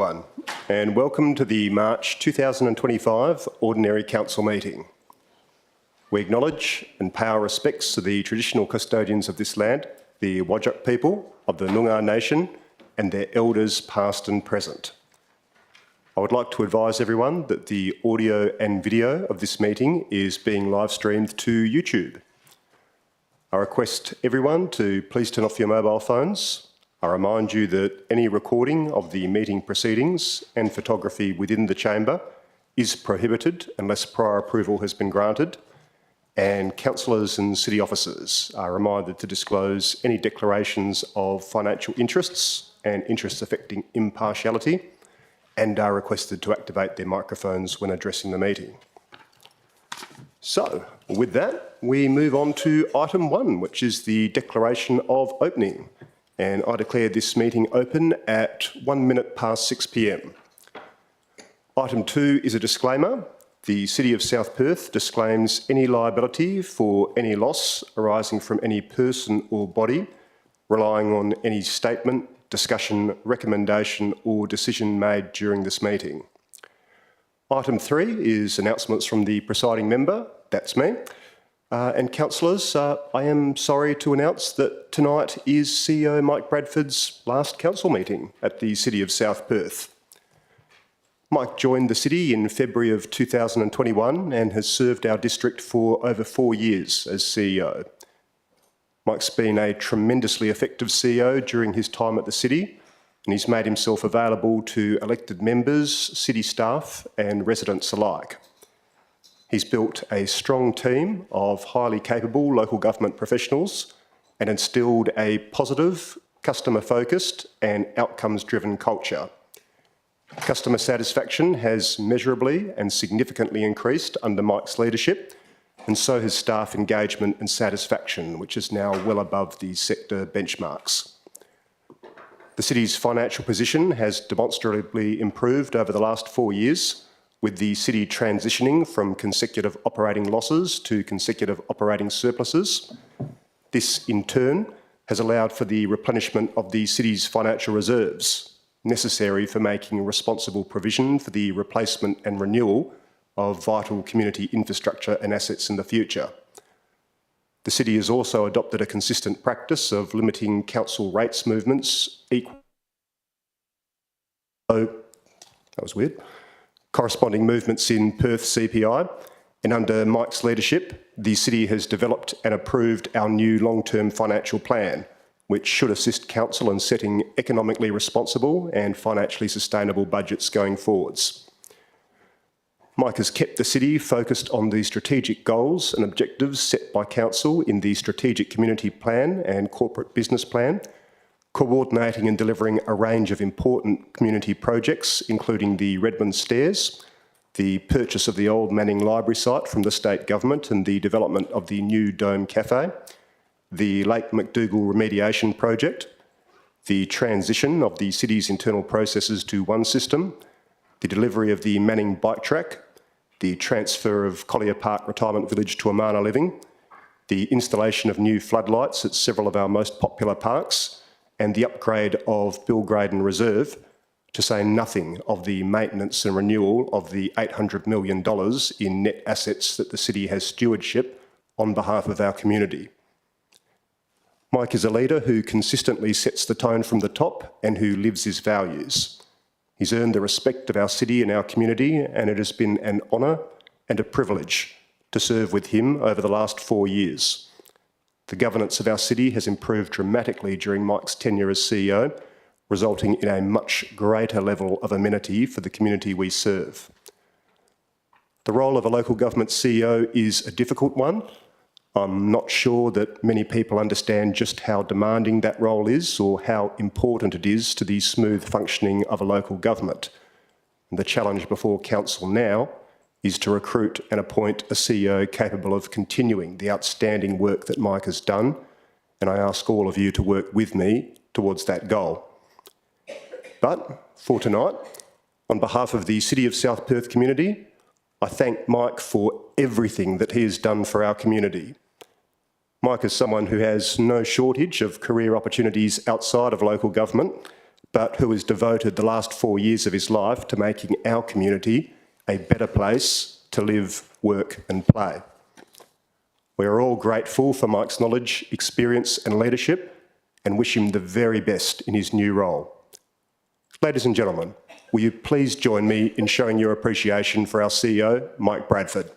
everyone, and welcome to the March 2025 Ordinary Council meeting. We acknowledge and pay our respects to the traditional custodians of this land, the Whadjuk people of the Noongar Nation, and their elders past and present. I would like to advise everyone that the audio and video of this meeting is being live streamed to YouTube. I request everyone to please turn off your mobile phones. I remind you that any recording of the meeting proceedings and photography within the chamber is prohibited unless prior approval has been granted, and councillors and city officers are reminded to disclose any declarations of financial interests and interests affecting impartiality, and are requested to activate their microphones when addressing the meeting. So, with that, we move on to item 1, which is the declaration of opening. And I declare this meeting open at 1 minute past 6 p.m. Item 2 is a disclaimer. The City of South Perth disclaims any liability for any loss arising from any person or body relying on any statement, discussion, recommendation or decision made during this meeting. Item 3 is announcements from the presiding member, that's me. And councillors, I am sorry to announce that tonight is CEO Mike Bradford's last council meeting at the City of South Perth. Mike joined the city in February of 2021 and has served our district for over 4 years as CEO. Mike's been a tremendously effective CEO during his time at the city, and he's made himself available to elected members, city staff and residents alike. He's built a strong team of highly capable local government professionals and instilled a positive, customer-focused and outcomes-driven culture. Customer satisfaction has measurably and significantly increased under Mike's leadership, and so has staff engagement and satisfaction, which is now well above the sector benchmarks. The city's financial position has demonstrably improved over the last 4 years, with the city transitioning from consecutive operating losses to consecutive operating surpluses. This, in turn, has allowed for the replenishment of the city's financial reserves, necessary for making responsible provision for the replacement and renewal of vital community infrastructure and assets in the future. The city has also adopted a consistent practice of limiting council rates movements corresponding movements in Perth CPI, and under Mike's leadership, the city has developed and approved our new long-term financial plan, which should assist council in setting economically responsible and financially sustainable budgets going forwards. Mike has kept the city focused on the strategic goals and objectives set by council in the Strategic Community Plan and Corporate Business Plan, coordinating and delivering a range of important community projects, including the Redmond Stairs, the purchase of the old Manning Library site from the state government and the development of the new Dome Cafe, the Lake McDougall remediation project, the transition of the city's internal processes to one system, the delivery of the Manning bike track, the transfer of Collier Park Retirement Village to Amana Living, the installation of new floodlights at several of our most popular parks, and the upgrade of Bill Graydon Reserve, to say nothing of the maintenance and renewal of the $800 million in net assets that the city has stewardship on behalf of our community. Mike is a leader who consistently sets the tone from the top and who lives his values. He's earned the respect of our city and our community, and it has been an honour and a privilege to serve with him over the last 4 years. The governance of our city has improved dramatically during Mike's tenure as CEO, resulting in a much greater level of amenity for the community we serve. The role of a local government CEO is a difficult one. I'm not sure that many people understand just how demanding that role is or how important it is to the smooth functioning of a local government. And the challenge before council now is to recruit and appoint a CEO capable of continuing the outstanding work that Mike has done, and I ask all of you to work with me towards that goal. But for tonight, on behalf of the City of South Perth community, I thank Mike for everything that he has done for our community. Mike is someone who has no shortage of career opportunities outside of local government, but who has devoted the last 4 years of his life to making our community a better place to live, work and play. We are all grateful for Mike's knowledge, experience and leadership and wish him the very best in his new role. Ladies and gentlemen, will you please join me in showing your appreciation for our CEO, Mike Bradford.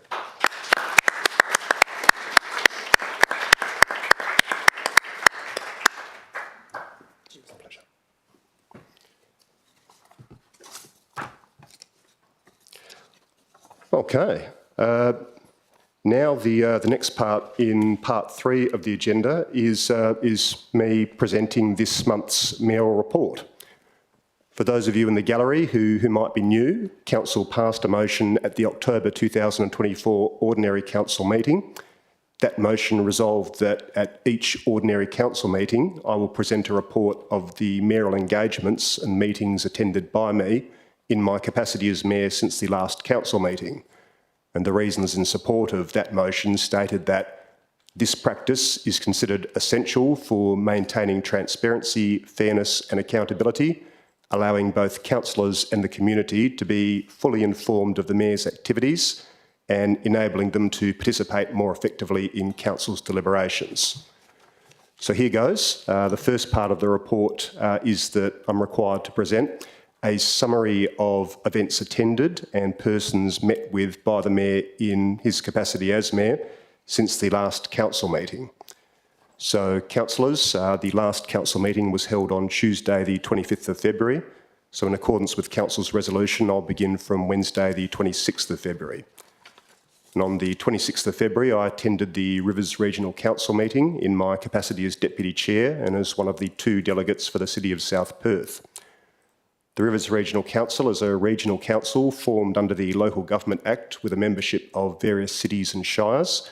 Okay. Now the next part in part 3 of the agenda is me presenting this month's mayoral report. For those of you in the gallery who might be new, Council passed a motion at the October 2024 Ordinary Council meeting. That motion resolved that at each Ordinary Council meeting, I will present a report of the mayoral engagements and meetings attended by me in my capacity as Mayor since the last Council meeting. And the reasons in support of that motion stated that this practice is considered essential for maintaining transparency, fairness and accountability, allowing both councillors and the community to be fully informed of the Mayor's activities and enabling them to participate more effectively in Council's deliberations. So here goes. The first part of the report is that I'm required to present a summary of events attended and persons met with by the Mayor in his capacity as Mayor since the last Council meeting. So, councillors, the last Council meeting was held on Tuesday the 25th of February. So in accordance with Council's resolution, I'll begin from Wednesday the 26th of February. And on the 26th of February, I attended the Rivers Regional Council meeting in my capacity as Deputy Chair and as one of the 2 delegates for the City of South Perth. The Rivers Regional Council is a regional council formed under the Local Government Act with a membership of various cities and shires.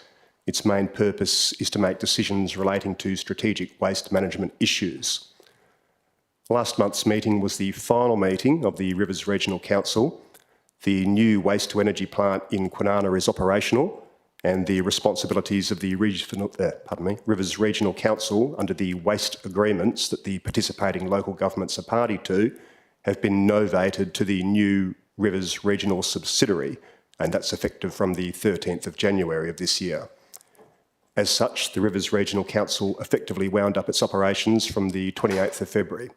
Its main purpose is to make decisions relating to strategic waste management issues. Last month's meeting was the final meeting of the Rivers Regional Council. The new waste-to-energy plant in Kwinana is operational, and the responsibilities of the Rivers Regional Council under the waste agreements that the participating local governments are party to have been novated to the new Rivers Regional subsidiary, and that's effective from the 13th of January of this year. As such, the Rivers Regional Council effectively wound up its operations from the 28th of February.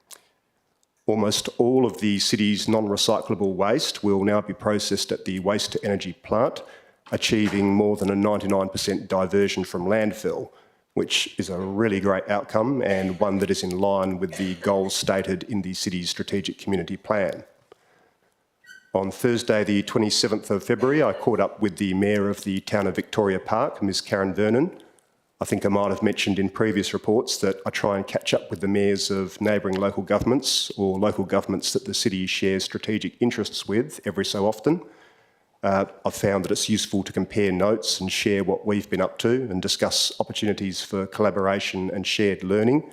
Almost all of the city's non-recyclable waste will now be processed at the waste-to-energy plant, achieving more than a 99% diversion from landfill, which is a really great outcome and one that is in line with the goals stated in the city's strategic community plan. On Thursday, the 27th of February, I caught up with the Mayor of the town of Victoria Park, Ms Karen Vernon. I think I might have mentioned in previous reports that I try and catch up with the mayors of neighbouring local governments or local governments that the city shares strategic interests with every so often. I've found that it's useful to compare notes and share what we've been up to and discuss opportunities for collaboration and shared learning.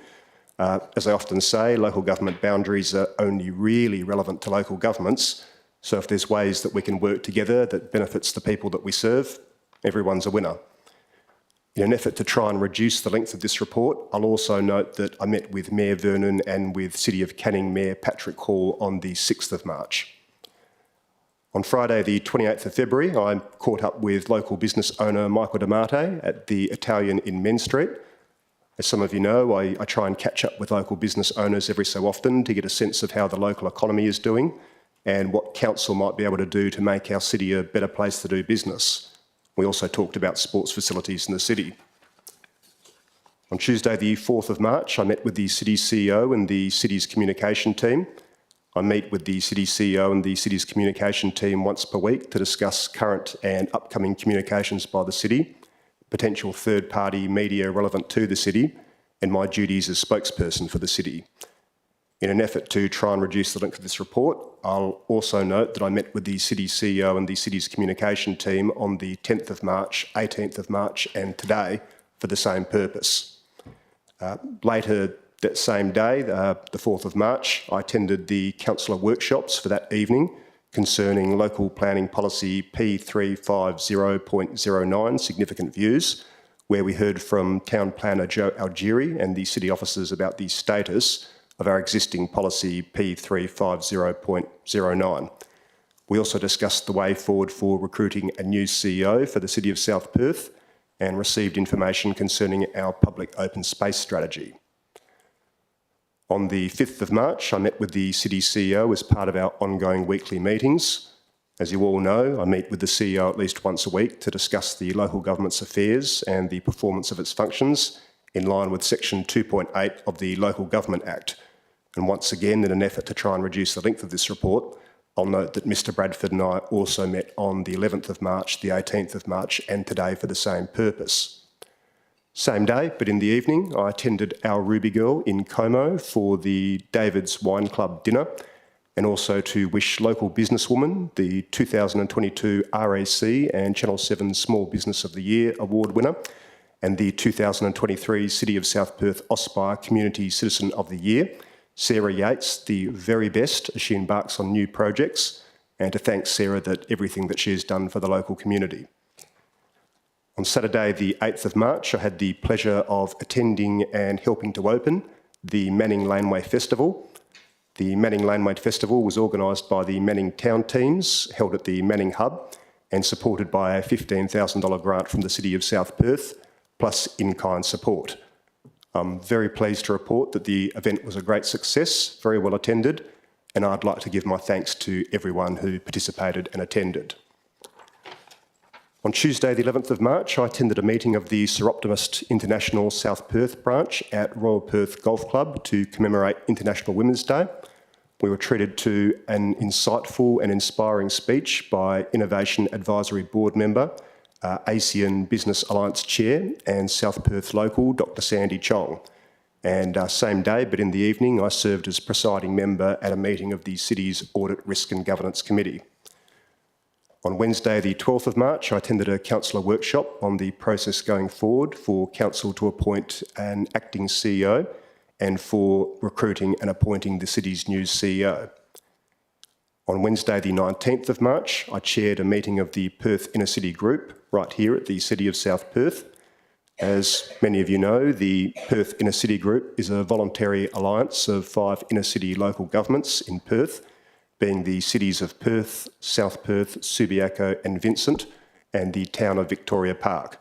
As I often say, local government boundaries are only really relevant to local governments. So if there's ways that we can work together that benefits the people that we serve, everyone's a winner. In an effort to try and reduce the length of this report, I'll also note that I met with Mayor Vernon and with City of Canning Mayor Patrick Hall on the 6th of March. On Friday, the 28th of February, I caught up with local business owner Michael D'Amate at the Italian in Men Street. As some of you know, I try and catch up with local business owners every so often to get a sense of how the local economy is doing and what council might be able to do to make our city a better place to do business. We also talked about sports facilities in the city. On Tuesday, the 4th of March, I met with the city's CEO and the city's communication team. I meet with the City CEO and the City's communication team once per week to discuss current and upcoming communications by the City, potential third-party media relevant to the City, and my duties as spokesperson for the City. In an effort to try and reduce the length of this report, I'll also note that I met with the City CEO and the City's communication team on the 10th of March, 18th of March and today for the same purpose. Later that same day, the 4th of March, I attended the councillor workshops for that evening concerning local planning policy P350.09, significant views, where we heard from town planner Joe Algieri and the city officers about the status of our existing policy P350.09. We also discussed the way forward for recruiting a new CEO for the City of South Perth and received information concerning our public open space strategy. On the 5th of March, I met with the City CEO as part of our ongoing weekly meetings. As you all know, I meet with the CEO at least once a week to discuss the local government's affairs and the performance of its functions in line with Section 2.8 of the Local Government Act. And once again, in an effort to try and reduce the length of this report, I'll note that Mr Bradford and I also met on the 11th of March, the 18th of March, and today for the same purpose. Same day, but in the evening, I attended our Ruby Girl in Como for the David's Wine Club dinner, and also to wish local businesswoman, the 2022 RAC and Channel 7 Small Business of the Year award winner, and the 2023 City of South Perth Aspire Community Citizen of the Year, Sarah Yates, the very best as she embarks on new projects, and to thank Sarah for everything that she has done for the local community. On Saturday, the 8th of March, I had the pleasure of attending and helping to open the Manning Laneway Festival. The Manning Laneway Festival was organised by the Manning Town Teams, held at the Manning Hub, and supported by a $15,000 grant from the City of South Perth, plus in-kind support. I'm very pleased to report that the event was a great success, very well attended, and I'd like to give my thanks to everyone who participated and attended. On Tuesday, the 11th of March, I attended a meeting of the Sir Optimist International South Perth branch at Royal Perth Golf Club to commemorate International Women's Day. We were treated to an insightful and inspiring speech by Innovation Advisory Board member, ASEAN Business Alliance Chair and South Perth local, Dr Sandy Chong. And same day, but in the evening, I served as presiding member at a meeting of the City's Audit, Risk and Governance Committee. On Wednesday, the 12th of March, I attended a councillor workshop on the process going forward for council to appoint an acting CEO and for recruiting and appointing the city's new CEO. On Wednesday, the 19th of March, I chaired a meeting of the Perth Inner City Group right here at the City of South Perth. As many of you know, the Perth Inner City Group is a voluntary alliance of 5 inner city local governments in Perth, being the cities of Perth, South Perth, Subiaco and Vincent, and the town of Victoria Park.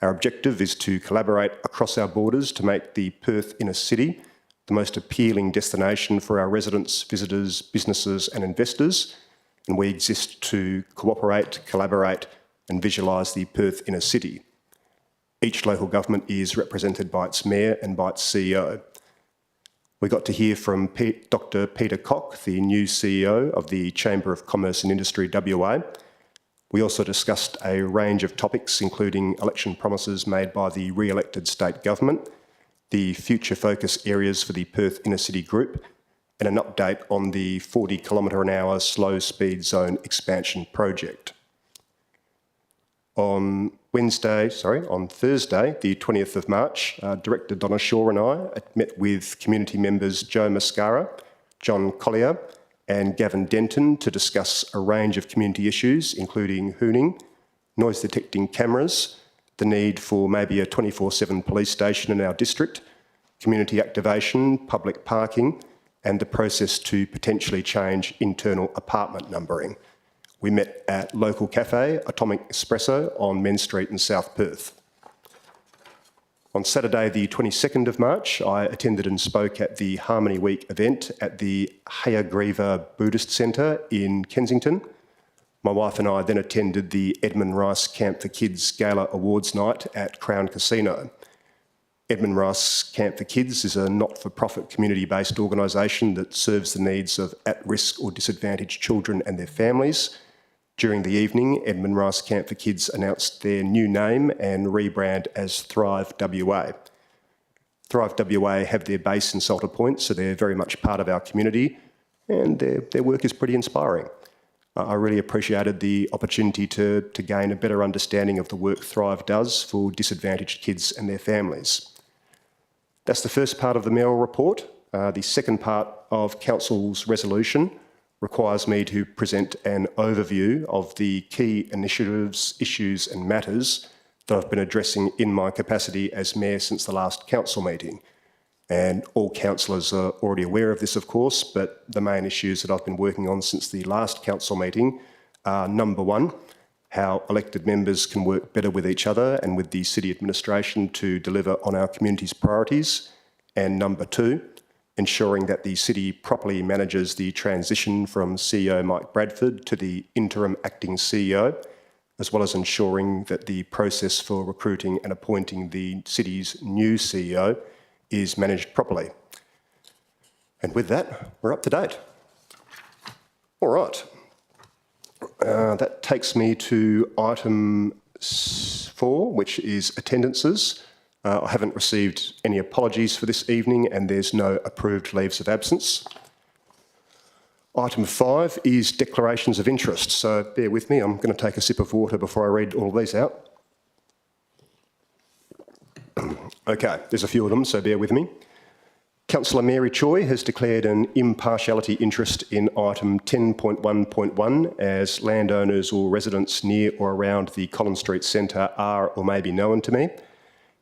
Our objective is to collaborate across our borders to make the Perth Inner City the most appealing destination for our residents, visitors, businesses and investors, and we exist to cooperate, collaborate and visualise the Perth Inner City. Each local government is represented by its mayor and by its CEO. We got to hear from Dr Peter Cock, the new CEO of the Chamber of Commerce and Industry WA. We also discussed a range of topics, including election promises made by the re-elected state government, the future focus areas for the Perth Inner City Group, and an update on the 40km/h slow speed zone expansion project. On Thursday, the 20th of March, Director Donna Shaw and I met with community members Joe Mascara, John Collier and Gavin Denton to discuss a range of community issues, including hooning, noise detecting cameras, the need for maybe a 24/7 police station in our district, community activation, public parking, and the process to potentially change internal apartment numbering. We met at local cafe Atomic Espresso on Men Street in South Perth. On Saturday, the 22nd of March, I attended and spoke at the Harmony Week event at the Hayagriva Buddhist Centre in Kensington. My wife and I then attended the Edmund Rice Camp for Kids Gala Awards Night at Crown Casino. Edmund Rice Camp for Kids is a not-for-profit community-based organisation that serves the needs of at-risk or disadvantaged children and their families. During the evening, Edmund Rice Camp for Kids announced their new name and rebrand as Thrive WA. Thrive WA have their base in Salter Point, so they're very much part of our community, and their work is pretty inspiring. I really appreciated the opportunity to gain a better understanding of the work Thrive does for disadvantaged kids and their families. That's the first part of the mayoral report. The second part of Council's resolution requires me to present an overview of the key initiatives, issues and matters that I've been addressing in my capacity as Mayor since the last Council meeting. And all councillors are already aware of this, of course, but the main issues that I've been working on since the last council meeting are, number one, how elected members can work better with each other and with the city administration to deliver on our community's priorities, and number two, ensuring that the city properly manages the transition from CEO Mike Bradford to the interim acting CEO, as well as ensuring that the process for recruiting and appointing the city's new CEO is managed properly. And with that, we're up to date. All right. That takes me to item 4, which is attendances. I haven't received any apologies for this evening and there's no approved leaves of absence. Item 5 is declarations of interest. So bear with me, I'm going to take a sip of water before I read all of these out. Okay, there's a few of them, so bear with me. Councillor Mary Choi has declared an impartiality interest in item 10.1.1 as landowners or residents near or around the Collins Street Centre are or may be known to me.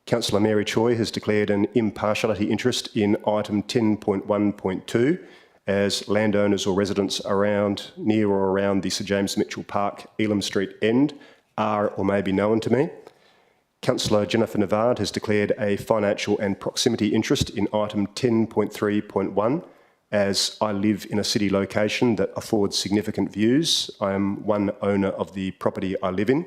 Councillor Mary Choi has declared an impartiality interest in item 10.1.2 as landowners or residents near or around the Sir James Mitchell Park, Elam Street End are or may be known to me. Councillor Jennifer Navard has declared a financial and proximity interest in item 10.3.1 as I live in a city location that affords significant views. I am one owner of the property I live in.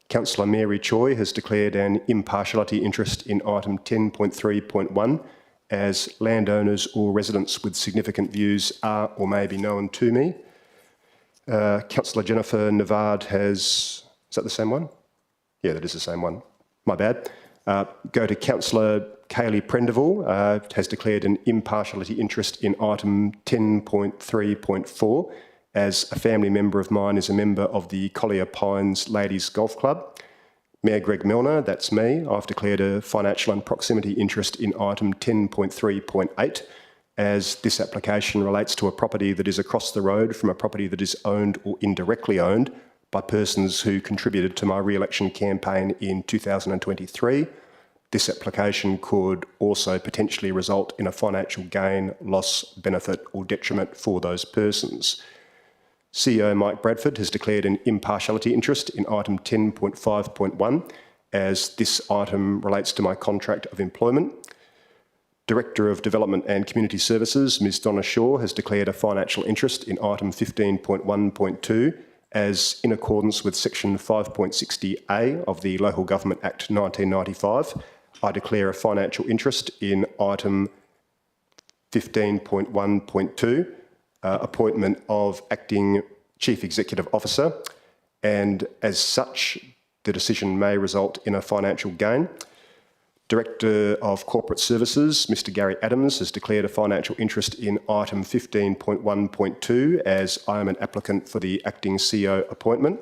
Councillor Mary Choi has declared an impartiality interest in item 10.3.1 as landowners or residents with significant views are or may be known to me. Councillor Jennifer Navard has... Is that the same one? Yeah, that is the same one. My bad. Go to Councillor Kaylee Prendeville, has declared an impartiality interest in item 10.3.4 as a family member of mine is a member of the Collier Pines Ladies Golf Club. Mayor Greg Milner, that's me, I've declared a financial and proximity interest in item 10.3.8 as this application relates to a property that is across the road from a property that is owned or indirectly owned by persons who contributed to my re-election campaign in 2023. This application could also potentially result in a financial gain, loss, benefit or detriment for those persons. CEO Mike Bradford has declared an impartiality interest in item 10.5.1 as this item relates to my contract of employment. Director of Development and Community Services, Ms Donna Shaw, has declared a financial interest in item 15.1.2 as in accordance with section 5.60A of the Local Government Act 1995, I declare a financial interest in item 15.1.2, appointment of Acting Chief Executive Officer, and as such, the decision may result in a financial gain. Director of Corporate Services, Mr Gary Adams, has declared a financial interest in item 15.1.2 as I am an applicant for the acting CEO appointment.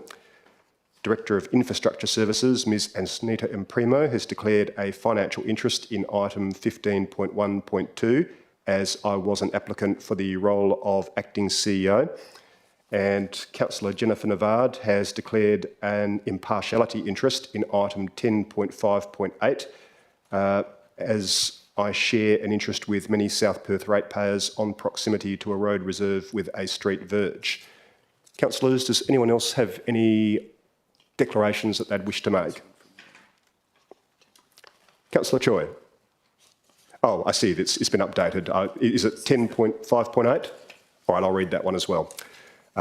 Director of Infrastructure Services, Ms Anita Imprimo, has declared a financial interest in item 15.1.2 as I was an applicant for the role of acting CEO. And Councillor Jennifer Navard has declared an impartiality interest in item 10.5.8 as I share an interest with many South Perth ratepayers on proximity to a road reserve with a street verge. Councillors, does anyone else have any declarations that they'd wish to make? Councillor Choi. Oh, I see, it's been updated. Is it 10.5.8? All right, I'll read that one as well.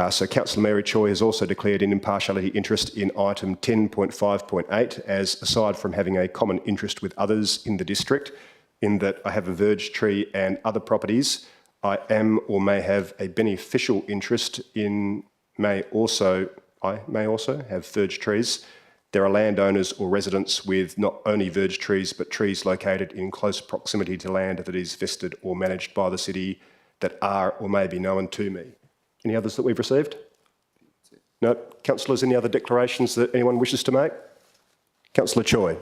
So Councillor Mary Choi has also declared an impartiality interest in item 10.5.8 as aside from having a common interest with others in the district, in that I have a verge tree and other properties, I am or may have a beneficial interest in, I may also have verge trees. There are landowners or residents with not only verge trees, but trees located in close proximity to land that is vested or managed by the city that are or may be known to me. Any others that we've received? No. Councillors, any other declarations that anyone wishes to make? Councillor Choi.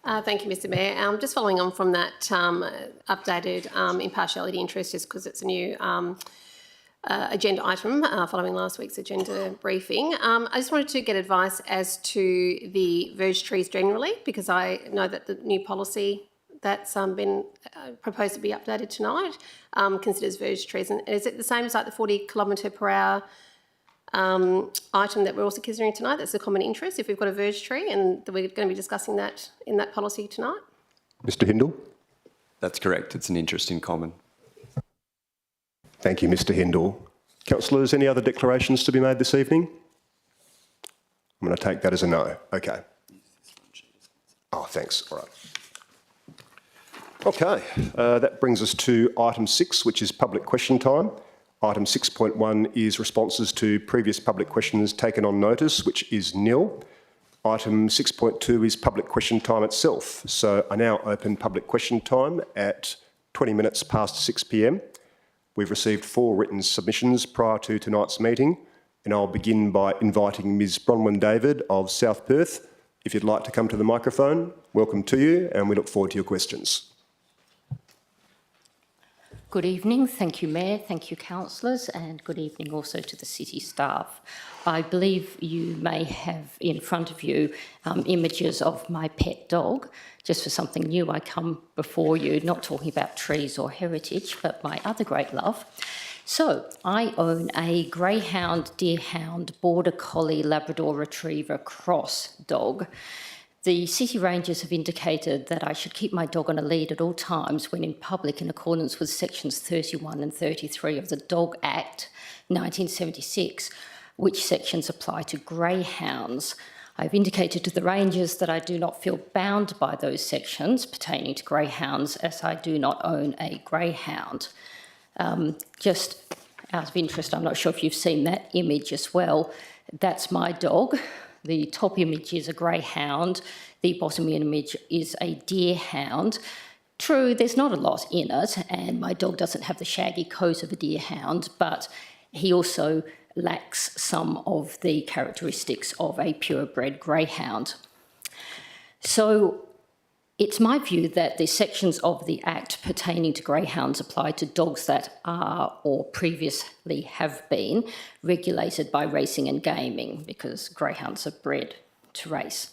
Thank you, Mr Mayor. Just following on from that updated impartiality interest, just because it's a new agenda item following last week's agenda briefing. I just wanted to get advice as to the verge trees generally, because I know that the new policy that's been proposed to be updated tonight considers verge trees. And is it the same as like the 40 kilometre per hour item that we're also considering tonight? That's a common interest if we've got a verge tree, and we're going to be discussing that in that policy tonight. Mr Hindle? That's correct. It's an interest in common. Thank you, Mr Hindle. Councillors, any other declarations to be made this evening? I'm going to take that as a no. Okay. Oh, thanks. All right. Okay, that brings us to item 6, which is public question time. Item 6.1 is responses to previous public questions taken on notice, which is nil. Item 6.2 is public question time itself. So I now open public question time at 20 minutes past 6 p.m. We've received 4 written submissions prior to tonight's meeting, and I'll begin by inviting Ms Bronwyn David of South Perth. If you'd like to come to the microphone, welcome to you, and we look forward to your questions. Good evening. Thank you, Mayor. Thank you, councillors, and good evening also to the city staff. I believe you may have in front of you images of my pet dog. Just for something new, I come before you not talking about trees or heritage, but my other great love. So I own a greyhound, deerhound, border collie, Labrador retriever cross dog. The city rangers have indicated that I should keep my dog on a lead at all times when in public in accordance with sections 31 and 33 of the Dog Act 1976, which sections apply to greyhounds. I've indicated to the rangers that I do not feel bound by those sections pertaining to greyhounds, as I do not own a greyhound. Just out of interest, I'm not sure if you've seen that image as well. That's my dog. The top image is a greyhound. The bottom image is a deerhound. True, there's not a lot in it, and my dog doesn't have the shaggy coat of a deerhound, but he also lacks some of the characteristics of a purebred greyhound. So it's my view that the sections of the Act pertaining to greyhounds apply to dogs that are or previously have been regulated by racing and gaming, because greyhounds are bred to race.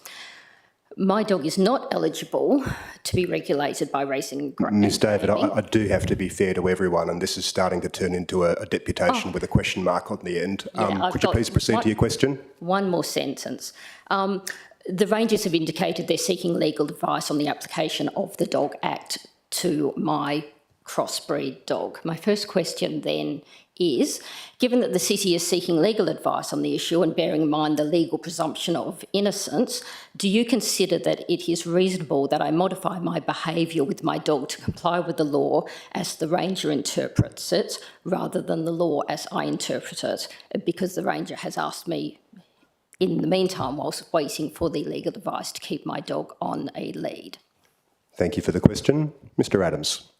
My dog is not eligible to be regulated by racing and gaming. Ms David, I do have to be fair to everyone, and this is starting to turn into a deputation with a question mark on the end. Could you please proceed to your question? One more sentence. The rangers have indicated they're seeking legal advice on the application of the Dog Act to my crossbreed dog. My first question then is, given that the city is seeking legal advice on the issue and bearing in mind the legal presumption of innocence, do you consider that it is reasonable that I modify my behaviour with my dog to comply with the law as the ranger interprets it, rather than the law as I interpret it? Because the ranger has asked me in the meantime, whilst waiting for the legal advice, to keep my dog on a lead. Thank you for the question. Mr Adams.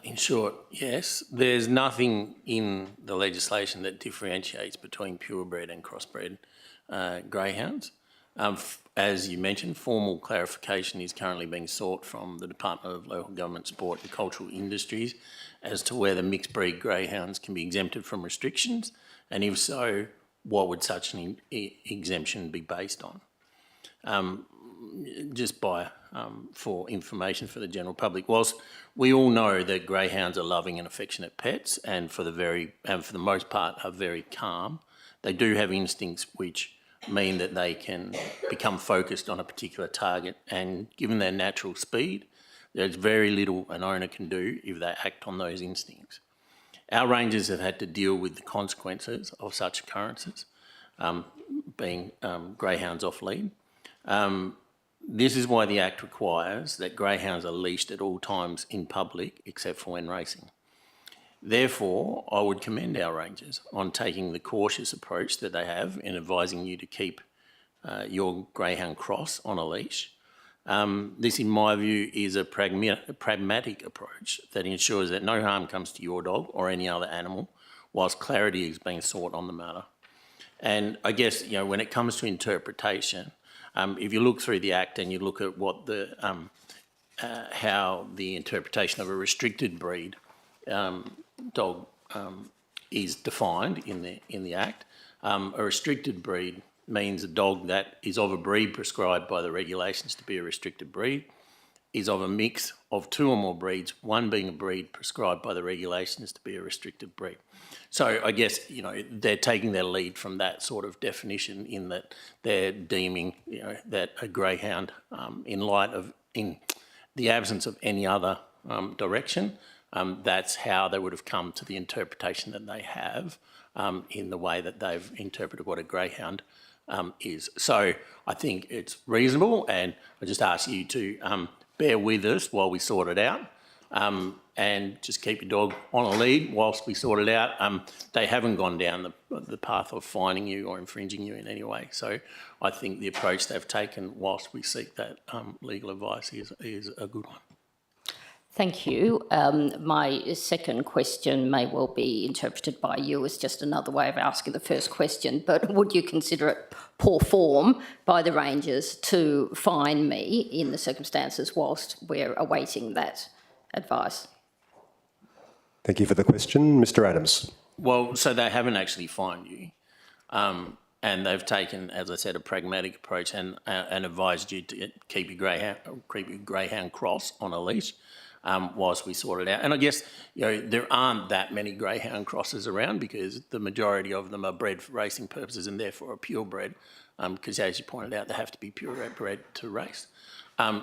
In short, yes. There's nothing in the legislation that differentiates between purebred and crossbred greyhounds. As you mentioned, formal clarification is currently being sought from the Department of Local Government, Sport and Cultural Industries as to whether mixed breed greyhounds can be exempted from restrictions, and if so, what would such an exemption be based on? For information for the general public, whilst we all know that greyhounds are loving and affectionate pets, and for the most part are very calm, they do have instincts which mean that they can become focused on a particular target, and given their natural speed, there's very little an owner can do if they act on those instincts. Our rangers have had to deal with the consequences of such occurrences, being greyhounds off lead. This is why the Act requires that greyhounds are leashed at all times in public, except for when racing. Therefore, I would commend our rangers on taking the cautious approach that they have in advising you to keep your greyhound cross on a leash. This, in my view, is a pragmatic approach that ensures that no harm comes to your dog or any other animal, whilst clarity is being sought on the matter. And I guess, when it comes to interpretation, if you look through the Act and you look at what how the interpretation of a restricted breed dog is defined in the Act, a restricted breed means a dog that is of a breed prescribed by the regulations to be a restricted breed. is of a mix of two or more breeds, one being a breed prescribed by the regulations to be a restricted breed. So I guess, you know, they're taking their lead from that sort of definition in that they're deeming, you know, that a greyhound, in the absence of any other direction, that's how they would have come to the interpretation that they have in the way that they've interpreted what a greyhound is. So I think it's reasonable, and I just ask you to bear with us while we sort it out, and just keep your dog on a lead whilst we sort it out. They haven't gone down the path of fining you or infringing you in any way. So I think the approach they've taken whilst we seek that legal advice is a good one. Thank you. My second question may well be interpreted by you as just another way of asking the first question, but would you consider it poor form by the Rangers to fine me in the circumstances whilst we're awaiting that advice? Thank you for the question. Mr Adams. Well, so they haven't actually fined you, and they've taken, as I said, a pragmatic approach and advised you to keep your greyhound cross on a leash whilst we sort it out. And I guess, you know, there aren't that many greyhound crosses around because the majority of them are bred for racing purposes and therefore are purebred, because as you pointed out, they have to be purebred to race.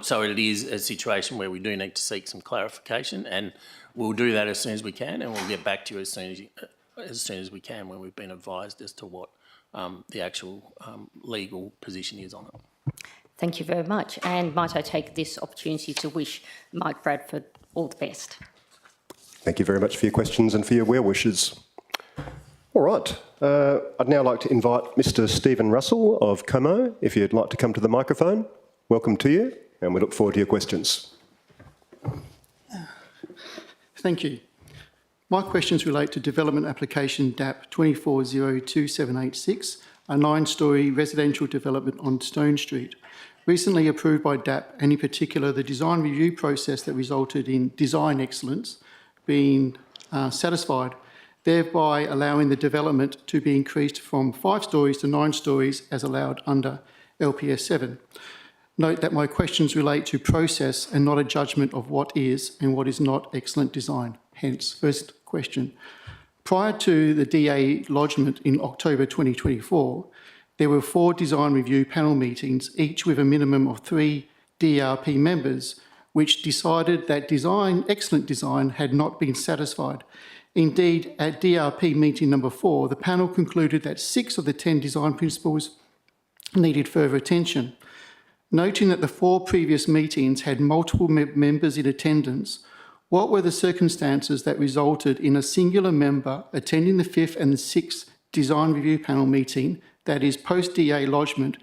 So it is a situation where we do need to seek some clarification, and we'll do that as soon as we can, and we'll get back to you as soon as we can when we've been advised as to what the actual legal position is on it. Thank you very much. And might I take this opportunity to wish Mike Bradford all the best. Thank you very much for your questions and for your well wishes. All right, I'd now like to invite Mr Stephen Russell of Como, if you'd like to come to the microphone. Welcome to you, and we look forward to your questions. Thank you. My questions relate to development application DAP 2402-786, a 9-storey residential development on Stone Street. Recently approved by DAP, and in particular the design review process that resulted in design excellence being satisfied, thereby allowing the development to be increased from 5 storeys to 9 storeys as allowed under LPS 7. Note that my questions relate to process and not a judgment of what is and what is not excellent design. Hence, first question. Prior to the DA lodgement in October 2024, there were 4 design review panel meetings, each with a minimum of 3 DRP members, which decided that excellent design had not been satisfied. Indeed, at DRP meeting number 4, the panel concluded that 6 of the 10 design principles needed further attention. Noting that the 4 previous meetings had multiple members in attendance, what were the circumstances that resulted in a singular member attending the 5th and the 6th design review panel meeting, that is post-DA lodgement,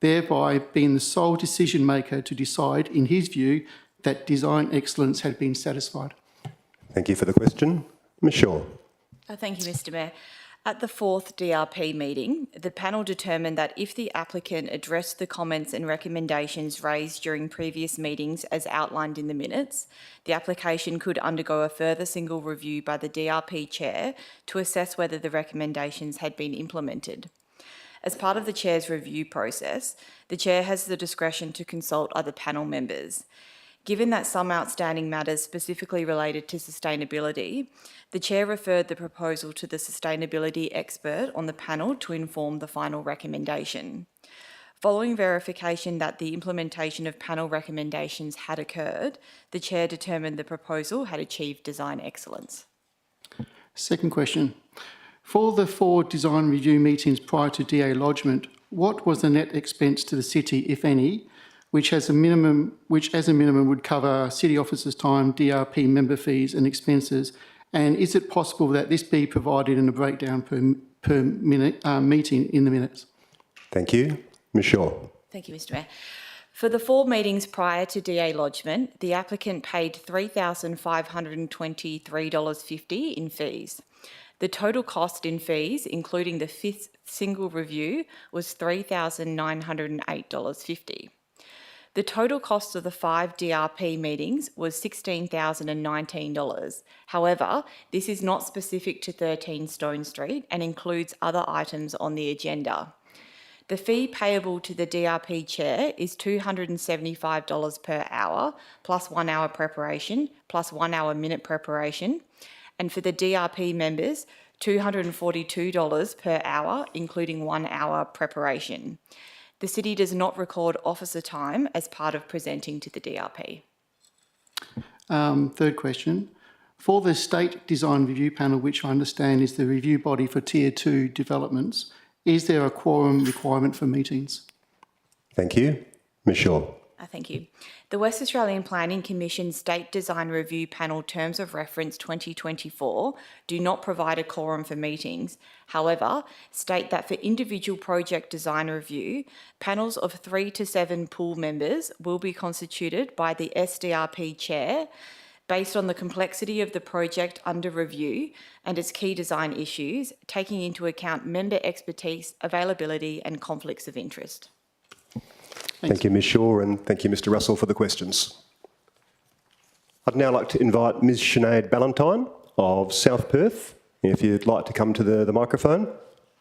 thereby being the sole decision maker to decide, in his view, that design excellence had been satisfied? Thank you for the question. Ms Shaw. Thank you, Mr Mayor. At the 4th DRP meeting, the panel determined that if the applicant addressed the comments and recommendations raised during previous meetings as outlined in the minutes, the application could undergo a further single review by the DRP chair to assess whether the recommendations had been implemented. As part of the chair's review process, the chair has the discretion to consult other panel members. Given that some outstanding matters specifically related to sustainability, the chair referred the proposal to the sustainability expert on the panel to inform the final recommendation. Following verification that the implementation of panel recommendations had occurred, the chair determined the proposal had achieved design excellence. Second question. For the 4 design review meetings prior to DA lodgement, what was the net expense to the city, if any, which as a minimum would cover city officers' time, DRP member fees and expenses? And is it possible that this be provided in a breakdown per meeting in the minutes? Thank you. Ms Shaw. Thank you, Mr Mayor. For the 4 meetings prior to DA lodgement, the applicant paid $3,523.50 in fees. The total cost in fees, including the 5th single review, was $3,908.50. The total cost of the 5 DRP meetings was $16,019. However, this is not specific to 13 Stone Street and includes other items on the agenda. The fee payable to the DRP chair is $275 per hour, plus 1 hour preparation, plus 1 hour minute preparation. And for the DRP members, $242 per hour, including 1 hour preparation. The City does not record officer time as part of presenting to the DRP. Third question. For the State Design Review Panel, which I understand is the review body for Tier 2 developments, is there a quorum requirement for meetings? Thank you. Ms Shaw. Thank you. The West Australian Planning Commission State Design Review Panel Terms of Reference 2024 do not provide a quorum for meetings. However, state that for individual project design review, panels of 3 to 7 pool members will be constituted by the SDRP chair based on the complexity of the project under review and its key design issues, taking into account member expertise, availability and conflicts of interest. Thank you, Ms Shaw, and thank you, Mr Russell, for the questions. I'd now like to invite Ms Sinead Ballantyne of South Perth. If you'd like to come to the microphone,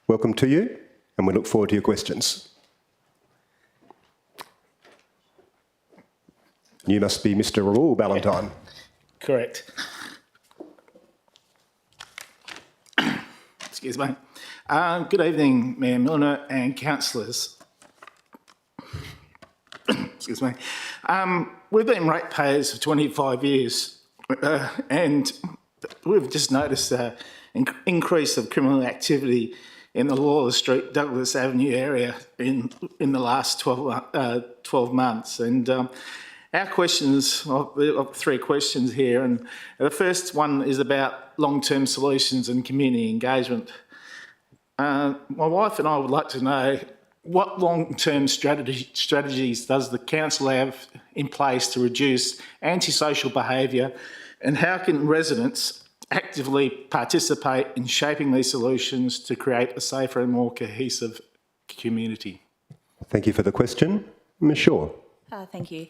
welcome to you, and we look forward to your questions. You must be Mr Raoul Ballantyne. Correct. Excuse me. Good evening, Mayor Milner and councillors. Excuse me. We've been ratepayers for 25 years and we've just noticed an increase of criminal activity in the Lawless Street, Douglas Avenue area in the last 12 months. And our questions, I've 3 questions here, and the first one is about long-term solutions and community engagement. My wife and I would like to know what long-term strategies does the council have in place to reduce antisocial behaviour, and how can residents actively participate in shaping these solutions to create a safer and more cohesive community? Thank you for the question. Ms Shaw. Thank you.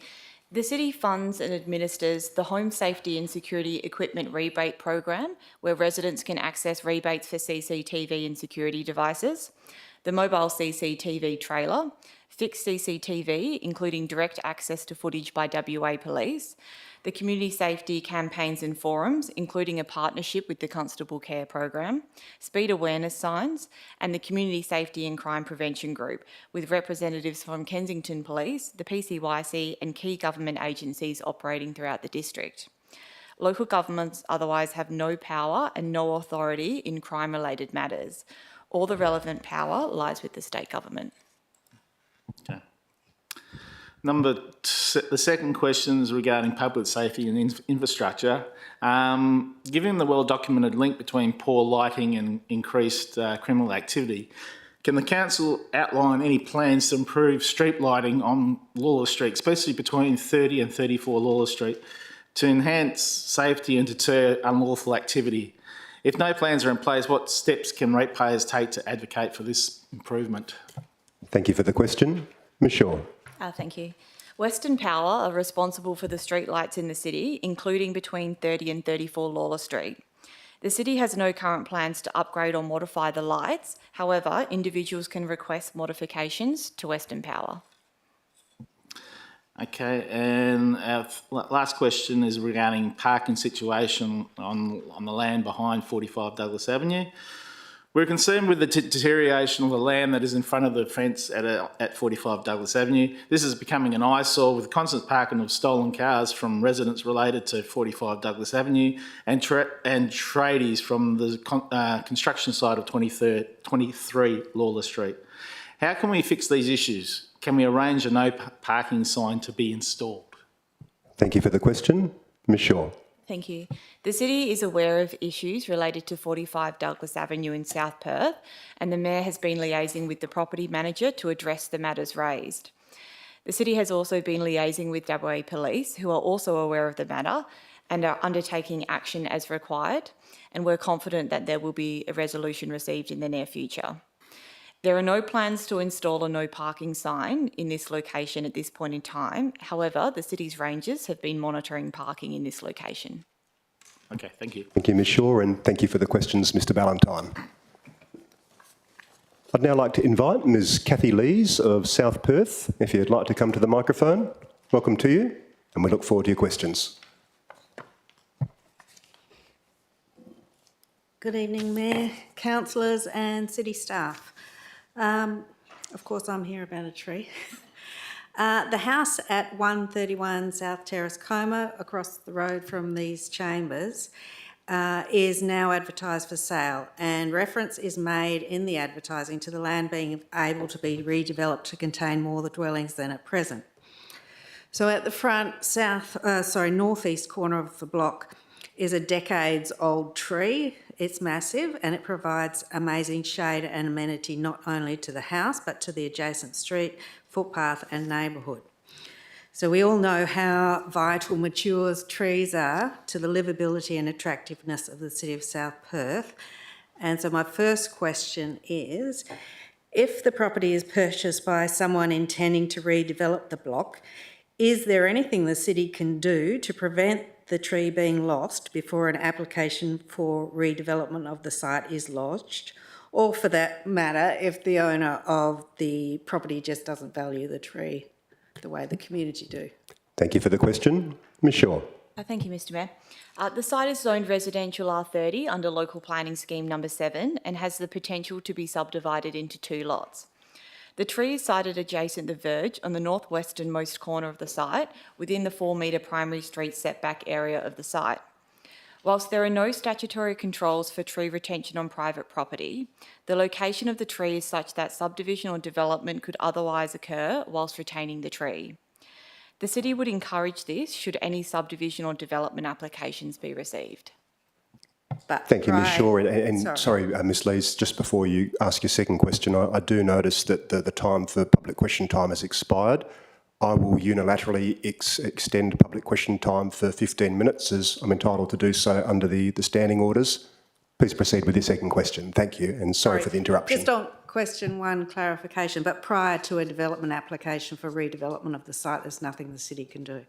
The City funds and administers the Home Safety and Security Equipment Rebate Program, where residents can access rebates for CCTV and security devices, the mobile CCTV trailer, fixed CCTV, including direct access to footage by WA Police, the community safety campaigns and forums, including a partnership with the Constable Care Program, speed awareness signs, and the Community Safety and Crime Prevention Group, with representatives from Kensington Police, the PCYC, and key government agencies operating throughout the district. Local governments otherwise have no power and no authority in crime-related matters. All the relevant power lies with the state government. Okay. The second question is regarding public safety and infrastructure. Given the well-documented link between poor lighting and increased criminal activity, can the council outline any plans to improve street lighting on Lawless Street, especially between 30 and 34 Lawless Street, to enhance safety and deter unlawful activity? If no plans are in place, what steps can ratepayers take to advocate for this improvement? Thank you for the question. Ms Shaw. Thank you. Western Power are responsible for the street lights in the city, including between 30 and 34 Lawless Street. The city has no current plans to upgrade or modify the lights. However, individuals can request modifications to Western Power. Okay, and our last question is regarding parking situation on the land behind 45 Douglas Avenue. We're concerned with the deterioration of the land that is in front of the fence at 45 Douglas Avenue. This is becoming an eyesore with constant parking of stolen cars from residents related to 45 Douglas Avenue and tradies from the construction site of 23 Lawless Street. How can we fix these issues? Can we arrange a no parking sign to be installed? Thank you for the question. Ms Shaw. Thank you. The City is aware of issues related to 45 Douglas Avenue in South Perth, and the Mayor has been liaising with the property manager to address the matters raised. The City has also been liaising with WA Police, who are also aware of the matter and are undertaking action as required, and we're confident that there will be a resolution received in the near future. There are no plans to install a no parking sign in this location at this point in time. However, the City's rangers have been monitoring parking in this location. Okay, thank you. Thank you, Ms Shaw, and thank you for the questions, Mr Ballantyne. I'd now like to invite Ms Kathy Lees of South Perth, if you'd like to come to the microphone. Welcome to you, and we look forward to your questions. Good evening, Mayor, councillors and city staff. Of course, I'm here about a tree. The house at 131 South Terrace, Coma, across the road from these chambers, is now advertised for sale, and reference is made in the advertising to the land being able to be redeveloped to contain more dwellings than at present. So at the front northeast corner of the block is a decades-old tree. It's massive and it provides amazing shade and amenity not only to the house but to the adjacent street, footpath and neighbourhood. So we all know how vital mature trees are to the livability and attractiveness of the city of South Perth. And so my first question is, if the property is purchased by someone intending to redevelop the block, is there anything the city can do to prevent the tree being lost before an application for redevelopment of the site is lodged? Or for that matter, if the owner of the property just doesn't value the tree the way the community do? Thank you for the question. Ms Shaw. Thank you, Mr Mayor. The site is zoned residential R30 under Local Planning Scheme number 7 and has the potential to be subdivided into 2 lots. The tree is sited adjacent the verge on the northwesternmost corner of the site within the 4-metre primary street setback area of the site. Whilst there are no statutory controls for tree retention on private property, the location of the tree is such that subdivision or development could otherwise occur whilst retaining the tree. The city would encourage this should any subdivision or development applications be received. But Thank you, Ms Shaw. And sorry. sorry, Ms Lees, just before you ask your second question, I do notice that the time for public question time has expired. I will unilaterally extend public question time for 15 minutes, as I'm entitled to do so under the standing orders. Please proceed with your second question. Thank you, and sorry for the interruption. Just on question 1, clarification, but prior to a development application for redevelopment of the site, there's nothing the city can do?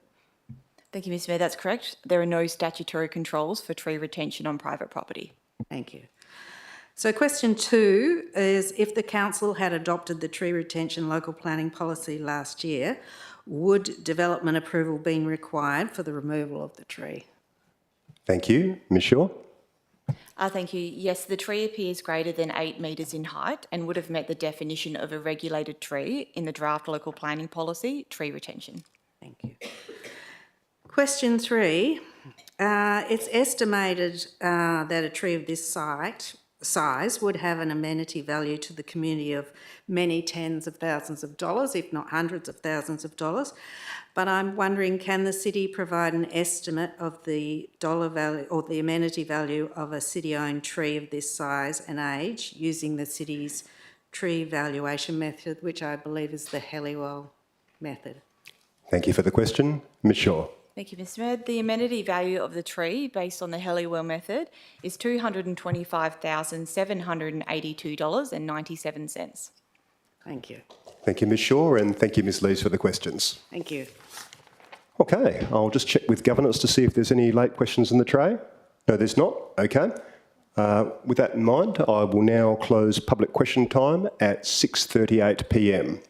Thank you, Mr Mayor. That's correct. There are no statutory controls for tree retention on private property. Thank you. So question 2 is, if the council had adopted the tree retention local planning policy last year, would development approval been required for the removal of the tree? Thank you. Ms Shaw. Thank you. Yes, the tree appears greater than 8 metres in height and would have met the definition of a regulated tree in the draft local planning policy, tree retention. Thank you. Question 3, it's estimated that a tree of this size would have an amenity value to the community of many tens of thousands of dollars, if not hundreds of thousands of dollars. But I'm wondering, can the city provide an estimate of the dollar value or the amenity value of a city-owned tree of this size and age using the city's tree valuation method, which I believe is the Helliwell method? Thank you for the question. Ms Shaw. Thank you, Mr Mayor. The amenity value of the tree, based on the Helliwell method, is $225,782.97. Thank you. Thank you, Ms Shaw, and thank you, Ms Lees, for the questions. Thank you. Okay, I'll just check with governance to see if there's any late questions in the tray. No, there's not. Okay. With that in mind, I will now close public question time at 6:38 p.m.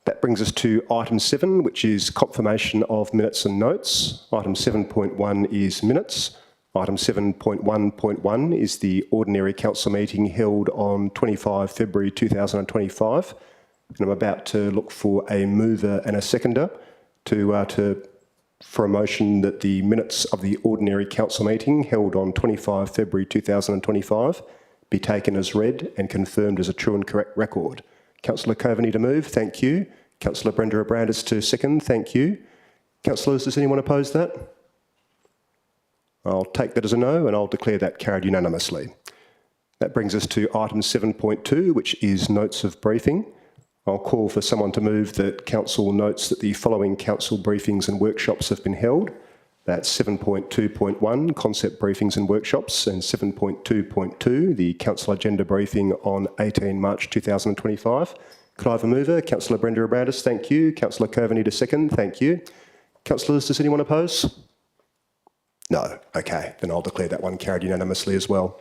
That brings us to item 7, which is confirmation of minutes and notes. Item 7.1 is minutes. Item 7.1.1 is the ordinary council meeting held on 25 February 2025. And I'm about to look for a mover and a seconder for a motion that the minutes of the ordinary council meeting held on 25 February 2025 be taken as read and confirmed as a true and correct record. Councillor Coveney to move, thank you. Councillor Brenda Abrandis to second, thank you. Councillors, does anyone oppose that? I'll take that as a no and I'll declare that carried unanimously. That brings us to item 7.2, which is notes of briefing. I'll call for someone to move that council notes that the following council briefings and workshops have been held. That's 7.2.1, concept briefings and workshops, and 7.2.2, the council agenda briefing on 18 March 2025. Could I have a mover? Councillor Brenda Abrandis, thank you. Councillor Coveney to second, thank you. Councillors, does anyone oppose? No. Okay, then I'll declare that one carried unanimously as well.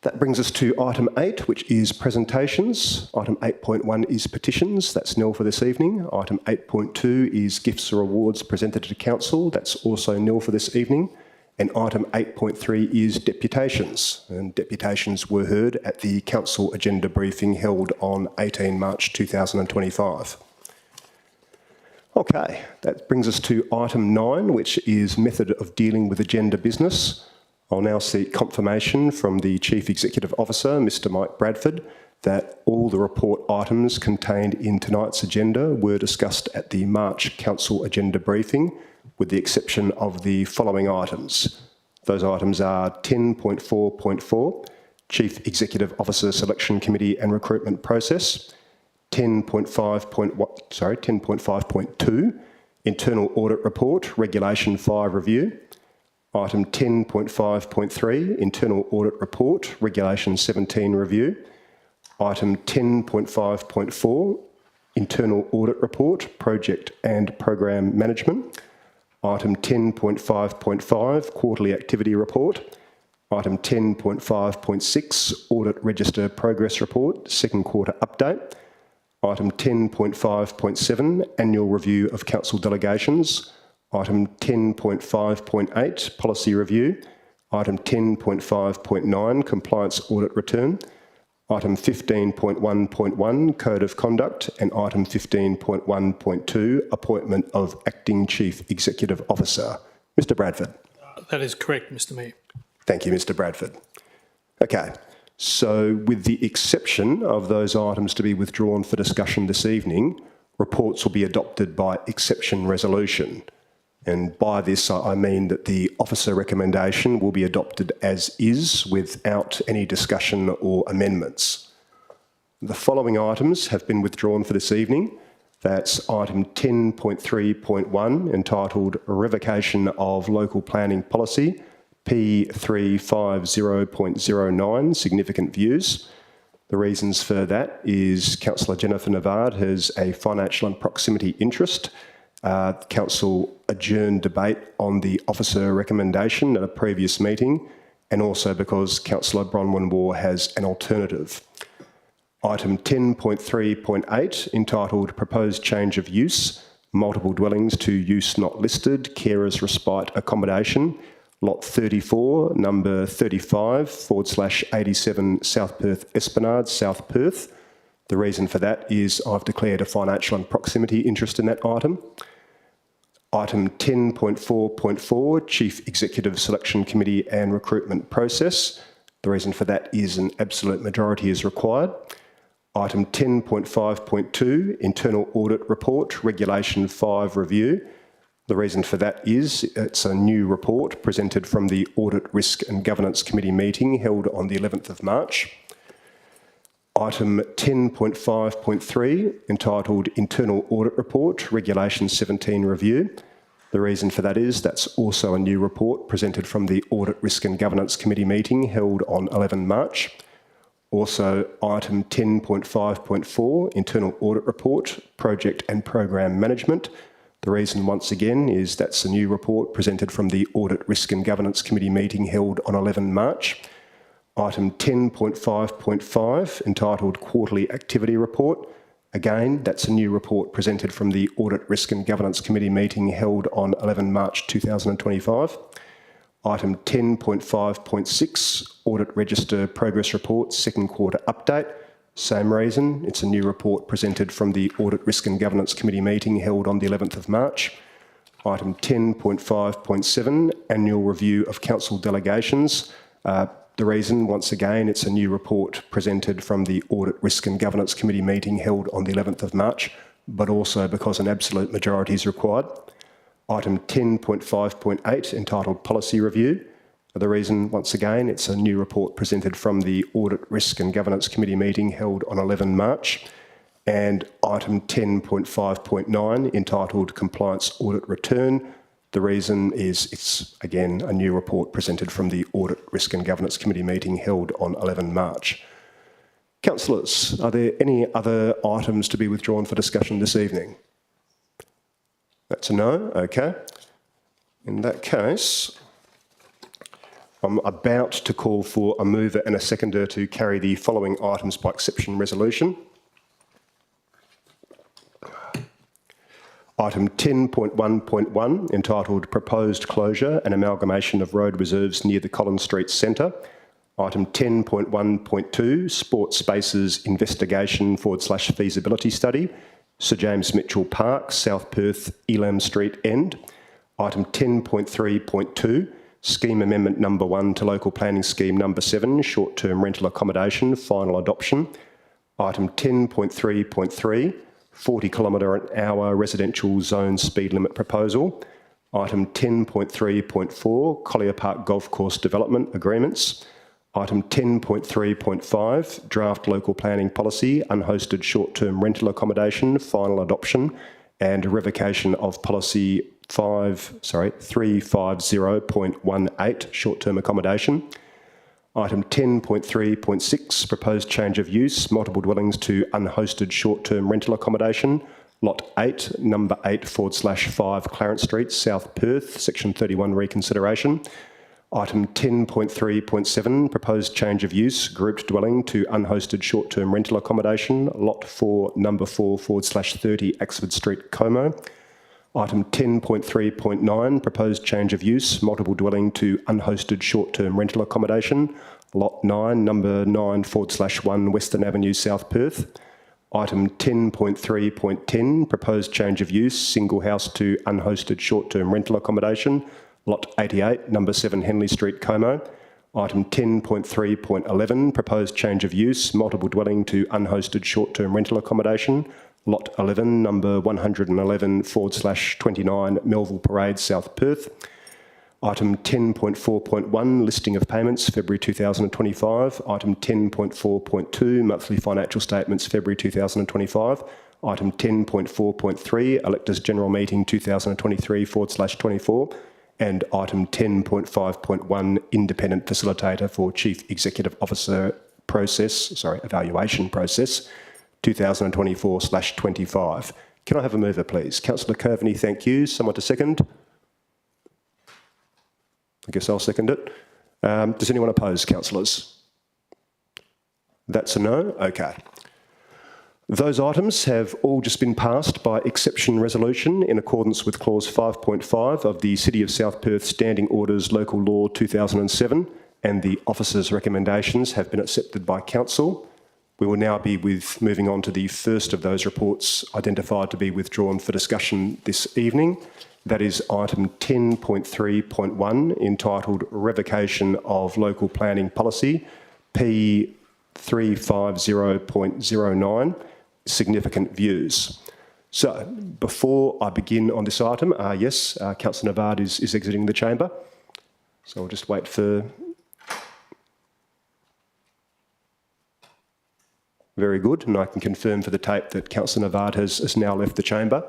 That brings us to item 8, which is presentations. Item 8.1 is petitions. That's nil for this evening. Item 8.2 is gifts or awards presented to council. That's also nil for this evening. And item 8.3 is deputations. And deputations were heard at the council agenda briefing held on 18 March 2025. Okay, that brings us to item 9, which is method of dealing with agenda business. I'll now seek confirmation from the Chief Executive Officer, Mr Mike Bradford, that all the report items contained in tonight's agenda were discussed at the March Council agenda briefing, with the exception of the following items. Those items are 10.4.4, Chief Executive Officer Selection Committee and Recruitment Process, 10.5.2, Internal Audit Report, Regulation 5 Review, Item 10.5.3, Internal Audit Report, Regulation 17 Review. Item 10.5.4, Internal Audit Report, Project and Program Management. Item 10.5.5, Quarterly Activity Report. Item 10.5.6, Audit Register Progress Report, Second Quarter Update. Item 10.5.7, Annual Review of Council Delegations. Item 10.5.8, Policy Review. Item 10.5.9, Compliance Audit Return. Item 15.1.1, Code of Conduct. And item 15.1.2, Appointment of Acting Chief Executive Officer. Mr Bradford. That is correct, Mr Mayor. Thank you, Mr Bradford. Okay, so with the exception of those items to be withdrawn for discussion this evening, reports will be adopted by exception resolution. And by this, I mean that the officer recommendation will be adopted as is without any discussion or amendments. The following items have been withdrawn for this evening. That's item 10.3.1, entitled Revocation of Local Planning Policy, P350.09, Significant Views. The reasons for that is Councillor Jennifer Navard has a financial and proximity interest. Council adjourned debate on the officer recommendation at a previous meeting, and also because Councillor Bronwyn Waugh has an alternative. Item 10.3.8, entitled Proposed Change of Use, Multiple Dwellings to Use Not Listed, Carers Respite Accommodation, Lot 34, number 35/87 South Perth Esplanade, South Perth. The reason for that is I've declared a financial and proximity interest in that item. Item 10.4.4, Chief Executive Selection Committee and Recruitment Process. The reason for that is an absolute majority is required. Item 10.5.2, Internal Audit Report, Regulation 5 Review. The reason for that is it's a new report presented from the Audit, Risk and Governance Committee meeting held on the 11th of March. Item 10.5.3, entitled Internal Audit Report, Regulation 17 Review. The reason for that is that's also a new report presented from the Audit, Risk and Governance Committee meeting held on 11 March. Also, item 10.5.4, Internal Audit Report, Project and Program Management. The reason, once again, is that's a new report presented from the Audit, Risk and Governance Committee meeting held on 11 March. Item 10.5.5, entitled Quarterly Activity Report. Again, that's a new report presented from the Audit, Risk and Governance Committee meeting held on 11 March 2025. Item 10.5.6, Audit Register Progress Report, Second Quarter Update. Same reason, it's a new report presented from the Audit, Risk and Governance Committee meeting held on the 11th of March. Item 10.5.7, Annual Review of Council Delegations. The reason, once again, it's a new report presented from the Audit, Risk and Governance Committee meeting held on the 11th of March, but also because an absolute majority is required. Item 10.5.8, entitled Policy Review. The reason, once again, it's a new report presented from the Audit, Risk and Governance Committee meeting held on 11 March. And item 10.5.9, entitled Compliance Audit Return. The reason is it's, again, a new report presented from the Audit, Risk and Governance Committee meeting held on 11 March. Councillors, are there any other items to be withdrawn for discussion this evening? That's a no, okay. In that case, I'm about to call for a mover and a seconder to carry the following items by exception resolution. Item 10.1.1, entitled Proposed Closure and Amalgamation of Road Reserves near the Collins Street Centre. Item 10.1.2, Sports Spaces Investigation / Feasibility Study, Sir James Mitchell Park, South Perth, Elam Street End. Item 10.3.2, Scheme Amendment Number 1 to Local Planning Scheme Number 7, Short-Term Rental Accommodation, Final Adoption. Item 10.3.3, 40 km/h residential zone speed limit proposal. Item 10.3.4, Collier Park Golf Course Development Agreements. Item 10.3.5, Draft Local Planning Policy, Unhosted Short-Term Rental Accommodation, Final Adoption, and Revocation of Policy 350.18, Short-Term Accommodation. Item 10.3.6, Proposed Change of Use, Multiple Dwellings to Unhosted Short-Term Rental Accommodation, Lot 8, Number 8/5 Clarence Street, South Perth, Section 31 Reconsideration. Item 10.3.7, Proposed Change of Use, Grouped Dwelling to Unhosted Short-Term Rental Accommodation, Lot 4, Number 4/30 Axford Street, Como. Item 10.3.9, Proposed Change of Use, Multiple Dwelling to Unhosted Short-Term Rental Accommodation, Lot 9, Number 9/1 Western Avenue, South Perth. Item 10.3.10, Proposed Change of Use, Single House to Unhosted Short-Term Rental Accommodation, Lot 88, Number 7 Henley Street, Como. Item 10.3.11, Proposed Change of Use, Multiple Dwelling to Unhosted Short-Term Rental Accommodation, Lot 11, Number 111/29 Melville Parade, South Perth. Item 10.4.1, Listing of Payments, February 2025. Item 10.4.2, Monthly Financial Statements, February 2025. Item 10.4.3, Electors General Meeting 2023/24. And item 10.5.1, Independent Facilitator for Chief Executive Officer Evaluation Process, 2024/25. Can I have a mover, please? Councillor Coveney, thank you. Someone to second? I guess I'll second it. Does anyone oppose, councillors? That's a no? Okay. Those items have all just been passed by exception resolution in accordance with clause 5.5 of the City of South Perth Standing Orders Local Law 2007, and the officers' recommendations have been accepted by council. We will now be moving on to the first of those reports identified to be withdrawn for discussion this evening. That is item 10.3.1, entitled Revocation of Local Planning Policy, P350.09, Significant Views. So, before I begin on this item, yes, Councillor Navard is exiting the chamber. So I'll just wait for... Very good, and I can confirm for the tape that Councillor Navard has now left the chamber.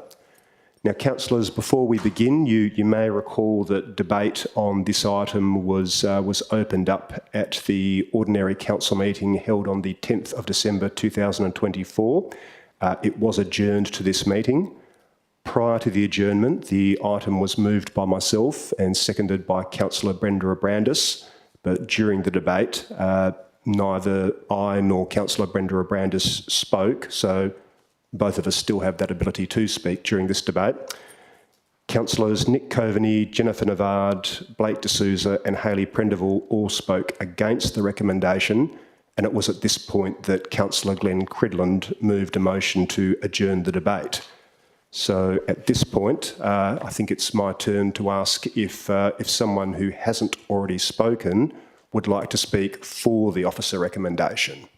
Now, councillors, before we begin, you may recall that debate on this item was opened up at the ordinary council meeting held on the 10th of December 2024. It was adjourned to this meeting. Prior to the adjournment, the item was moved by myself and seconded by Councillor Brenda Abrandis, but during the debate, neither I nor Councillor Brenda Abrandis spoke, so both of us still have that ability to speak during this debate. Councillors Nick Coveney, Jennifer Navard, Blake D'Souza and Hayley Prendeville all spoke against the recommendation, and it was at this point that Councillor Glenn Cridland moved a motion to adjourn the debate. So at this point, I think it's my turn to ask if someone who hasn't already spoken would like to speak for the officer recommendation.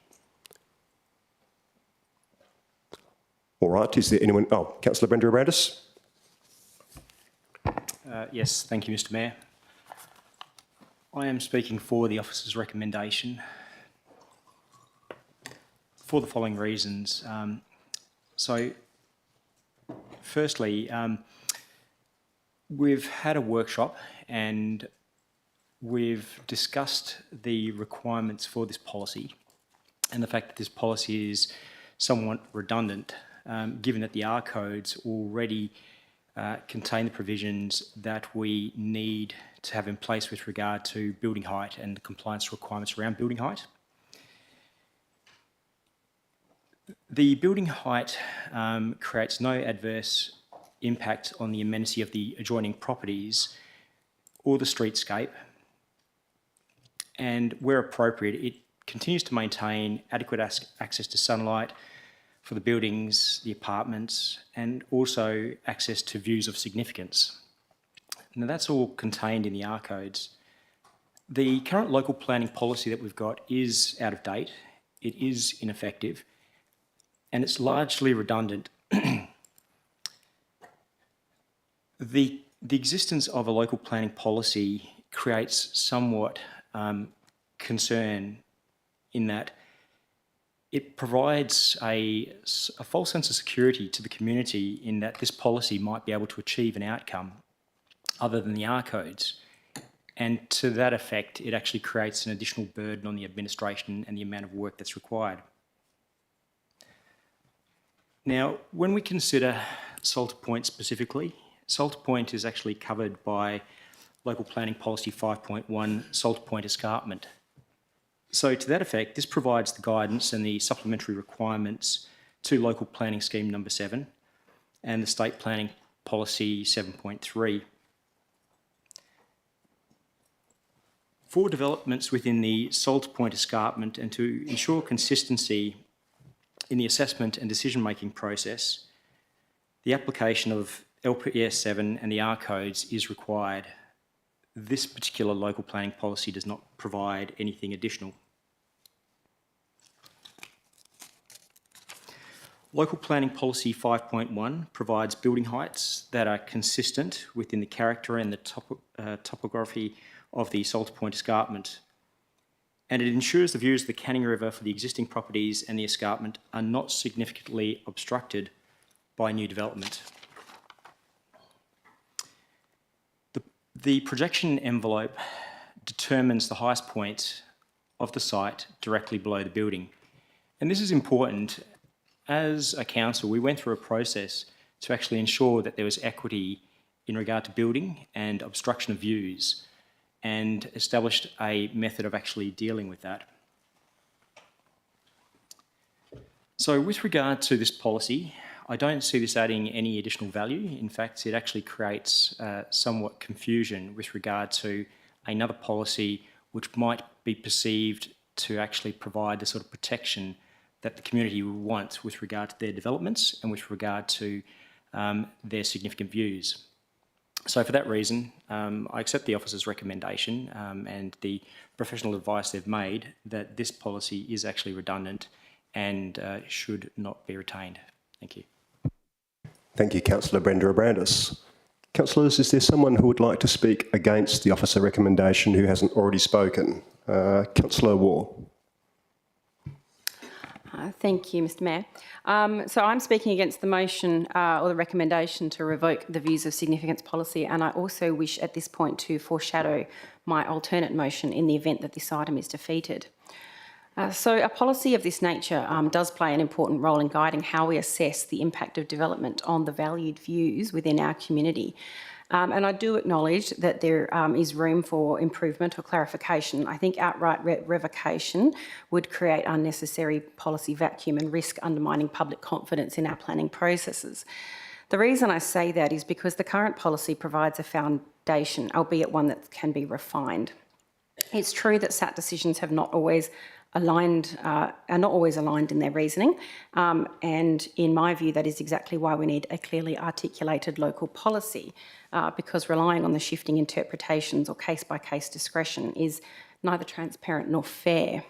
All right, is there anyone? Oh, Councillor Brenda Abrandis. Yes, thank you, Mr. Mayor. I am speaking for the officer's recommendation for the following reasons. Firstly, we've had a workshop and we've discussed the requirements for this policy and the fact that this policy is somewhat redundant, given that the R codes already contain the provisions that we need to have in place with regard to building height and the compliance requirements around building height. The building height creates no adverse impact on the amenity of the adjoining properties or the streetscape, and where appropriate, it continues to maintain adequate access to sunlight for the buildings, the apartments, and also access to views of significance. Now, that's all contained in the R codes. The current local planning policy that we've got is out of date, it is ineffective, and it's largely redundant. The existence of a local planning policy creates somewhat concern in that it provides a false sense of security to the community in that this policy might be able to achieve an outcome other than the R codes. And to that effect, it actually creates an additional burden on the administration and the amount of work that's required. Now, when we consider Salter Point specifically, Salter Point is actually covered by Local Planning Policy 5.1, Salter Point Escarpment. So to that effect, this provides the guidance and the supplementary requirements to Local Planning Scheme number 7 and the State Planning Policy 7.3. For developments within the Salter Point Escarpment and to ensure consistency in the assessment and decision-making process, the application of LPS 7 and the R codes is required. This particular local planning policy does not provide anything additional. Local Planning Policy 5.1 provides building heights that are consistent within the character and the topography of the Salter Point Escarpment, and it ensures the views of the Canning River for the existing properties and the escarpment are not significantly obstructed by new development. The projection envelope determines the highest point of the site directly below the building, and this is important. As a council, we went through a process to actually ensure that there was equity in regard to building and obstruction of views, and established a method of actually dealing with that. So with regard to this policy, I don't see this adding any additional value. In fact, it actually creates somewhat confusion with regard to another policy which might be perceived to actually provide the sort of protection that the community will want with regard to their developments and with regard to their significant views. So for that reason, I accept the officer's recommendation and the professional advice they've made that this policy is actually redundant and should not be retained. Thank you. Thank you, Councillor Brenda Abrandis. Councillors, is there someone who would like to speak against the officer recommendation who hasn't already spoken? Councillor Waugh. Thank you, Mr Mayor. So I'm speaking against the motion or the recommendation to revoke the views of significance policy, and I also wish at this point to foreshadow my alternate motion in the event that this item is defeated. So a policy of this nature does play an important role in guiding how we assess the impact of development on the valued views within our community. And I do acknowledge that there is room for improvement or clarification. I think outright revocation would create unnecessary policy vacuum and risk undermining public confidence in our planning processes. The reason I say that is because the current policy provides a foundation, albeit one that can be refined. It's true that SAT decisions have not always aligned, are not always aligned in their reasoning, and in my view that is exactly why we need a clearly articulated local policy, because relying on the shifting interpretations or case-by-case discretion is neither transparent nor fair.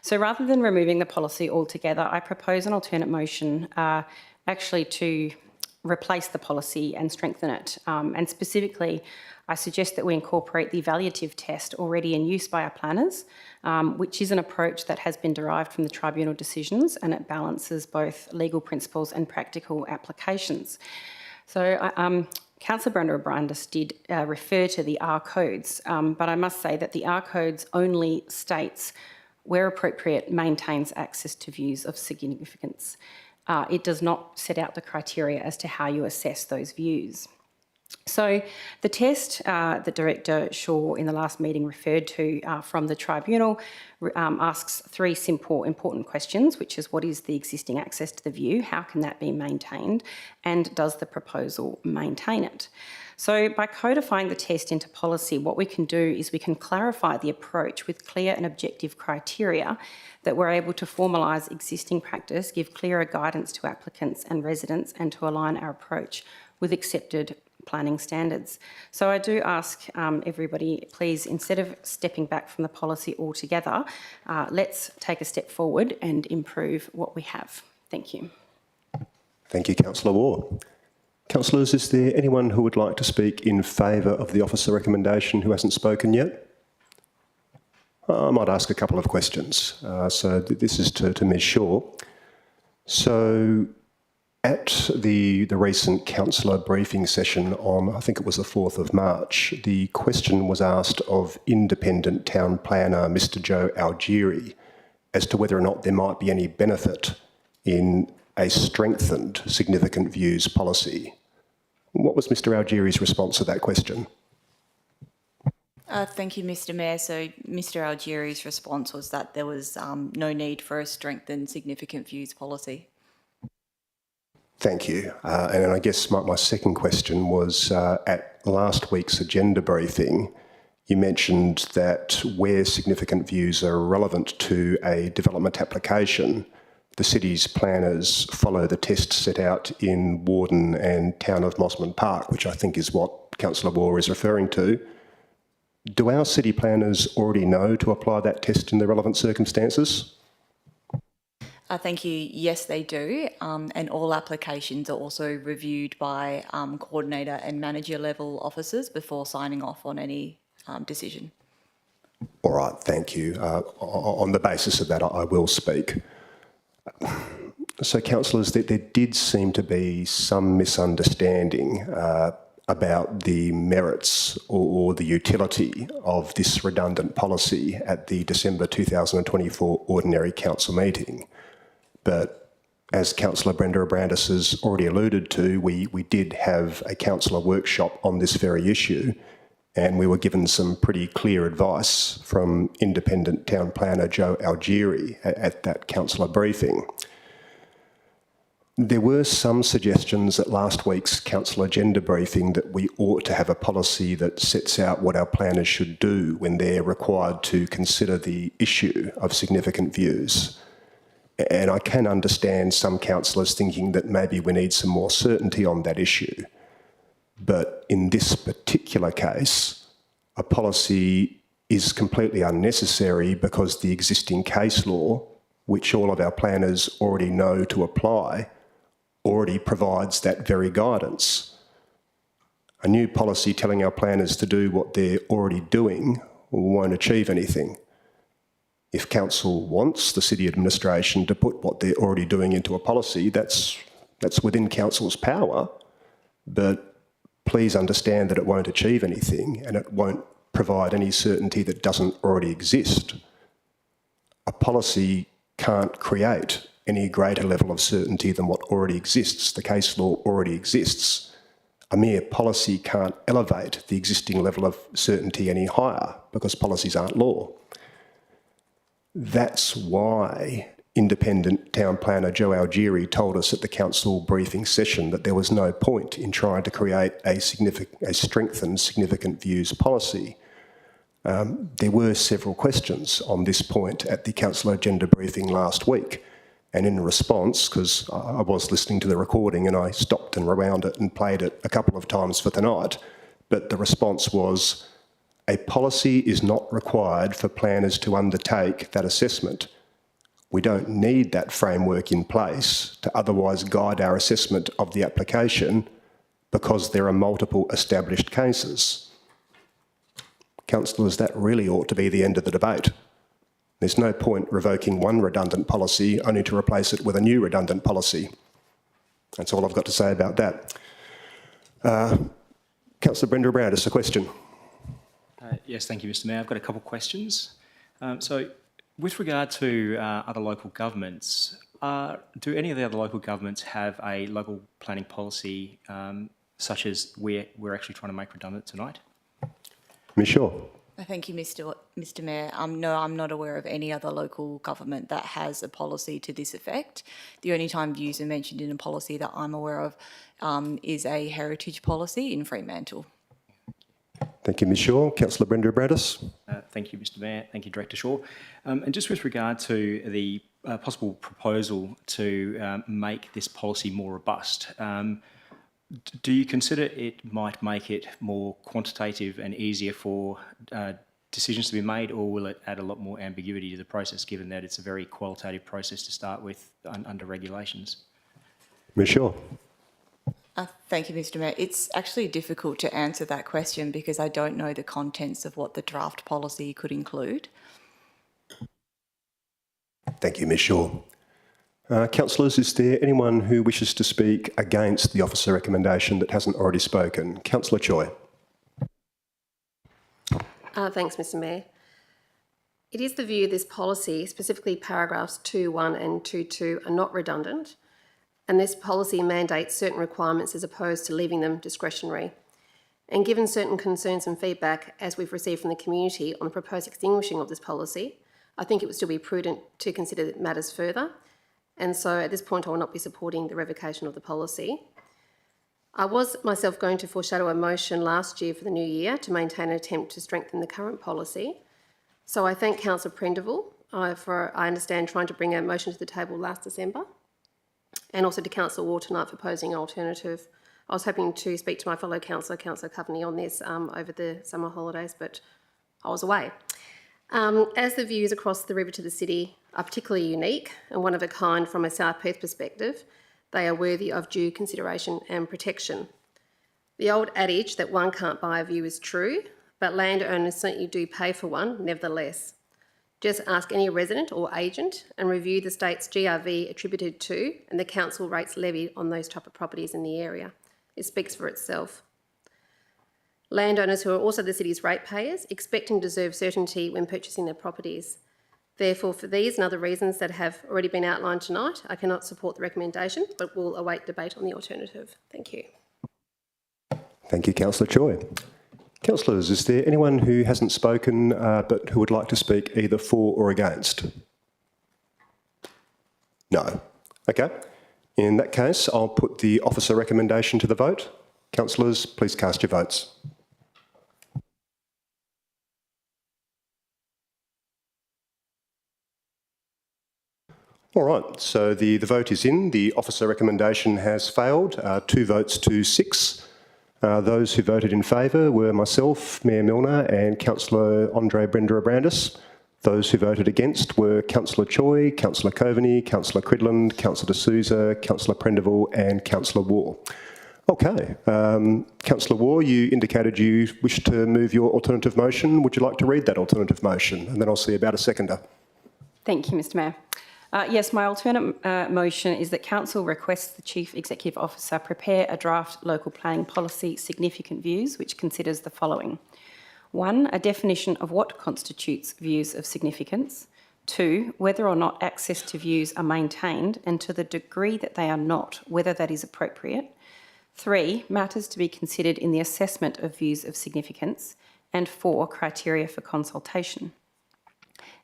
So rather than removing the policy altogether, I propose an alternate motion actually to replace the policy and strengthen it, and specifically I suggest that we incorporate the evaluative test already in use by our planners, which is an approach that has been derived from the tribunal decisions, and it balances both legal principles and practical applications. So Councillor Brenda Abrandis did refer to the R codes, but I must say that the R codes only states, where appropriate, maintains access to views of significance. It does not set out the criteria as to how you assess those views. So the test that Director Shaw in the last meeting referred to from the tribunal asks three simple, important questions, which is what is the existing access to the view, how can that be maintained, and does the proposal maintain it? So by codifying the test into policy, what we can do is we can clarify the approach with clear and objective criteria that we're able to formalise existing practice, give clearer guidance to applicants and residents, and to align our approach with accepted planning standards. So I do ask everybody, please, instead of stepping back from the policy altogether, let's take a step forward and improve what we have. Thank you. Thank you, Councillor Waugh. Councillors, is there anyone who would like to speak in favour of the officer recommendation who hasn't spoken yet? I might ask a couple of questions. This is to Ms Shaw. So, at the recent councillor briefing session on, I think it was the 4th of March, the question was asked of independent town planner Mr Joe Algieri as to whether or not there might be any benefit in a strengthened significant views policy. What was Mr Algieri's response to that question? Thank you, Mr Mayor. So Mr Algieri's response was that there was no need for a strengthened significant views policy. Thank you. And I guess my second question was, at last week's agenda briefing, you mentioned that where significant views are relevant to a development application, the city's planners follow the test set out in Warden and Town of Mosman Park, which I think is what Councillor Waugh is referring to. Do our city planners already know to apply that test in the relevant circumstances? Thank you. Yes, they do. And all applications are also reviewed by coordinator and manager level officers before signing off on any decision. All right, thank you. On the basis of that, I will speak. So, councillors, there did seem to be some misunderstanding about the merits or the utility of this redundant policy at the December 2024 Ordinary Council meeting. But as Councillor Brenda Abrandis has already alluded to, we did have a councillor workshop on this very issue, and we were given some pretty clear advice from independent town planner Joe Algieri at that councillor briefing. There were some suggestions at last week's council agenda briefing that we ought to have a policy that sets out what our planners should do when they're required to consider the issue of significant views. And I can understand some councillors thinking that maybe we need some more certainty on that issue. But in this particular case, a policy is completely unnecessary because the existing case law, which all of our planners already know to apply, already provides that very guidance. A new policy telling our planners to do what they're already doing won't achieve anything. If council wants the city administration to put what they're already doing into a policy, that's within council's power, but please understand that it won't achieve anything and it won't provide any certainty that doesn't already exist. A policy can't create any greater level of certainty than what already exists. The case law already exists. A mere policy can't elevate the existing level of certainty any higher because policies aren't law. That's why independent town planner Joe Algieri told us at the council briefing session that there was no point in trying to create a strengthened significant views policy. There were several questions on this point at the council agenda briefing last week, and in response, because I was listening to the recording and I stopped and rewound it and played it a couple of times for tonight, but the response was, a policy is not required for planners to undertake that assessment. We don't need that framework in place to otherwise guide our assessment of the application because there are multiple established cases. Councillors, that really ought to be the end of the debate. There's no point revoking one redundant policy only to replace it with a new redundant policy. That's all I've got to say about that. Councillor Brenda Abrandis, a question. Yes, thank you, Mr Mayor. I've got a couple of questions. So, with regard to other local governments, do any of the other local governments have a local planning policy such as we're actually trying to make redundant tonight? Ms Shaw. Thank you, Mr Mayor. No, I'm not aware of any other local government that has a policy to this effect. The only time views are mentioned in a policy that I'm aware of is a heritage policy in Fremantle. Thank you, Ms Shaw. Councillor Brenda Abrandis. Thank you, Mr Mayor. Thank you, Director Shaw. And just with regard to the possible proposal to make this policy more robust, do you consider it might make it more quantitative and easier for decisions to be made, or will it add a lot more ambiguity to the process, given that it's a very qualitative process to start with under regulations? Ms Shaw. Thank you, Mr Mayor. It's actually difficult to answer that question because I don't know the contents of what the draft policy could include. Thank you, Ms Shaw. Councillors, is there anyone who wishes to speak against the officer recommendation that hasn't already spoken? Councillor Choi. Thanks, Mr Mayor. It is the view this policy, specifically paragraphs 2.1 and 2.2, are not redundant, and this policy mandates certain requirements as opposed to leaving them discretionary. And given certain concerns and feedback, as we've received from the community on the proposed extinguishing of this policy, I think it would still be prudent to consider matters further. And so at this point, I will not be supporting the revocation of the policy. I was myself going to foreshadow a motion last year for the new year to maintain an attempt to strengthen the current policy. So I thank Councillor Prendeville for, I understand, trying to bring a motion to the table last December, and also to Councillor Ward tonight for posing an alternative. I was hoping to speak to my fellow councillor, Councillor Coveney, on this over the summer holidays, but I was away. As the views across the river to the city are particularly unique and one of a kind from a South Perth perspective, they are worthy of due consideration and protection. The old adage that one can't buy a view is true, but landowners certainly do pay for one nevertheless. Just ask any resident or agent and review the state's GRV attributed to and the council rates levied on those type of properties in the area. It speaks for itself. Landowners who are also the city's ratepayers expect and deserve certainty when purchasing their properties. Therefore, for these and other reasons that have already been outlined tonight, I cannot support the recommendation, but will await debate on the alternative. Thank you. Thank you, Councillor Choi. Councillors, is there anyone who hasn't spoken but who would like to speak either for or against? No. Okay. In that case, I'll put the officer recommendation to the vote. Councillors, please cast your votes. All right, so the vote is in. The officer recommendation has failed, 2 votes to 6. Those who voted in favour were myself, Mayor Milner, and Councillor Andre Brenda Abrandis. Those who voted against were Councillor Choi, Councillor Coveney, Councillor Cridland, Councillor D'Souza, Councillor Prendeville and Councillor Waugh. Okay, Councillor Waugh, you indicated you wish to move your alternative motion. Would you like to read that alternative motion? And then I'll see about a seconder. Thank you, Mr Mayor. Yes, my alternate motion is that Council requests the Chief Executive Officer prepare a draft local planning policy significant views, which considers the following. 1, a definition of what constitutes views of significance. 2, whether or not access to views are maintained and to the degree that they are not, whether that is appropriate. 3, matters to be considered in the assessment of views of significance. And 4, criteria for consultation.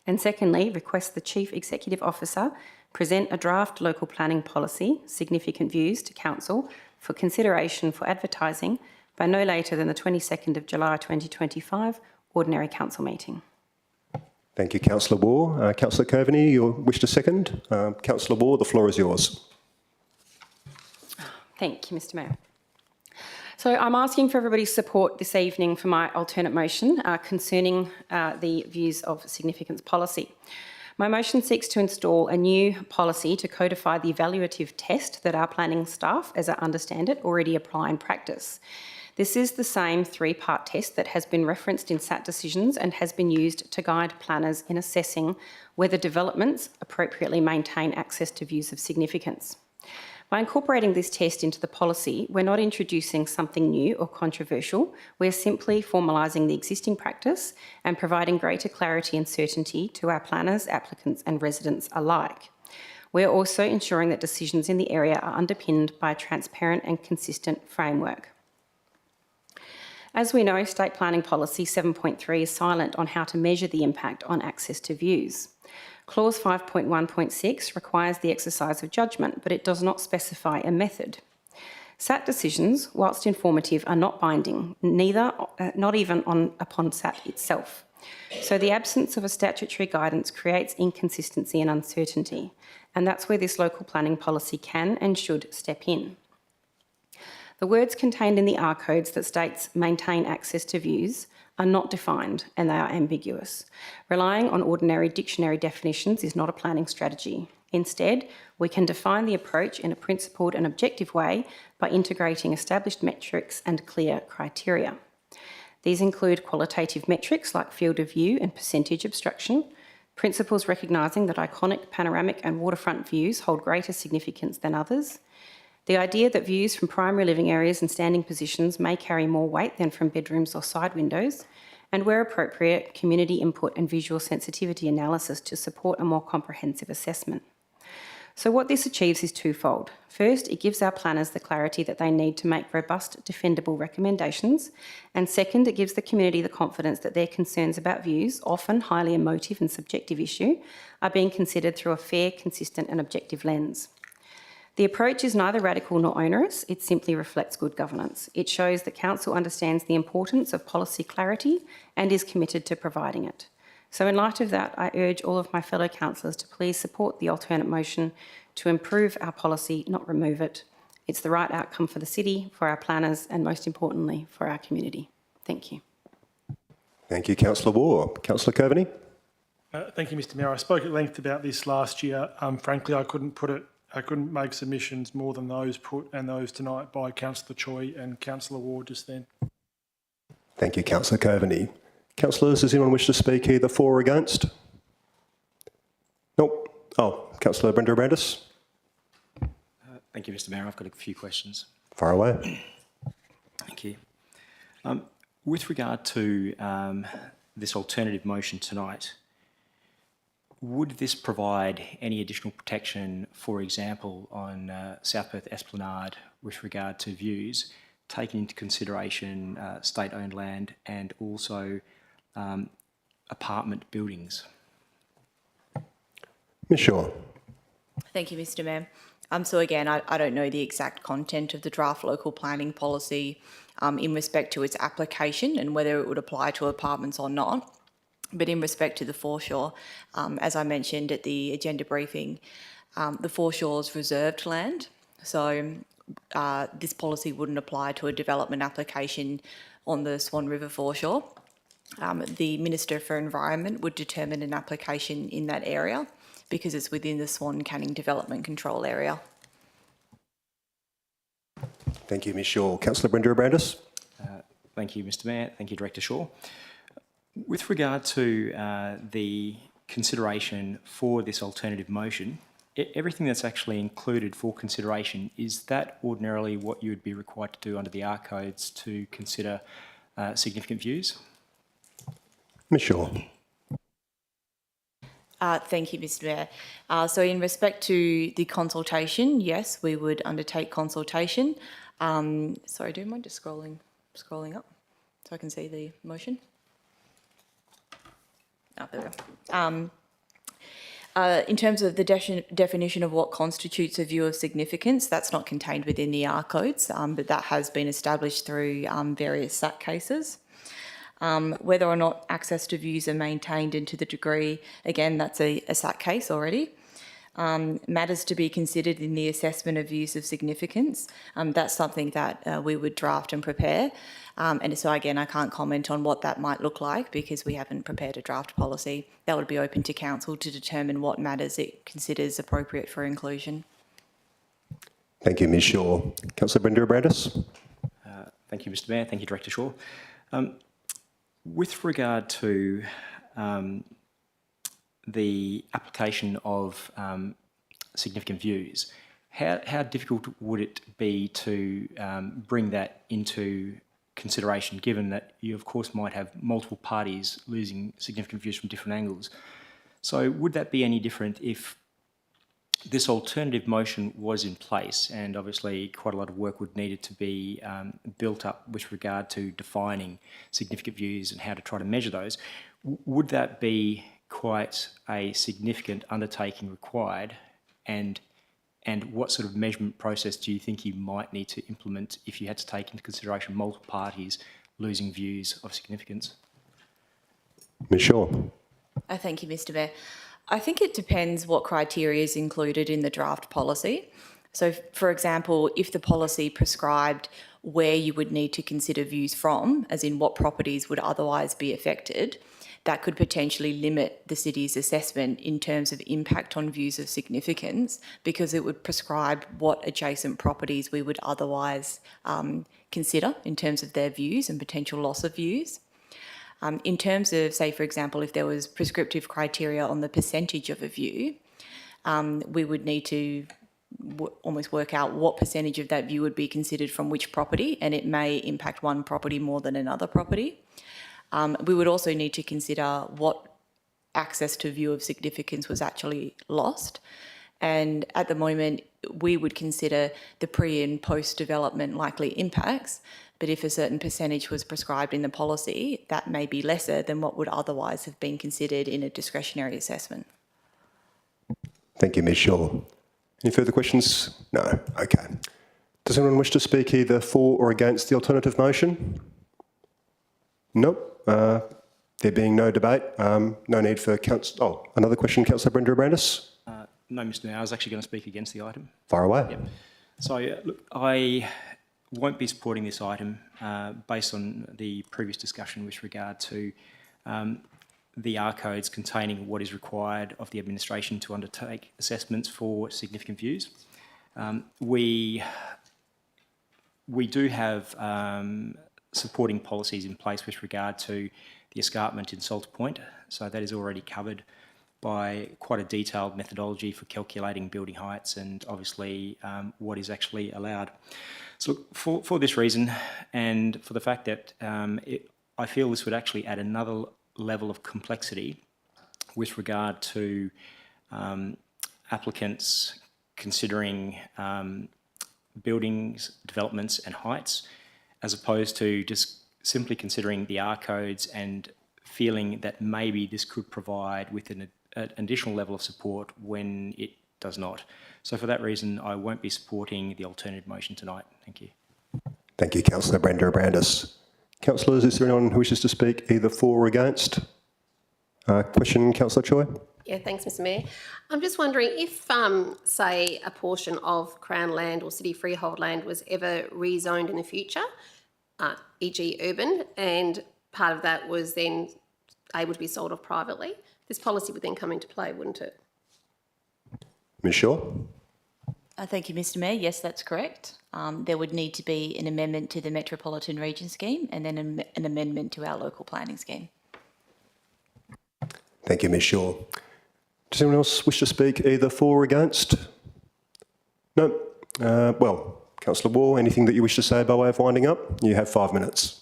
And secondly, request the Chief Executive Officer present a draft local planning policy, significant views, to Council for consideration for advertising by no later than the 22nd of July 2025 Ordinary Council meeting. Thank you, Councillor Waugh. Councillor Coveney, you wish to second? Councillor Waugh, the floor is yours. Thank you, Mr Mayor. So I'm asking for everybody's support this evening for my alternate motion concerning the views of significance policy. My motion seeks to install a new policy to codify the evaluative test that our planning staff, as I understand it, already apply in practice. This is the same 3-part test that has been referenced in SAT decisions and has been used to guide planners in assessing whether developments appropriately maintain access to views of significance. By incorporating this test into the policy, we're not introducing something new or controversial. We're simply formalising the existing practice and providing greater clarity and certainty to our planners, applicants and residents alike. We're also ensuring that decisions in the area are underpinned by a transparent and consistent framework. As we know, State Planning Policy 7.3 is silent on how to measure the impact on access to views. Clause 5.1.6 requires the exercise of judgment, but it does not specify a method. SAT decisions, whilst informative, are not binding, not even upon SAT itself. So the absence of a statutory guidance creates inconsistency and uncertainty, and that's where this local planning policy can and should step in. The words contained in the R codes that states maintain access to views are not defined and they are ambiguous. Relying on ordinary dictionary definitions is not a planning strategy. Instead, we can define the approach in a principled and objective way by integrating established metrics and clear criteria. These include qualitative metrics like field of view and percentage obstruction, principles recognising that iconic, panoramic and waterfront views hold greater significance than others, the idea that views from primary living areas and standing positions may carry more weight than from bedrooms or side windows, and where appropriate, community input and visual sensitivity analysis to support a more comprehensive assessment. So what this achieves is twofold. First, it gives our planners the clarity that they need to make robust, defendable recommendations. And second, it gives the community the confidence that their concerns about views, often highly emotive and subjective issue, are being considered through a fair, consistent and objective lens. The approach is neither radical nor onerous, it simply reflects good governance. It shows that Council understands the importance of policy clarity and is committed to providing it. So in light of that, I urge all of my fellow councillors to please support the alternate motion to improve our policy, not remove it. It's the right outcome for the city, for our planners and most importantly, for our community. Thank you. Thank you, Councillor Waugh. Councillor Coveney. Thank you, Mr Mayor. I spoke at length about this last year. Frankly, I couldn't make submissions more than those put and those tonight by Councillor Choi and Councillor Ward just then. Thank you, Councillor Coveney. Councillors, does anyone wish to speak either for or against? Nope. Oh, Councillor Brenda Brandis. Thank you, Mr Mayor. I've got a few questions. Far away. Thank you. With regard to this alternative motion tonight, would this provide any additional protection, for example, on South Perth Esplanade with regard to views, taking into consideration state-owned land and also apartment buildings? Ms Shaw. Thank you, Mr Mayor. So again, I don't know the exact content of the draft local planning policy in respect to its application and whether it would apply to apartments or not. But in respect to the foreshore, as I mentioned at the agenda briefing, the foreshore is reserved land. So this policy wouldn't apply to a development application on the Swan River foreshore. The Minister for Environment would determine an application in that area because it's within the Swan Canning Development Control Area. Thank you, Ms Shaw. Councillor Brenda Brandis. Thank you, Mr Mayor. Thank you, Director Shaw. With regard to the consideration for this alternative motion, everything that's actually included for consideration, is that ordinarily what you would be required to do under the R codes to consider significant views? Ms Shaw. Thank you, Mr Mayor. So in respect to the consultation, yes, we would undertake consultation. Sorry, do you mind just scrolling up so I can see the motion? Oh, there we go. In terms of the definition of what constitutes a view of significance, that's not contained within the R codes, but that has been established through various SAT cases. Whether or not access to views are maintained and to the degree, again, that's a SAT case already. Matters to be considered in the assessment of views of significance, that's something that we would draft and prepare. And so again, I can't comment on what that might look like because we haven't prepared a draft policy. That would be open to Council to determine what matters it considers appropriate for inclusion. Thank you, Ms Shaw. Councillor Brenda Brandis. Thank you, Mr Mayor. Thank you, Director Shaw. With regard to the application of significant views, how difficult would it be to bring that into consideration, given that you, of course, might have multiple parties losing significant views from different angles? So would that be any different if this alternative motion was in place, and obviously quite a lot of work would needed to be built up with regard to defining significant views and how to try to measure those. Would that be quite a significant undertaking required, and what sort of measurement process do you think you might need to implement if you had to take into consideration multiple parties losing views of significance? Ms Shaw. Thank you, Mr Mayor. I think it depends what criteria is included in the draft policy. So, for example, if the policy prescribed where you would need to consider views from, as in what properties would otherwise be affected, that could potentially limit the city's assessment in terms of impact on views of significance, because it would prescribe what adjacent properties we would otherwise consider in terms of their views and potential loss of views. In terms of, say, for example, if there was prescriptive criteria on the percentage of a view, we would need to almost work out what percentage of that view would be considered from which property, and it may impact one property more than another property. We would also need to consider what access to view of significance was actually lost. And at the moment, we would consider the pre and post development likely impacts, but if a certain percentage was prescribed in the policy, that may be lesser than what would otherwise have been considered in a discretionary assessment. Thank you, Ms Shaw. Any further questions? No. Okay. Does anyone wish to speak either for or against the alternative motion? Nope. There being no debate, no need for another question, Councillor Brenda Abrandis? No, Mr Mayor, I was actually going to speak against the item. Far away. Yep. So, look, I won't be supporting this item based on the previous discussion with regard to the R codes containing what is required of the administration to undertake assessments for significant views. We do have supporting policies in place with regard to the escarpment in Salter Point, so that is already covered by quite a detailed methodology for calculating building heights and obviously what is actually allowed. So for this reason, and for the fact that I feel this would actually add another level of complexity with regard to applicants considering buildings, developments and heights, as opposed to just simply considering the R codes and feeling that maybe this could provide with an additional level of support when it does not. So for that reason, I won't be supporting the alternative motion tonight. Thank you. Thank you, Councillor Brenda Abrandis. Councillors, is there anyone who wishes to speak either for or against? Question, Councillor Choi? Yeah, thanks, Mr Mayor. I'm just wondering if, say, a portion of Crown land or city freehold land was ever rezoned in the future, e.g. urban, and part of that was then able to be sold off privately, this policy would then come into play, wouldn't it? Ms Shaw? Thank you, Mr Mayor. Yes, that's correct. There would need to be an amendment to the Metropolitan Region Scheme and then an amendment to our local planning scheme. Thank you, Ms Shaw. Does anyone else wish to speak either for or against? No. Well, Councillor Wall, anything that you wish to say by way of winding up? You have 5 minutes.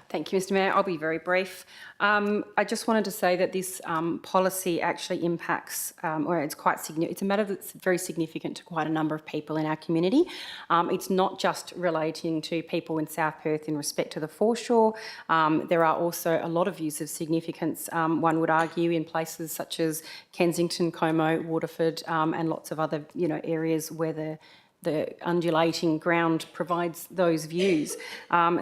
Thank you, Mr Mayor. I'll be very brief. I just wanted to say that this policy actually impacts, or it's quite significant. It's a matter that's very significant to quite a number of people in our community. It's not just relating to people in South Perth in respect to the foreshore. There are also a lot of views of significance, one would argue, in places such as Kensington, Como, Waterford, and lots of other, areas where the undulating ground provides those views.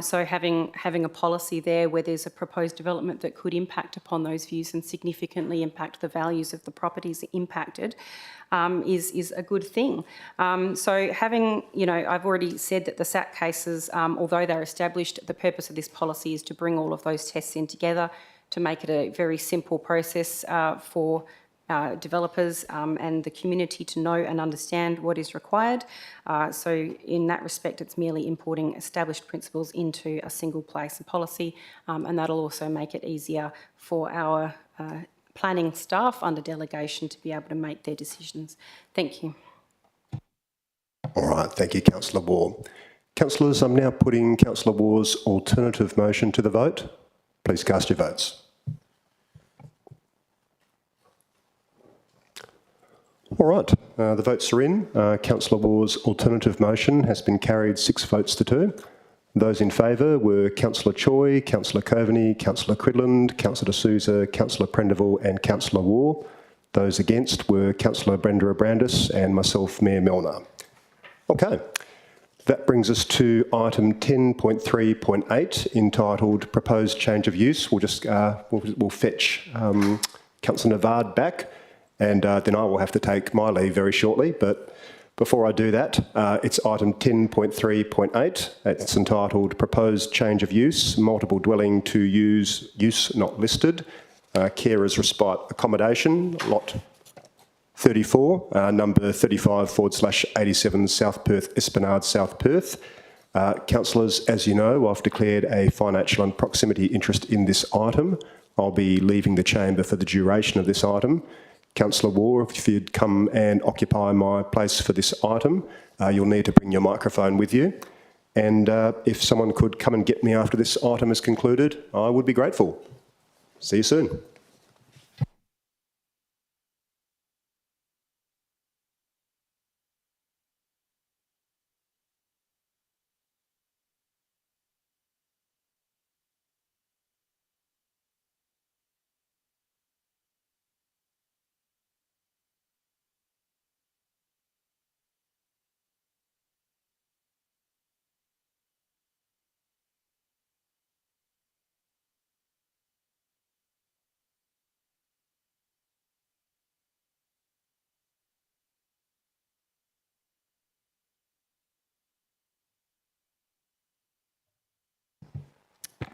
So having a policy there where there's a proposed development that could impact upon those views and significantly impact the values of the properties impacted is a good thing. So having, I've already said that the SAT cases, although they're established, the purpose of this policy is to bring all of those tests in together to make it a very simple process for developers and the community to know and understand what is required. So in that respect, it's merely importing established principles into a single place of policy, and that'll also make it easier for our planning staff under delegation to be able to make their decisions. Thank you. All right, thank you, Councillor Waugh. Councillors, I'm now putting Councillor Waugh's alternative motion to the vote. Please cast your votes. All right, the votes are in. Councillor Waugh's alternative motion has been carried 6 votes to 2. Those in favour were Councillor Choi, Councillor Coveney, Councillor Cridland, Councillor D'Souza, Councillor Prendeville and Councillor Waugh. Those against were Councillor Brenda-Abrandis and myself, Mayor Milner. Okay, that brings us to item 10.3.8, entitled Proposed Change of Use. We'll just we'll fetch Councillor Navard back, and then I will have to take my leave very shortly. But before I do that, it's item 10.3.8. It's entitled Proposed Change of Use, Multiple Dwelling to Use Not Listed, Carers Respite Accommodation, Lot 34, number 35/87 South Perth, Esplanade, South Perth. Councillors, as you know, I've declared a financial and proximity interest in this item. I'll be leaving the chamber for the duration of this item. Councillor Waugh, if you'd come and occupy my place for this item, you'll need to bring your microphone with you. And if someone could come and get me after this item is concluded, I would be grateful. See you soon.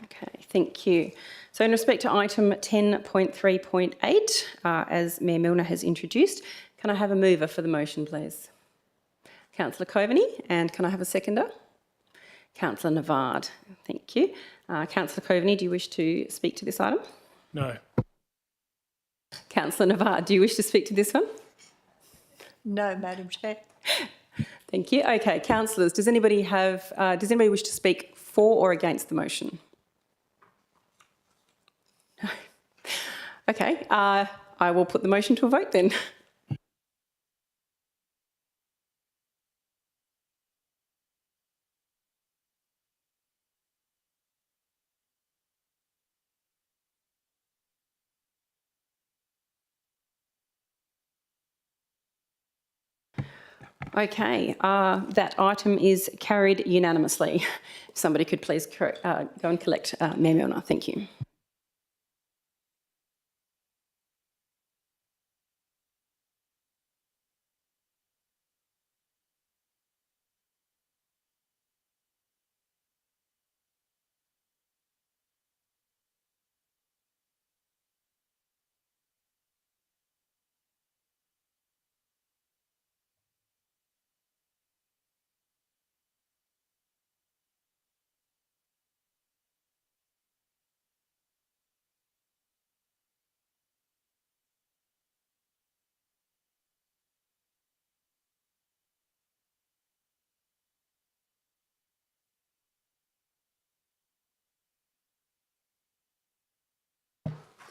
Okay, thank you. So in respect to item 10.3.8, as Mayor Milner has introduced, can I have a mover for the motion, please? Councillor Coveney, and can I have a seconder? Councillor Navard, thank you. Councillor Coveney, do you wish to speak to this item? No. Councillor Navard, do you wish to speak to this one? No, Madam Chair. Thank you. Okay, councillors, does anybody wish to speak for or against the motion? No. Okay, I will put the motion to a vote then. Okay, that item is carried unanimously. If somebody could please go and collect Mayor Milner. Thank you.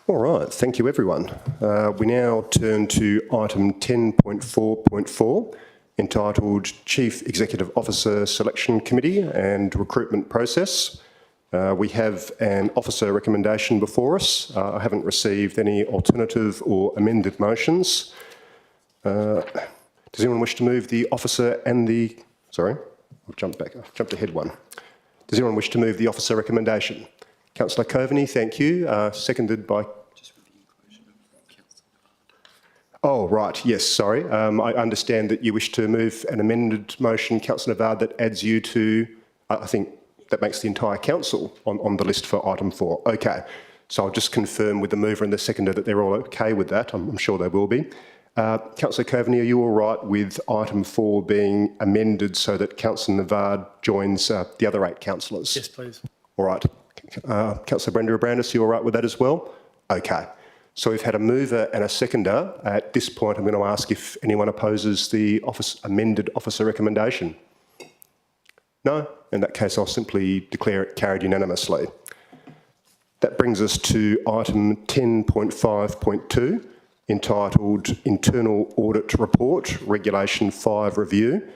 All right, thank you everyone. We now turn to item 10.4.4, entitled Chief Executive Officer Selection Committee and Recruitment Process. We have an officer recommendation before us. I haven't received any alternative or amended motions. Does anyone wish to move the officer and the... Sorry, I've jumped ahead one. Does anyone wish to move the officer recommendation? Councillor Coveney, thank you. Seconded by... Oh, right, yes, sorry. I understand that you wish to move an amended motion, Councillor Navard, that adds you to... I think that makes the entire council on the list for item 4. Okay, so I'll just confirm with the mover and the seconder that they're all okay with that. I'm sure they will be. Councillor Coveney, are you all right with item 4 being amended so that Councillor Navard joins the other 8 councillors? Yes, please. All right. Councillor Brenda-Abrandis, you all right with that as well? Okay. So we've had a mover and a seconder. At this point, I'm going to ask if anyone opposes the amended officer recommendation. No? In that case, I'll simply declare it carried unanimously. That brings us to item 10.5.2, entitled Internal Audit Report, Regulation 5 Review.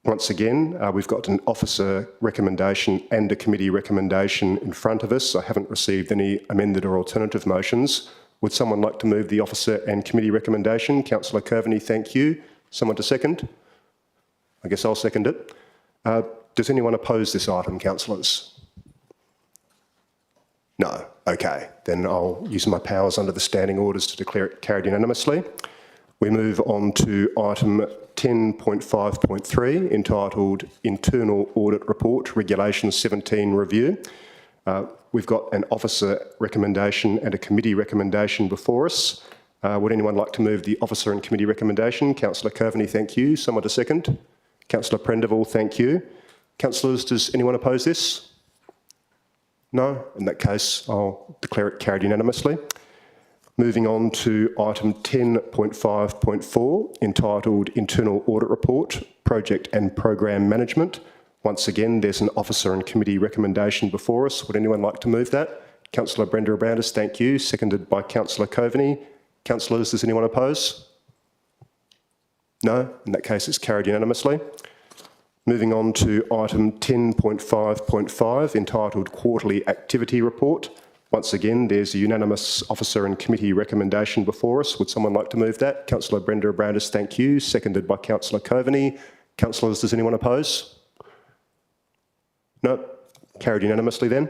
Once again, we've got an officer recommendation and a committee recommendation in front of us. I haven't received any amended or alternative motions. Would someone like to move the officer and committee recommendation? Councillor Coveney, thank you. Someone to second? I guess I'll second it. Does anyone oppose this item, councillors? No. Okay. Then I'll use my powers under the standing orders to declare it carried unanimously. We move on to item 10.5.3, entitled Internal Audit Report, Regulation 17 Review. We've got an officer recommendation and a committee recommendation before us. Would anyone like to move the officer and committee recommendation? Councillor Coveney, thank you. Someone to second? Councillor Prendeville, thank you. Councillors, does anyone oppose this? No? In that case, I'll declare it carried unanimously. Moving on to item 10.5.4, entitled Internal Audit Report, Project and Program Management. Once again, there's an officer and committee recommendation before us. Would anyone like to move that? Councillor Brenda Abrandis, thank you. Seconded by Councillor Coveney. Councillors, does anyone oppose? No? In that case, it's carried unanimously. Moving on to item 10.5.5, entitled Quarterly Activity Report. Once again, there's a unanimous officer and committee recommendation before us. Would someone like to move that? Councillor Brenda Abrandis, thank you. Seconded by Councillor Coveney. Councillors, does anyone oppose? No. Carried unanimously then.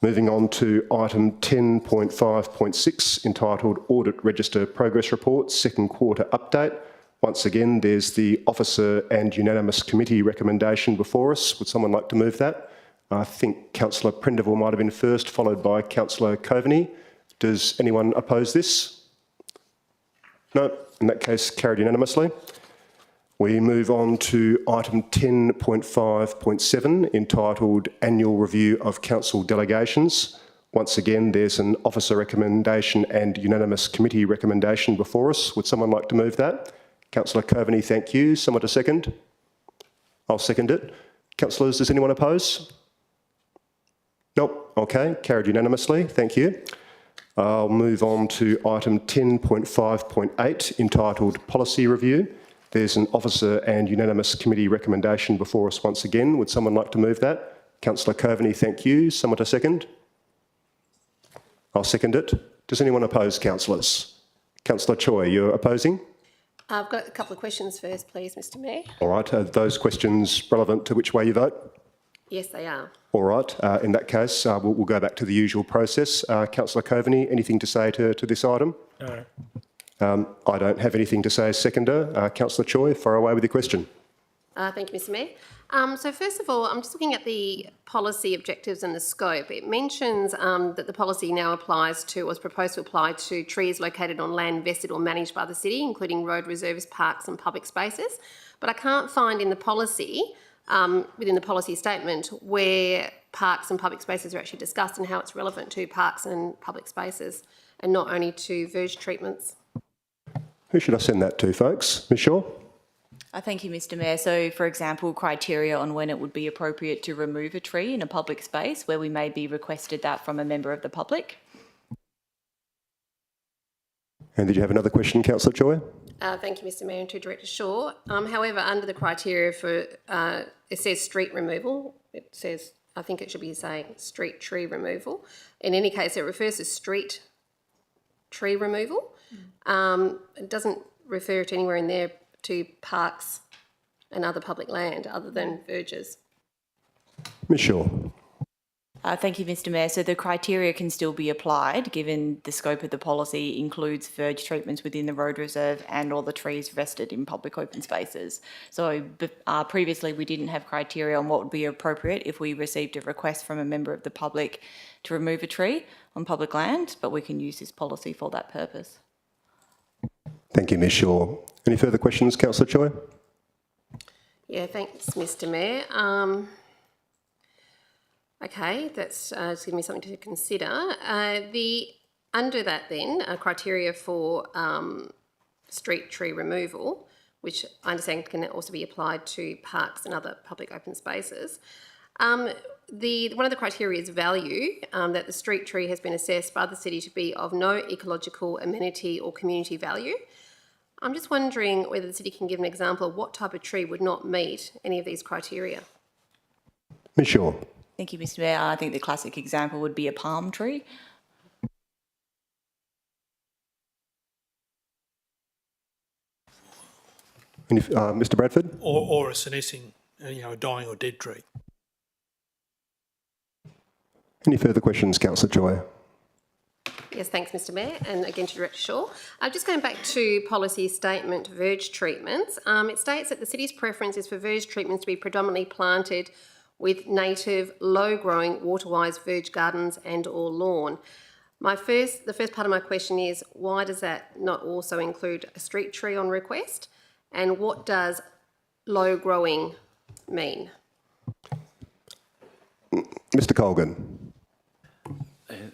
Moving on to item 10.5.6, entitled Audit Register Progress Report, Second Quarter Update. Once again, there's the officer and unanimous committee recommendation before us. Would someone like to move that? I think Councillor Prendeville might have been first, followed by Councillor Coveney. Does anyone oppose this? No. In that case, carried unanimously. We move on to item 10.5.7, entitled Annual Review of Council Delegations. Once again, there's an officer recommendation and unanimous committee recommendation before us. Would someone like to move that? Councillor Coveney, thank you. Someone to second? I'll second it. Councillors, does anyone oppose? Nope. Okay, carried unanimously. Thank you. I'll move on to item 10.5.8, entitled Policy Review. There's an officer and unanimous committee recommendation before us once again. Would someone like to move that? Councillor Coveney, thank you. Someone to second? I'll second it. Does anyone oppose, councillors? Councillor Choi, you're opposing? I've got a couple of questions first, please, Mr Mayor. All right. Are those questions relevant to which way you vote? Yes, they are. All right. In that case, we'll go back to the usual process. Councillor Coveney, anything to say to this item? No. I don't have anything to say as seconder. Councillor Choi, fire away with your question. Thank you, Mr Mayor. So first of all, I'm just looking at the policy objectives and the scope. It mentions that the policy now applies to, or is proposed to apply to, trees located on land vested or managed by the city, including road reserves, parks and public spaces. But I can't find in the policy, within the policy statement, where parks and public spaces are actually discussed and how it's relevant to parks and public spaces and not only to verge treatments. Who should I send that to, folks? Ms Shaw? Thank you, Mr Mayor. So, for example, criteria on when it would be appropriate to remove a tree in a public space where we may be requested that from a member of the public. And did you have another question, Councillor Choi? Thank you, Mr Mayor, and to Director Shaw. However, under the criteria for, it says street removal. It says, I think it should be saying street tree removal. In any case, it refers to street tree removal. It doesn't refer to anywhere in there to parks and other public land other than verges. Ms Shaw. Thank you, Mr Mayor. So the criteria can still be applied given the scope of the policy includes verge treatments within the road reserve and all the trees vested in public open spaces. So previously we didn't have criteria on what would be appropriate if we received a request from a member of the public to remove a tree on public land, but we can use this policy for that purpose. Thank you, Ms Shaw. Any further questions, Councillor Choi? Yeah, thanks, Mr Mayor. Okay, that's just giving me something to consider. Under that then, criteria for street tree removal, which I understand can also be applied to parks and other public open spaces. one of the criteria is value, that the street tree has been assessed by the city to be of no ecological, amenity or community value. I'm just wondering whether the city can give an example of what type of tree would not meet any of these criteria. Ms Shaw. Thank you, Mr Mayor. I think the classic example would be a palm tree. Mr Bradford? Or a senescing, a dying or dead tree. Any further questions, Councillor Choi? Yes, thanks, Mr Mayor, and again to Director Shaw. Just going back to policy statement verge treatments, it states that the city's preference is for verge treatments to be predominantly planted with native, low-growing, water-wise verge gardens and or lawn. The first part of my question is, why does that not also include a street tree on request? And what does low-growing mean? Mr Colgan.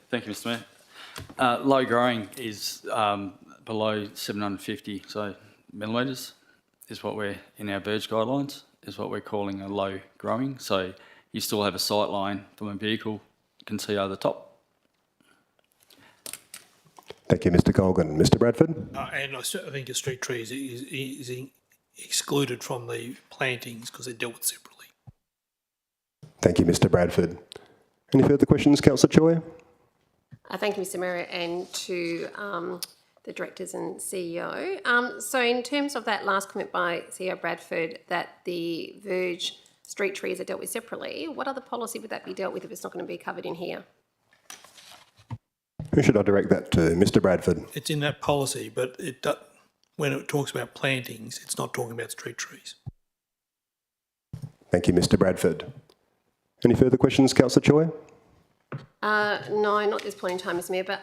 Thank you, Mr Mayor. Low growing is below 750 millimetres is what we're, in our verge guidelines, is what we're calling a low growing. So you still have a sight line from a vehicle, you can see over the top. Thank you, Mr Colgan. Mr Bradford? And I think a street tree is excluded from the plantings because they're dealt with separately. Thank you, Mr Bradford. Any further questions, Councillor Choi? Thank you, Mr Mayor, and to the directors and CEO. So in terms of that last comment by CEO Bradford that the verge street trees are dealt with separately, what other policy would that be dealt with if it's not going to be covered in here? Who should I direct that to? Mr Bradford. It's in that policy, but when it talks about plantings, it's not talking about street trees. Thank you, Mr Bradford. Any further questions, Councillor Choi? No, not at this point in time, Mr Mayor, but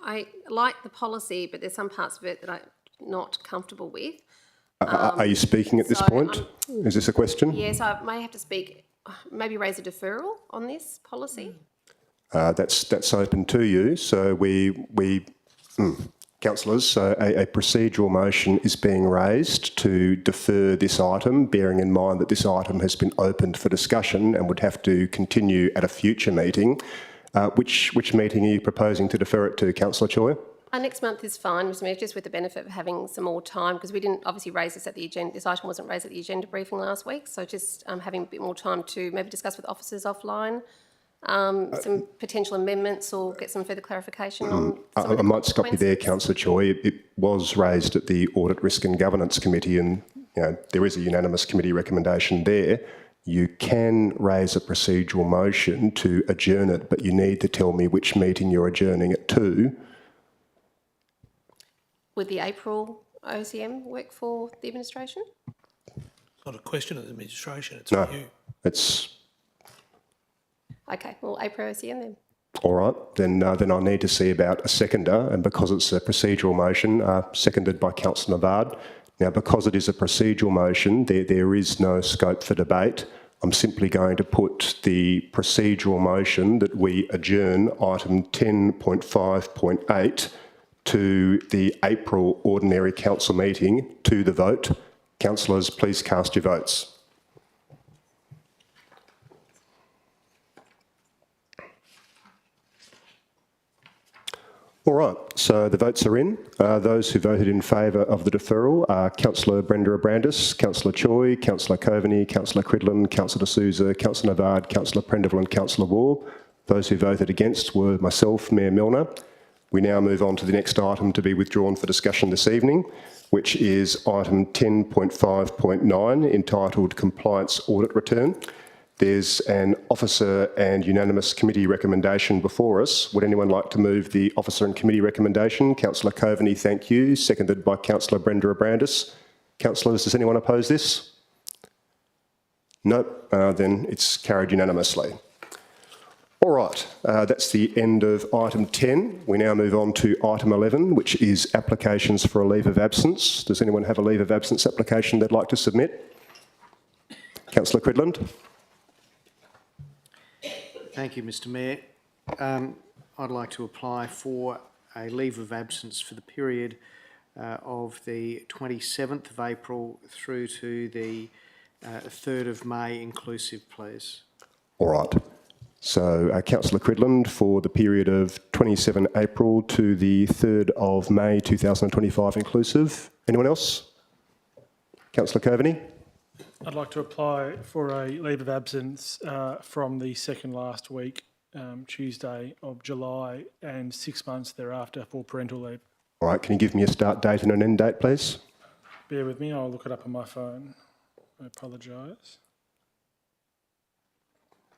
I like the policy, but there's some parts of it that I'm not comfortable with. Are you speaking at this point? Is this a question? Yes, I may have to speak, maybe raise a deferral on this policy. That's open to you. So councillors, so a procedural motion is being raised to defer this item, bearing in mind that this item has been opened for discussion and would have to continue at a future meeting. Which meeting are you proposing to defer it to, Councillor Choi? Next month is fine, Mr Mayor, just with the benefit of having some more time, because we didn't obviously raise this at the agenda. This item wasn't raised at the agenda briefing last week, so just having a bit more time to maybe discuss with officers offline some potential amendments or get some further clarification on some of the I might stop you there, consequences. Councillor Choi. It was raised at the Audit, Risk and Governance Committee, and there is a unanimous committee recommendation there. You can raise a procedural motion to adjourn it, but you need to tell me which meeting you're adjourning it to. Would the April OCM work for the administration? It's not a question of the administration, it's No, for you. it's Okay, well, April OCM then. all right. Then I need to see about a seconder, and because it's a procedural motion, seconded by Councillor Navard. Now, because it is a procedural motion, there is no scope for debate. I'm simply going to put the procedural motion that we adjourn item 10.5.8 to the April ordinary council meeting to the vote. Councillors, please cast your votes. All right, so the votes are in. Those who voted in favour of the deferral are Councillor Brenda Abrandis, Councillor Choi, Councillor Coveney, Councillor Cridlin, Councillor D'Souza, Councillor Navard, Councillor Prendeville and Councillor Ward. Those who voted against were myself, Mayor Milner. We now move on to the next item to be withdrawn for discussion this evening, which is item 10.5.9, entitled Compliance Audit Return. There's an officer and unanimous committee recommendation before us. Would anyone like to move the officer and committee recommendation? Councillor Coveney, thank you. Seconded by Councillor Brenda Abrandis. Councillors, does anyone oppose this? No, then it's carried unanimously. All right, that's the end of item 10. We now move on to item 11, which is applications for a leave of absence. Does anyone have a leave of absence application they'd like to submit? Councillor Cridland. Thank you, Mr Mayor. I'd like to apply for a leave of absence for the period of the 27th of April through to the 3rd of May inclusive, please. All right. So Councillor Cridland for the period of 27 April to the 3rd of May 2025 inclusive. Anyone else? Councillor Coveney? I'd like to apply for a leave of absence from the second last week, Tuesday of July, and 6 months thereafter for parental leave. All right, can you give me a start date and an end date, please? Bear with me, I'll look it up on my phone. I apologise.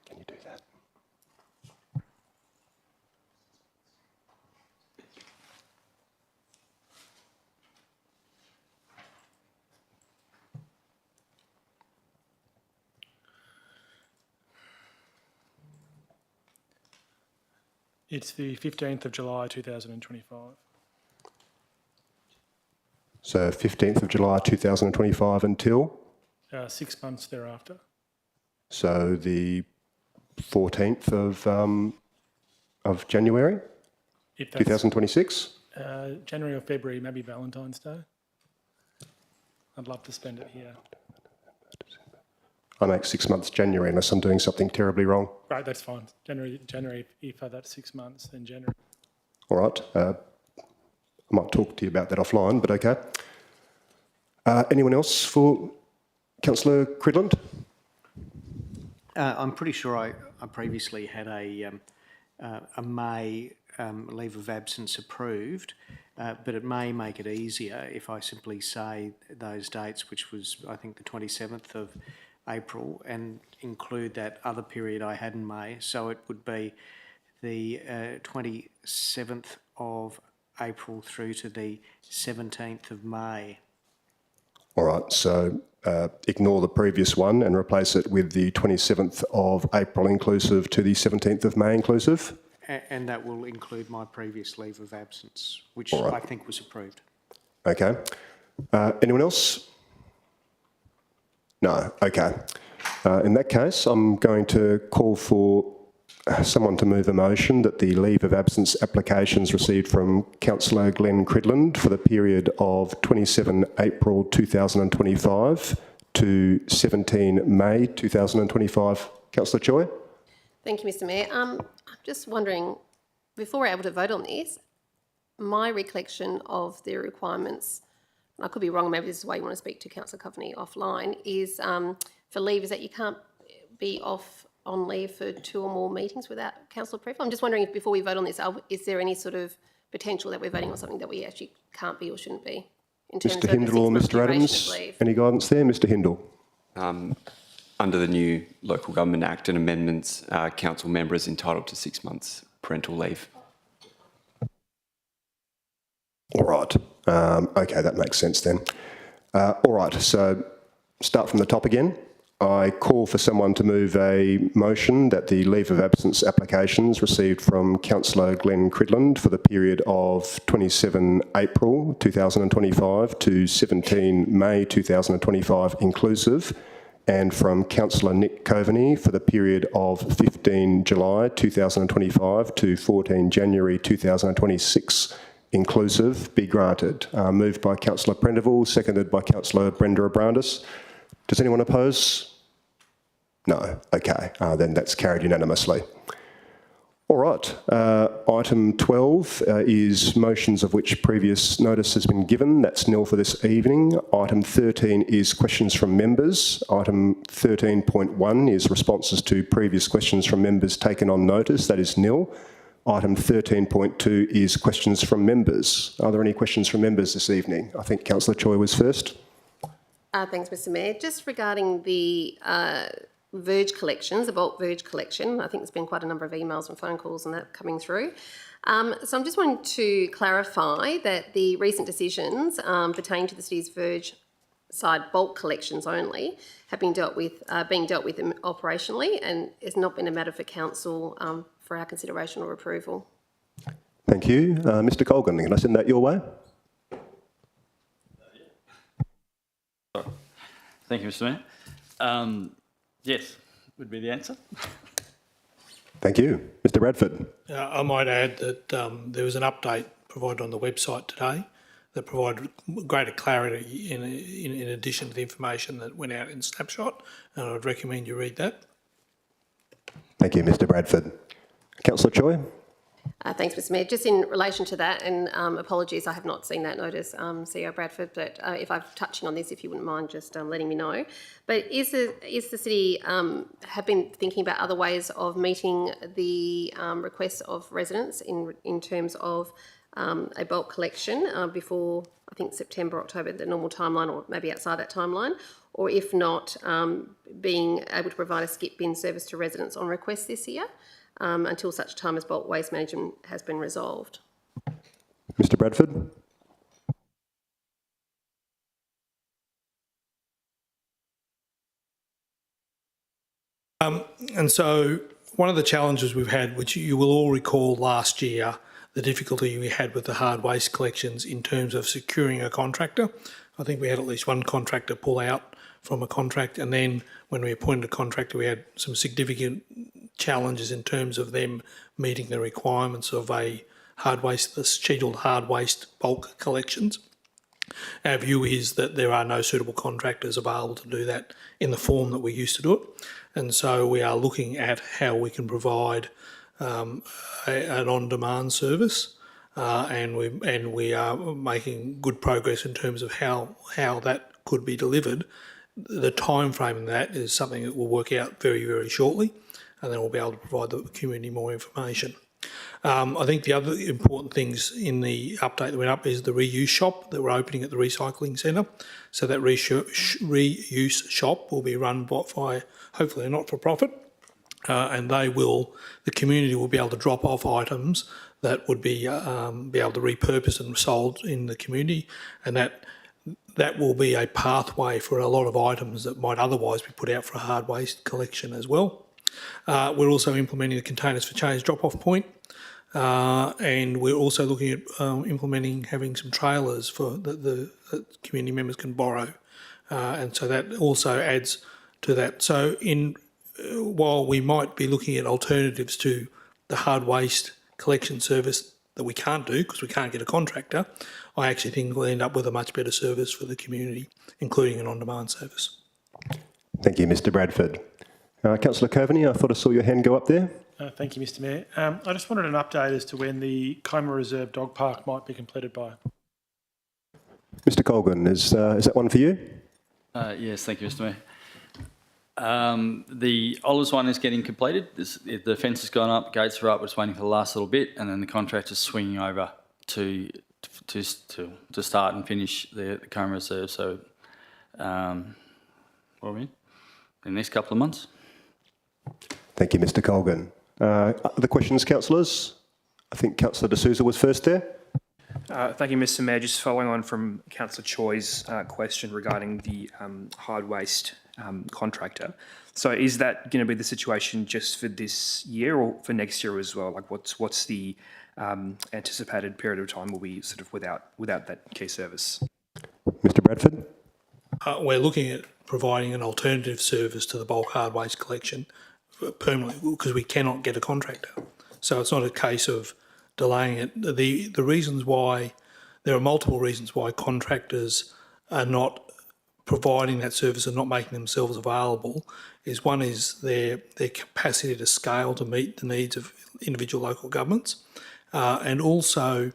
Can you do that? It's the 15th of July 2025. So 15th of July 2025 until? 6 months thereafter. So the 14th of January If that's 2026? January or February, maybe Valentine's Day. I'd love to spend it here. I make 6 months January unless I'm doing something terribly wrong. Right, that's fine. January, if that's 6 months, then January. All right. I might talk to you about that offline, but okay. Anyone else for Councillor Cridland? I'm pretty sure I previously had a May leave of absence approved, but it may make it easier if I simply say those dates, which was, I think, the 27th of April, and include that other period I had in May. So it would be the 27th of April through to the 17th of May. All right, so ignore the previous one and replace it with the 27th of April inclusive to the 17th of May inclusive. And that will include my previous leave of absence, which All right. I think was approved. Okay. Anyone else? No. Okay. In that case, I'm going to call for someone to move a motion that the leave of absence applications received from Councillor Glenn Cridland for the period of 27 April 2025 to 17 May 2025. Councillor Choi? Thank you, Mr Mayor. I'm just wondering, before we're able to vote on this, my recollection of the requirements, and I could be wrong, maybe this is why you want to speak to Councillor Coveney offline, is for leave is that you can't be off on leave for 2 or more meetings without council approval. I'm just wondering if before we vote on this, is there any sort of potential that we're voting on something that we actually can't be or shouldn't be? In terms Mr of Hindle or Mr Adams? Any guidance there? Mr Hindle? Under the new Local Government Act and amendments, council members entitled to 6 months parental leave. All right. Okay, that makes sense then. All right, so start from the top again. I call for someone to move a motion that the leave of absence applications received from Councillor Glenn Cridland for the period of 27 April 2025 to 17 May 2025 inclusive, and from Councillor Nick Coveney for the period of 15 July 2025 to 14 January 2026 inclusive be granted. Moved by Councillor Prendeville, seconded by Councillor Brenda Abrandis. Does anyone oppose? No. Okay, then that's carried unanimously. All right, item 12 is motions of which previous notice has been given. That's nil for this evening. Item 13 is questions from members. Item 13.1 is responses to previous questions from members taken on notice. That is nil. Item 13.2 is questions from members. Are there any questions from members this evening? I think Councillor Choi was first. Thanks, Mr Mayor. Just regarding the Verge collections, the bulk Verge collection, I think there's been quite a number of emails and phone calls and that coming through. So I'm just wanting to clarify that the recent decisions pertaining to the city's Verge side bulk collections only have been dealt with, operationally, and it's not been a matter for council for our consideration or approval. Thank you. Mr Colgan, can I send that your way? Thank you, Mr Mayor. Yes, would be the answer. Thank you. Mr Radford. I might add that there was an update provided on the website today that provided greater clarity in addition to the information that went out in Snapshot, and I'd recommend you read that. Thank you, Mr Bradford. Councillor Choi? Thanks, Mr Mayor. Just in relation to that, and apologies, I have not seen that notice, CEO Bradford, but if I'm touching on this, if you wouldn't mind just letting me know. But is the city have been thinking about other ways of meeting the requests of residents in terms of a bulk collection before, I think, September, October, the normal timeline, or maybe outside that timeline? Or if not, being able to provide a skip bin service to residents on request this year? Until such time as bulk waste management has been resolved. Mr Bradford? And so one of the challenges we've had, which you will all recall last year, the difficulty we had with the hard waste collections in terms of securing a contractor. I think we had at least one contractor pull out from a contract, and then when we appointed a contractor, we had some significant challenges in terms of them meeting the requirements of a hard waste, the scheduled hard waste bulk collections. Our view is that there are no suitable contractors available to do that in the form that we used to do it, and so we are looking at how we can provide an on-demand service, and we are making good progress in terms of how that could be delivered. The time frame in that is something that will work out very, very shortly, and then we'll be able to provide the community more information. I think the other important things in the update that went up is the reuse shop that we're opening at the recycling centre. So that reuse shop will be run by hopefully a not-for-profit, and the community will be able to drop off items that would be able to repurpose and sold in the community, and that will be a pathway for a lot of items that might otherwise be put out for a hard waste collection as well. We're also implementing the Containers for Change drop-off point, and we're also looking at implementing having some trailers for that community members can borrow, and so that also adds to that. So while we might be looking at alternatives to the hard waste collection service that we can't do because we can't get a contractor, I actually think we'll end up with a much better service for the community, including an on-demand service. Thank you, Mr Bradford. Councillor Coveney, I thought I saw your hand go up there. Thank you, Mr Mayor. I just wanted an update as to when the Coma Reserve Dog Park might be completed by. Mr Colgan, is that one for you? Yes, thank you, Mr Mayor. The Olives one is getting completed. The fence has gone up, gates are up, we're just waiting for the last little bit, and then the contractor's swinging over to start and finish the Coma Reserve. So, what are we in? In the next couple of months. Thank you, Mr Colgan. Other questions, councillors? I think Councillor De Souza was first there. Thank you, Mr Mayor. Just following on from Councillor Choi's question regarding the hard waste contractor. So is that going to be the situation just for this year or for next year as well? Like what's the anticipated period of time will be sort of without that key service? Mr Bradford? We're looking at providing an alternative service to the bulk hard waste collection permanently because we cannot get a contractor. So it's not a case of delaying it. The reasons why, there are multiple reasons why contractors are not providing that service and not making themselves available is one is their capacity to scale to meet the needs of individual local governments, and also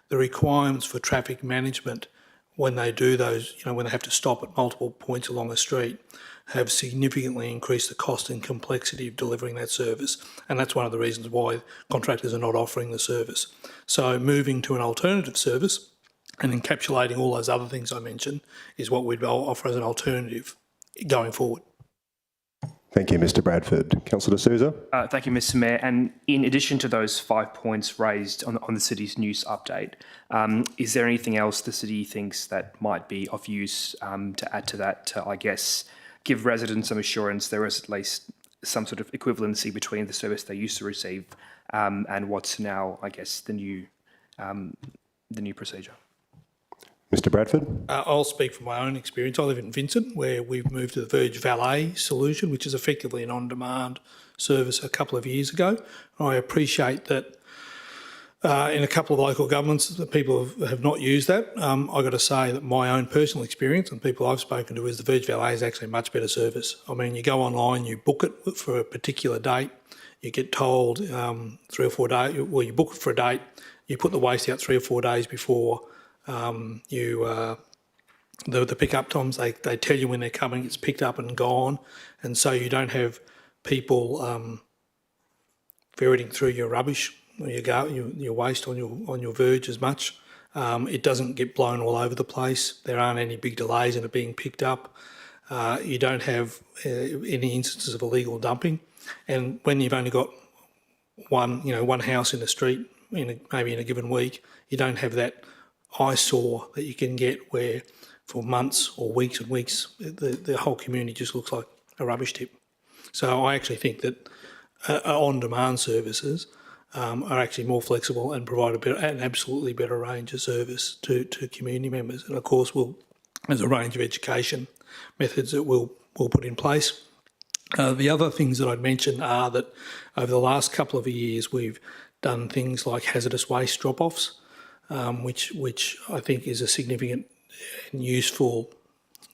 the requirements for traffic management when they do those, when they have to stop at multiple points along a street, have significantly increased the cost and complexity of delivering that service. And that's one of the reasons why contractors are not offering the service. So moving to an alternative service and encapsulating all those other things I mentioned is what we'd offer as an alternative going forward. Thank you, Mr Bradford. Councillor De Souza? Thank you, Mr Mayor. And in addition to those 5 points raised on the city's news update, is there anything else the city thinks that might be of use to add to that to, I guess, give residents some assurance there is at least some sort of equivalency between the service they used to receive and what's now, I guess, the new procedure? Mr Bradford? I'll speak from my own experience. I live in Vincent, where we've moved to the Verge Valet solution, which is effectively an on-demand service a couple of years ago. I appreciate that in a couple of local governments, the people have not used that. I've got to say that my own personal experience and people I've spoken to is the Verge Valet is actually a much better service. I mean, you go online, you book it for a particular date, you get told 3 or 4 days, well, you book for a date, you put the waste out 3 or 4 days before the pickup times. They tell you when they're coming, it's picked up and gone, and so you don't have people ferreting through your rubbish or your waste on your verge as much. It doesn't get blown all over the place. There aren't any big delays in it being picked up. You don't have any instances of illegal dumping, and when you've only got one house in the street, maybe in a given week, you don't have that eyesore that you can get where for months or weeks and weeks the whole community just looks like a rubbish tip. So I actually think that on-demand services are actually more flexible and provide an absolutely better range of service to community members. And of course, there's a range of education methods that we'll put in place. The other things that I'd mention are that over the last couple of years, we've done things like hazardous waste drop-offs, which I think is a significant and useful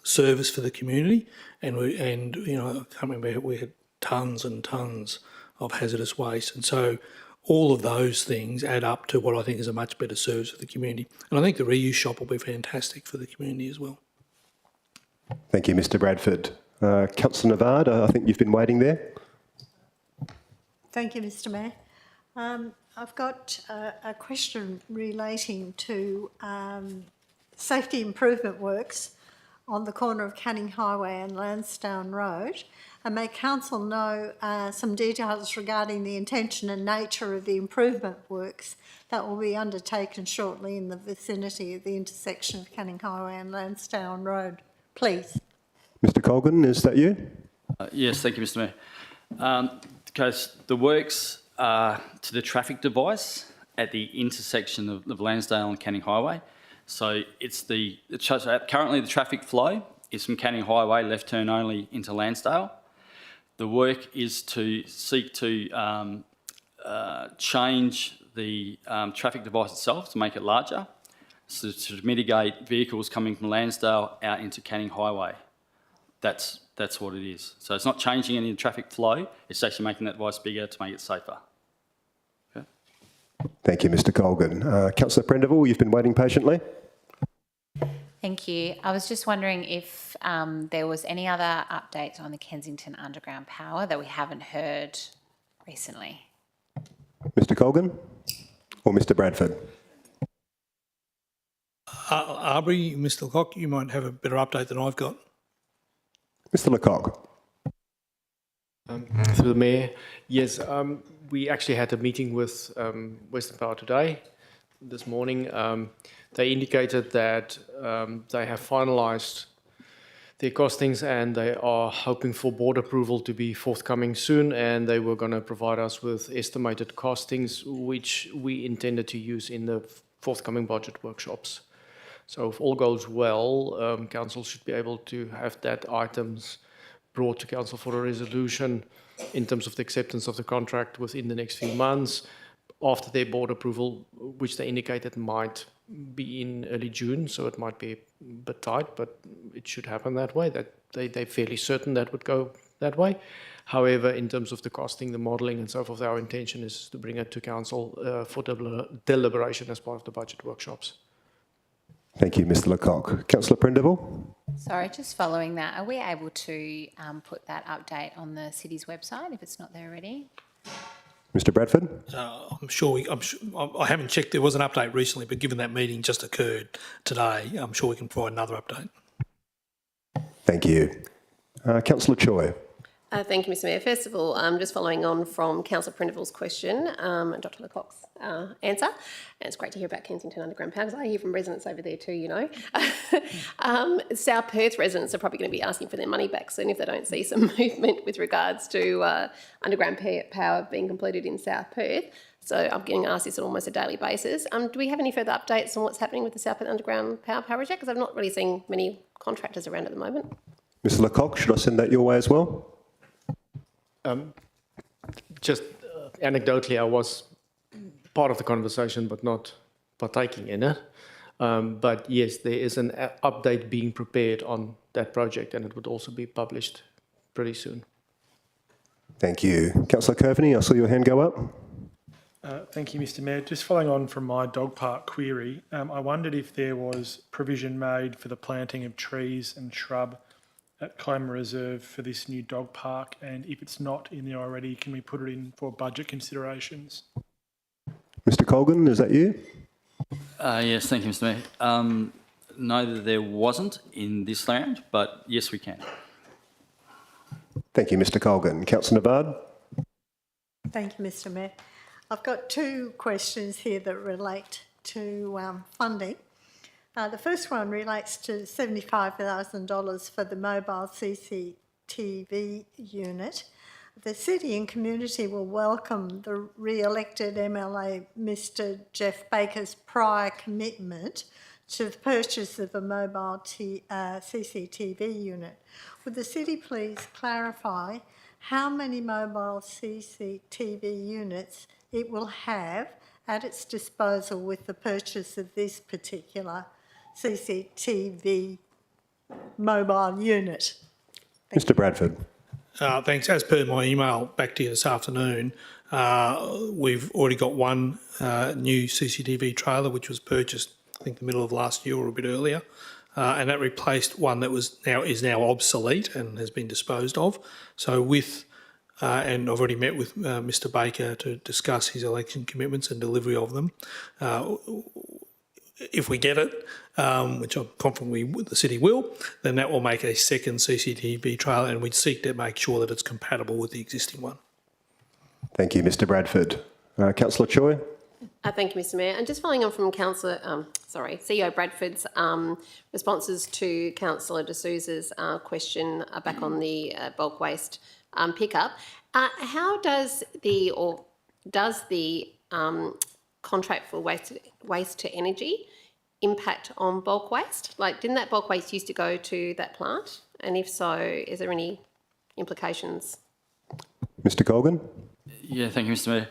service for the community. And I can't remember, we had tons and tons of hazardous waste, and so all of those things add up to what I think is a much better service for the community. And I think the reuse shop will be fantastic for the community as well. Thank you, Mr Bradford. Councillor Navard, I think you've been waiting there. Thank you, Mr Mayor. I've got a question relating to safety improvement works on the corner of Canning Highway and Lansdowne Road. And may Council know some details regarding the intention and nature of the improvement works that will be undertaken shortly in the vicinity of the intersection of Canning Highway and Lansdowne Road, please. Mr Colgan, is that you? Yes, thank you, Mr Mayor. Because the works are to the traffic device at the intersection of Lansdale and Canning Highway. So currently the traffic flow is from Canning Highway, left turn only, into Lansdale. The work is to seek to change the traffic device itself to make it larger, so to mitigate vehicles coming from Lansdale out into Canning Highway. That's what it is. So it's not changing any of the traffic flow, it's actually making that device bigger to make it safer. Okay. Thank you, Mr Colgan. Councillor Prendeville, you've been waiting patiently. Thank you. I was just wondering if there was any other updates on the Kensington Underground Power that we haven't heard recently. Mr Colgan or Mr Bradford? Arbery, Mr Lecoq, you might have a better update than I've got. Mr Lecoq. Through the Mayor, yes, we actually had a meeting with Western Power today, this morning. They indicated that they have finalised their costings and they are hoping for board approval to be forthcoming soon, and they were going to provide us with estimated costings, which we intended to use in the forthcoming budget workshops. So if all goes well, Council should be able to have that items brought to Council for a resolution in terms of the acceptance of the contract within the next few months, after their board approval, which they indicated might be in early June, so it might be a bit tight, but it should happen that way. That they're fairly certain that would go that way. However, in terms of the costing, the modelling and so forth, our intention is to bring it to Council for deliberation as part of the budget workshops. Thank you, Mr Lecoq. Councillor Prendeville? Sorry, just following that, are we able to put that update on the city's website if it's not there already? Mr Bradford? I haven't checked. There was an update recently, but given that meeting just occurred today, I'm sure we can provide another update. Thank you. Councillor Choi. Thank you, Mr Mayor. First of all, just following on from Councillor Prendeville's question, Dr Lecoq's answer, and it's great to hear about Kensington Underground Power, because I hear from residents over there too, you know. South Perth residents are probably going to be asking for their money back soon if they don't see some movement with regards to underground power being completed in South Perth. So I'm getting asked this on almost a daily basis. Do we have any further updates on what's happening with the South Perth Underground Power project? Because I've not really seen many contractors around at the moment. Mr Lecoq, should I send that your way as well? Just anecdotally, I was part of the conversation but not partaking in it. But yes, there is an update being prepared on that project, and it would also be published pretty soon. Thank you. Councillor Coveney, I saw your hand go up. Thank you, Mr Mayor. Just following on from my dog park query, I wondered if there was provision made for the planting of trees and shrub at Coma Reserve for this new dog park, and if it's not in there already, can we put it in for budget considerations? Mr Colgan, is that you? Yes, thank you, Mr Mayor. No, there wasn't in this round, but yes, we can. Thank you, Mr Colgan. Councillor Navard? Thank you, Mr Mayor. I've got two questions here that relate to funding. The first one relates to $75,000 for the mobile CCTV unit. The city and community will welcome the re-elected MLA Mr Jeff Baker's prior commitment to the purchase of a mobile CCTV unit. Would the city please clarify how many mobile CCTV units it will have at its disposal with the purchase of this particular CCTV mobile unit? Mr Bradford. Thanks. As per my email back to you this afternoon, we've already got one new CCTV trailer which was purchased, I think, the middle of last year or a bit earlier, and that replaced one that is now obsolete and has been disposed of. So and I've already met with Mr Baker to discuss his election commitments and delivery of them. If we get it, which I'm confident the city will, then that will make a second CCTV trailer, and we'd seek to make sure that it's compatible with the existing one. Thank you, Mr Bradford. Councillor Choi? Thank you, Mr Mayor. And just following on from CEO Bradford's responses to Councillor De Souza's question back on the bulk waste pickup, how does the contract for waste to energy impact on bulk waste? Like, didn't that bulk waste used to go to that plant? And if so, is there any implications? Mr Colgan? Yeah, thank you, Mr Mayor.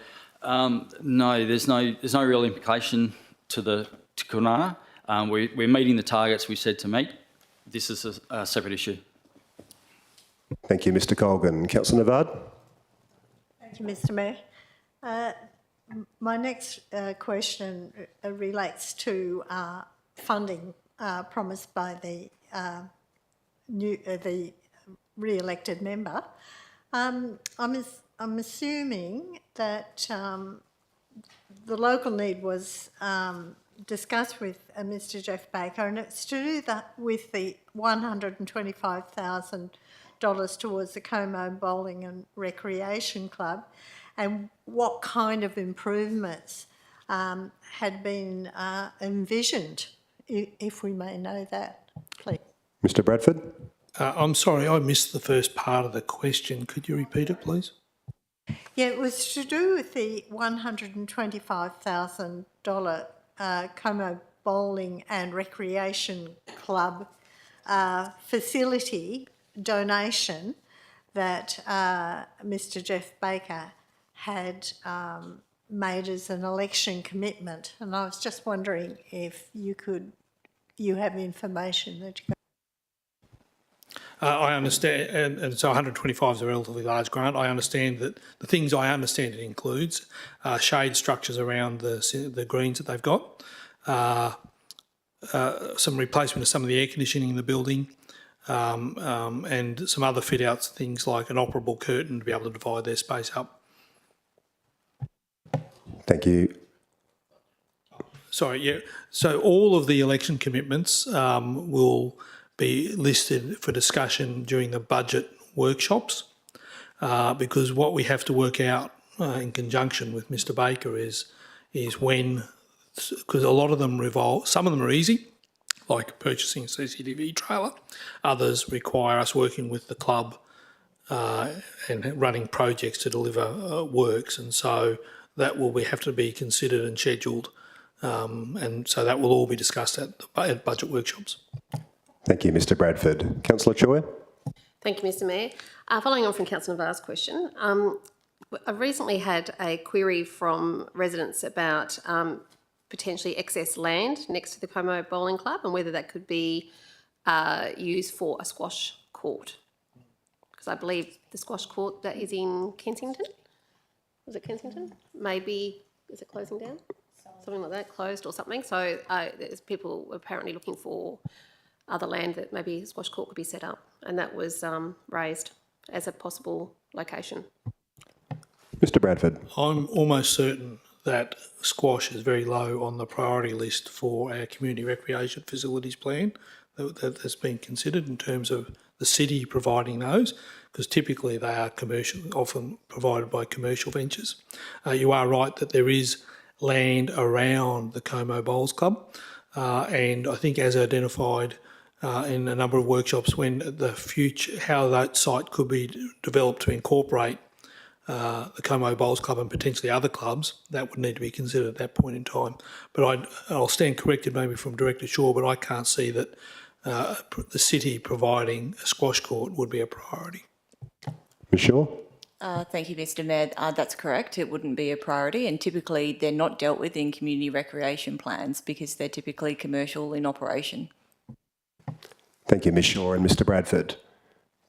No, there's no real implication to Kwinana. We're meeting the targets we said to meet. This is a separate issue. Thank you, Mr Colgan. Councillor Navard? Thank you, Mr Mayor. My next question relates to funding promised by the re-elected member. I'm assuming that the local need was discussed with Mr Jeff Baker, and it's to do that with the $125,000 towards the Como Bowling and Recreation Club, and what kind of improvements had been envisioned, if we may know that, please. Mr Bradford? I'm sorry, I missed the first part of the question. Could you repeat it, please? Yeah, it was to do with the $125,000 Como Bowling and Recreation Club facility donation that Mr Jeff Baker had made as an election commitment, and I was just wondering if you have information that you can. I understand, and so 125 is a relatively large grant. I understand that the things I understand it includes shade structures around the greens that they've got, some replacement of some of the air conditioning in the building, and some other fit outs, things like an operable curtain to be able to divide their space up. Thank you. Sorry, yeah. So all of the election commitments will be listed for discussion during the budget workshops, because what we have to work out in conjunction with Mr Baker is when, because a lot of them revolve, some of them are easy, like purchasing a CCTV trailer. Others require us working with the club and running projects to deliver works, and so that will have to be considered and scheduled, and so that will all be discussed at budget workshops. Thank you, Mr Bradford. Councillor Choi? Thank you, Mr Mayor. Following on from Councillor Navar's question, I've recently had a query from residents about potentially excess land next to the Como Bowling Club and whether that could be used for a squash court. because I believe the squash court that is in Kensington, was it Kensington? Maybe, is it closing down? Something like that, closed or something. So there's people apparently looking for other land that maybe a squash court could be set up, and that was raised as a possible location. Mr Bradford. I'm almost certain that squash is very low on the priority list for our community recreation facilities plan that's been considered in terms of the city providing those, because typically they are commercial, often provided by commercial ventures. You are right that there is land around the Como Bowls Club, and I think as identified in a number of workshops, when the future, how that site could be developed to incorporate the Como Bowls Club and potentially other clubs, that would need to be considered at that point in time. But I'll stand corrected maybe from Director Shaw, but I can't see that the city providing a squash court would be a priority. Ms Shaw. Thank you, Mr Mayor. That's correct. It wouldn't be a priority, and typically they're not dealt with in community recreation plans because they're typically commercial in operation. Thank you, Ms Shaw and Mr Bradford.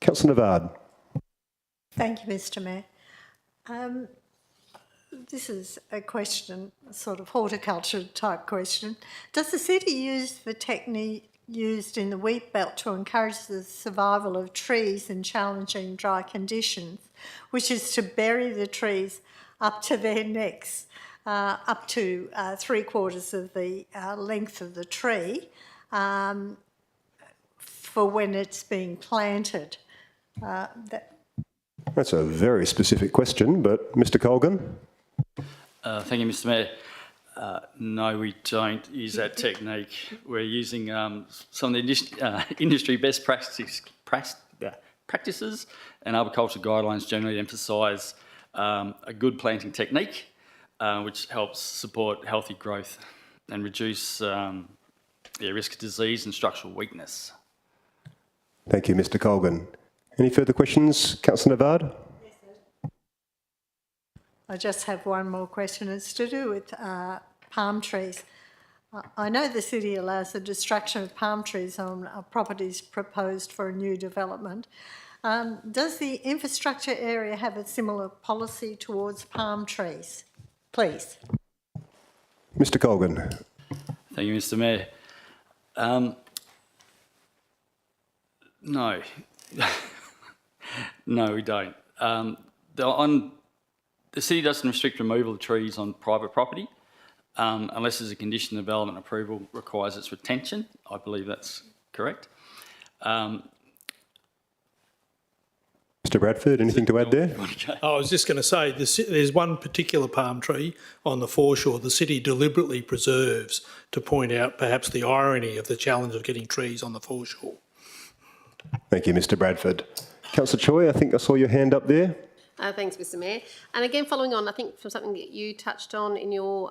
Councillor Navard. Thank you, Mr Mayor. This is a question, a sort of horticulture type question. Does the city use the technique used in the wheat belt to encourage the survival of trees in challenging dry conditions, which is to bury the trees up to their necks, up to 3/4 of the length of the tree, for when it's being planted? That's a very specific question, but Mr Colgan? Thank you, Mr Mayor. No, we don't use that technique. We're using some of the industry best practices, and arboriculture guidelines generally emphasise a good planting technique, which helps support healthy growth and reduce risk of disease and structural weakness. Thank you, Mr Colgan. Any further questions, Councillor Navard? I just have one more question. It's to do with palm trees. I know the city allows the destruction of palm trees on properties proposed for a new development. Does the infrastructure area have a similar policy towards palm trees? Please. Mr Colgan. Thank you, Mr Mayor. No. No, we don't. The city doesn't restrict removal of trees on private property unless there's a condition of development approval requires its retention. I believe that's correct. Mr Bradford, anything to add there? I was just going to say, there's one particular palm tree on the foreshore the city deliberately preserves to point out perhaps the irony of the challenge of getting trees on the foreshore. Thank you, Mr Bradford. Councillor Choi, I think I saw your hand up there. Thanks, Mr Mayor. And again, following on, I think, from something that you touched on in your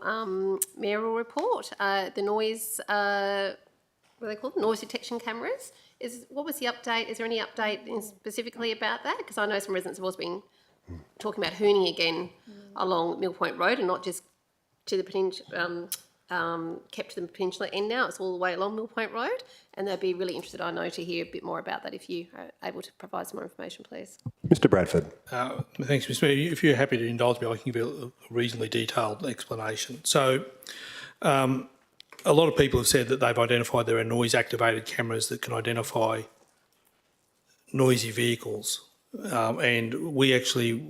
mayoral report, the noise, what are they called? Noise detection cameras. What was the update? Is there any update specifically about that? Because I know some residents have also been talking about hooning again along Mill Point Road and not just to the peninsula, kept to the peninsula end now. It's all the way along Mill Point Road, and they'd be really interested, I know, to hear a bit more about that if you are able to provide some more information, please. Mr Bradford. Thanks, Mr Mayor. If you're happy to indulge me, I can give you a reasonably detailed explanation. So, a lot of people have said that they've identified there are noise-activated cameras that can identify noisy vehicles, and we actually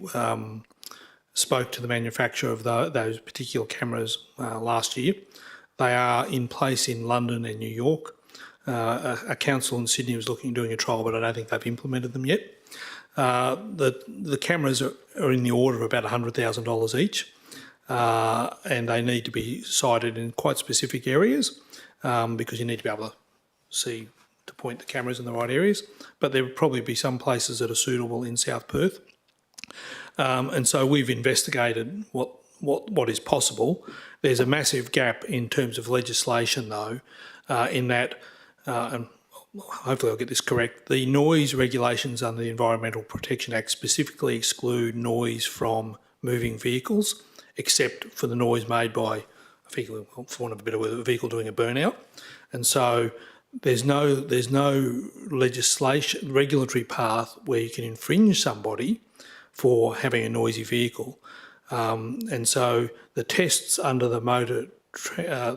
spoke to the manufacturer of those particular cameras last year. They are in place in London and New York. A council in Sydney was doing a trial, but I don't think they've implemented them yet. The cameras are in the order of about $100,000 each, and they need to be sited in quite specific areas because you need to be able to point the cameras in the right areas. But there will probably be some places that are suitable in South Perth. And so we've investigated what is possible. There's a massive gap in terms of legislation, though, in that, and hopefully I'll get this correct, the noise regulations under the Environmental Protection Act specifically exclude noise from moving vehicles, except for the noise made by a vehicle, for want of a better word, a vehicle doing a burnout. And so there's no regulatory path where you can infringe somebody for having a noisy vehicle. And so the tests under the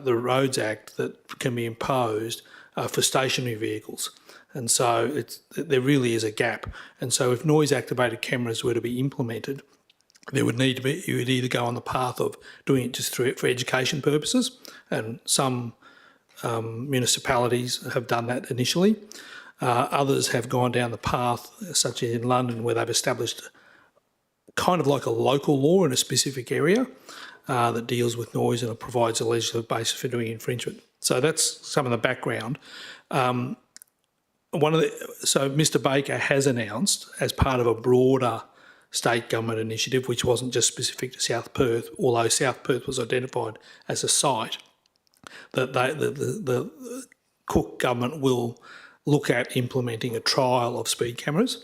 the Roads Act that can be imposed are for stationary vehicles. And so there really is a gap. And so if noise activated cameras were to be implemented, there would need to be, you would either go on the path of doing it just for education purposes, and some municipalities have done that initially. Others have gone down the path, such as in London, where they've established kind of like a local law in a specific area that deals with noise and it provides a legislative basis for doing infringement. So that's some of the background. So Mr Baker has announced, as part of a broader state government initiative, which wasn't just specific to South Perth, although South Perth was identified as a site, that the Cook government will look at implementing a trial of speed cameras.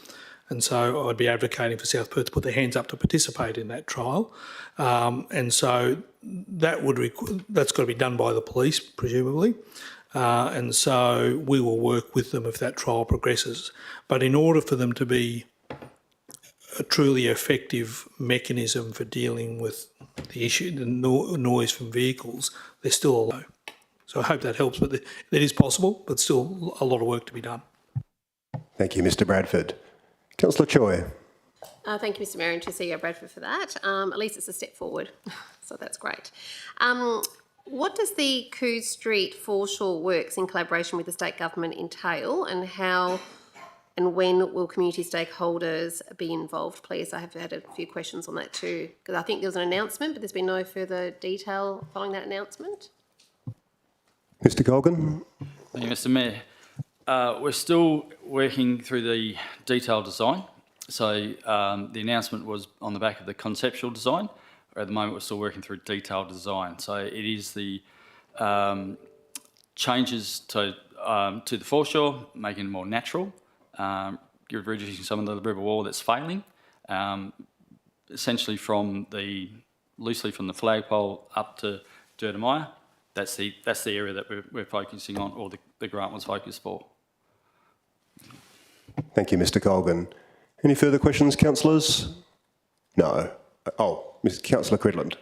And so I'd be advocating for South Perth to put their hands up to participate in that trial. And so that's got to be done by the police, presumably. And so we will work with them if that trial progresses. But in order for them to be a truly effective mechanism for dealing with the issue, the noise from vehicles, they're still low. So I hope that helps, but it is possible, but still a lot of work to be done. Thank you, Mr Bradford. Councillor Choi. Thank you, Mr Mayor, and to CEO Bradford for that. At least it's a step forward, so that's great. What does the Coos Street foreshore works in collaboration with the state government entail, and how and when will community stakeholders be involved, please? I have had a few questions on that too, because I think there was an announcement, but there's been no further detail following that announcement. Mr Colgan. Thank you, Mr Mayor. We're still working through the detailed design. So the announcement was on the back of the conceptual design. At the moment, we're still working through detailed design. So it is the changes to the foreshore, making it more natural, reducing some of the river wall that's failing, essentially loosely from the flagpole up to Dertamaya. That's the area that we're focusing on, or the grant was focused for. Thank you, Mr Colgan. Any further questions, councillors? No. Oh, Councillor Cridland.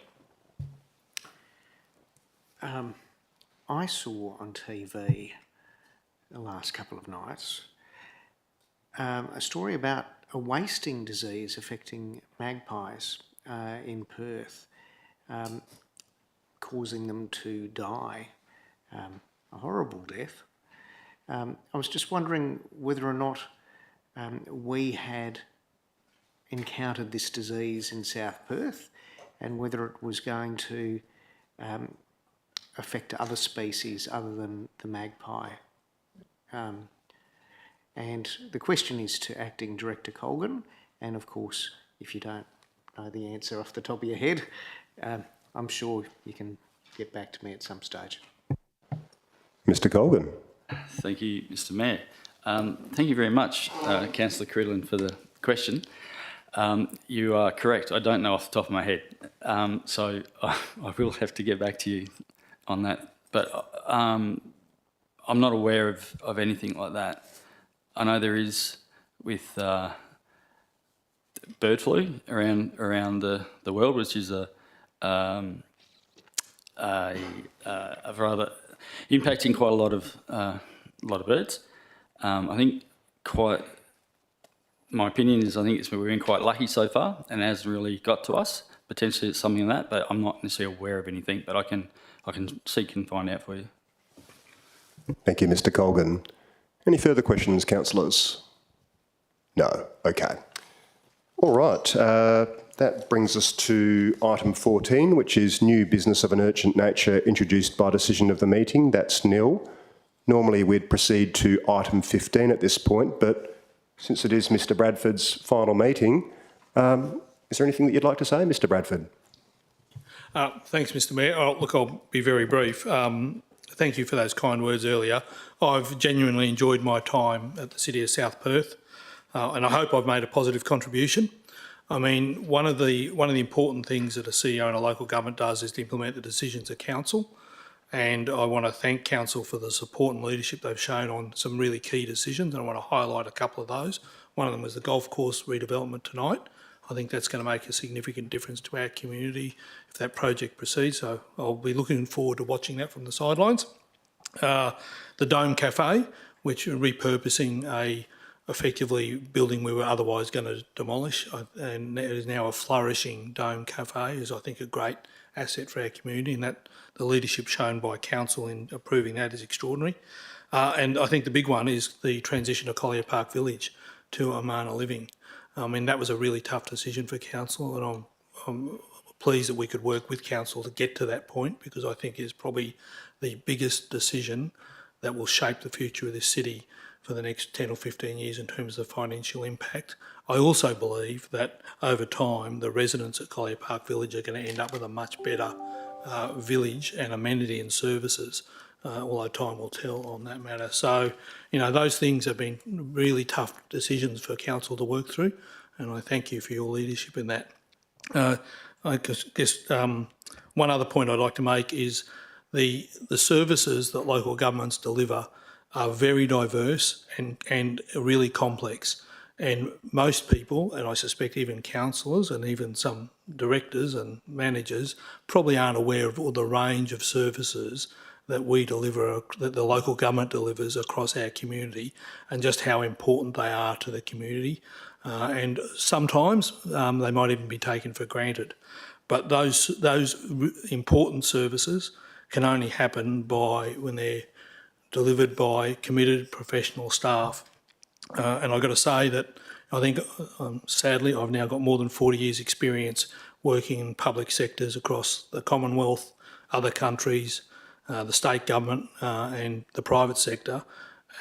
I saw on TV the last couple of nights a story about a wasting disease affecting magpies in Perth, causing them to die, a horrible death. I was just wondering whether or not we had encountered this disease in South Perth and whether it was going to affect other species other than the magpie. And the question is to Acting Director Colgan, and of course, if you don't know the answer off the top of your head, I'm sure you can get back to me at some stage. Mr Colgan. Thank you, Mr Mayor. Thank you very much, Councillor Cridland, for the question. You are correct. I don't know off the top of my head, so I will have to get back to you on that. But I'm not aware of anything like that. I know there is with bird flu around the world, which is a rather impacting quite a lot of birds. I think my opinion is I think we've been quite lucky so far, and it hasn't really got to us. Potentially it's something like that, but I'm not necessarily aware of anything. But I can seek and find out for you. Thank you, Mr Colgan. Any further questions, councillors? No. Okay. All right. That brings us to item 14, which is new business of an urgent nature introduced by decision of the meeting. That's nil. Normally we'd proceed to item 15 at this point, but since it is Mr Bradford's final meeting, is there anything that you'd like to say, Mr Bradford? Thanks, Mr Mayor. Look, I'll be very brief. Thank you for those kind words earlier. I've genuinely enjoyed my time at the City of South Perth, and I hope I've made a positive contribution. I mean, one of the important things that a CEO in a local government does is to implement the decisions of council, And I want to thank Council for the support and leadership they've shown on some really key decisions, and I want to highlight a couple of those. One of them was the golf course redevelopment tonight. I think that's going to make a significant difference to our community if that project proceeds, so I'll be looking forward to watching that from the sidelines. The Dome Cafe, which are repurposing a effectively building we were otherwise going to demolish, and it is now a flourishing Dome Cafe, is I think a great asset for our community, and that the leadership shown by Council in approving that is extraordinary. And I think the big one is the transition of Collier Park Village to Amana Living. I mean, that was a really tough decision for Council, and I'm pleased that we could work with Council to get to that point, because I think it's probably the biggest decision that will shape the future of this city for the next 10 or 15 years in terms of financial impact. I also believe that over time, the residents at Collier Park Village are going to end up with a much better village and amenity and services, although time will tell on that matter. So, you know, those things have been really tough decisions for Council to work through, and I thank you for your leadership in that. I guess one other point I'd like to make is the services that local governments deliver are very diverse and really complex. And most people, and I suspect even councillors and even some directors and managers, probably aren't aware of all the range of services that we deliver, that the local government delivers across our community, and just how important they are to the community. And sometimes they might even be taken for granted. But those important services can only happen when they're delivered by committed professional staff. And I've got to say that I think, sadly, I've now got more than 40 years' experience working in public sectors across the Commonwealth, other countries, the state government and the private sector.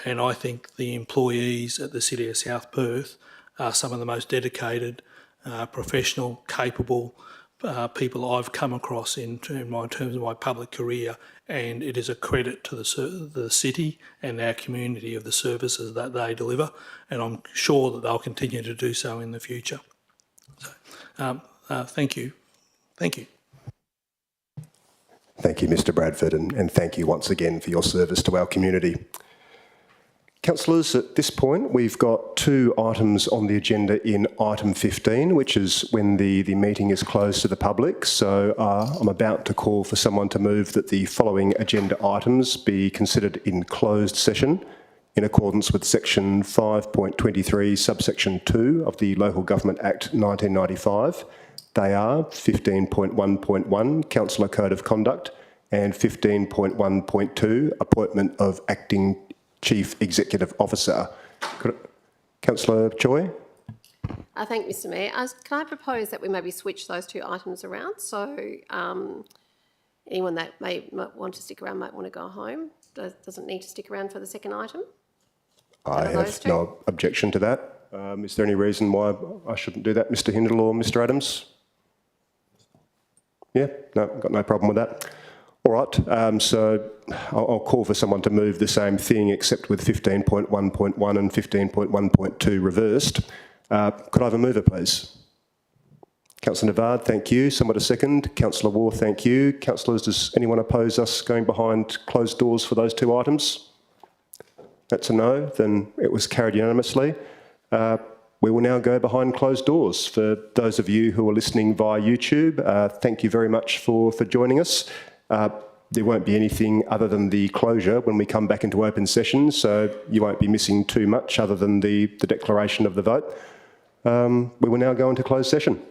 And I think the employees at the City of South Perth are some of the most dedicated, professional, capable people I've come across in terms of my public career, and it is a credit to the city and our community of the services that they deliver, and I'm sure that they'll continue to do so in the future. So, thank you. Thank you. Thank you, Mr Bradford, and thank you once again for your service to our community. Councillors, at this point, we've got two items on the agenda in item 15, which is when the meeting is closed to the public. So I'm about to call for someone to move that the following agenda items be considered in closed session in accordance with section 5.23, subsection 2 of the Local Government Act 1995. They are 15.1.1, Councillor Code of Conduct, and 15.1.2, Appointment of Acting Chief Executive Officer. Councillor Choi? Thank you, Mr Mayor. Can I propose that we maybe switch those two items around? So anyone that might want to stick around might want to go home, doesn't need to stick around for the second item? I have no objection to that. Is there any reason why I shouldn't do that, Mr Hindle or Mr Adams? Yeah, no, got no problem with that. All right, so I'll call for someone to move the same thing except with 15.1.1 and 15.1.2 reversed. Could I have a mover, please? Councillor Navard, thank you. Someone a second. Councillor Waugh, thank you. Councillors, does anyone oppose us going behind closed doors for those two items? That's a no. Then it was carried unanimously. We will now go behind closed doors. For those of you who are listening via YouTube, thank you very much for joining us. There won't be anything other than the closure when we come back into open session, so you won't be missing too much other than the declaration of the vote. We will now go into closed session.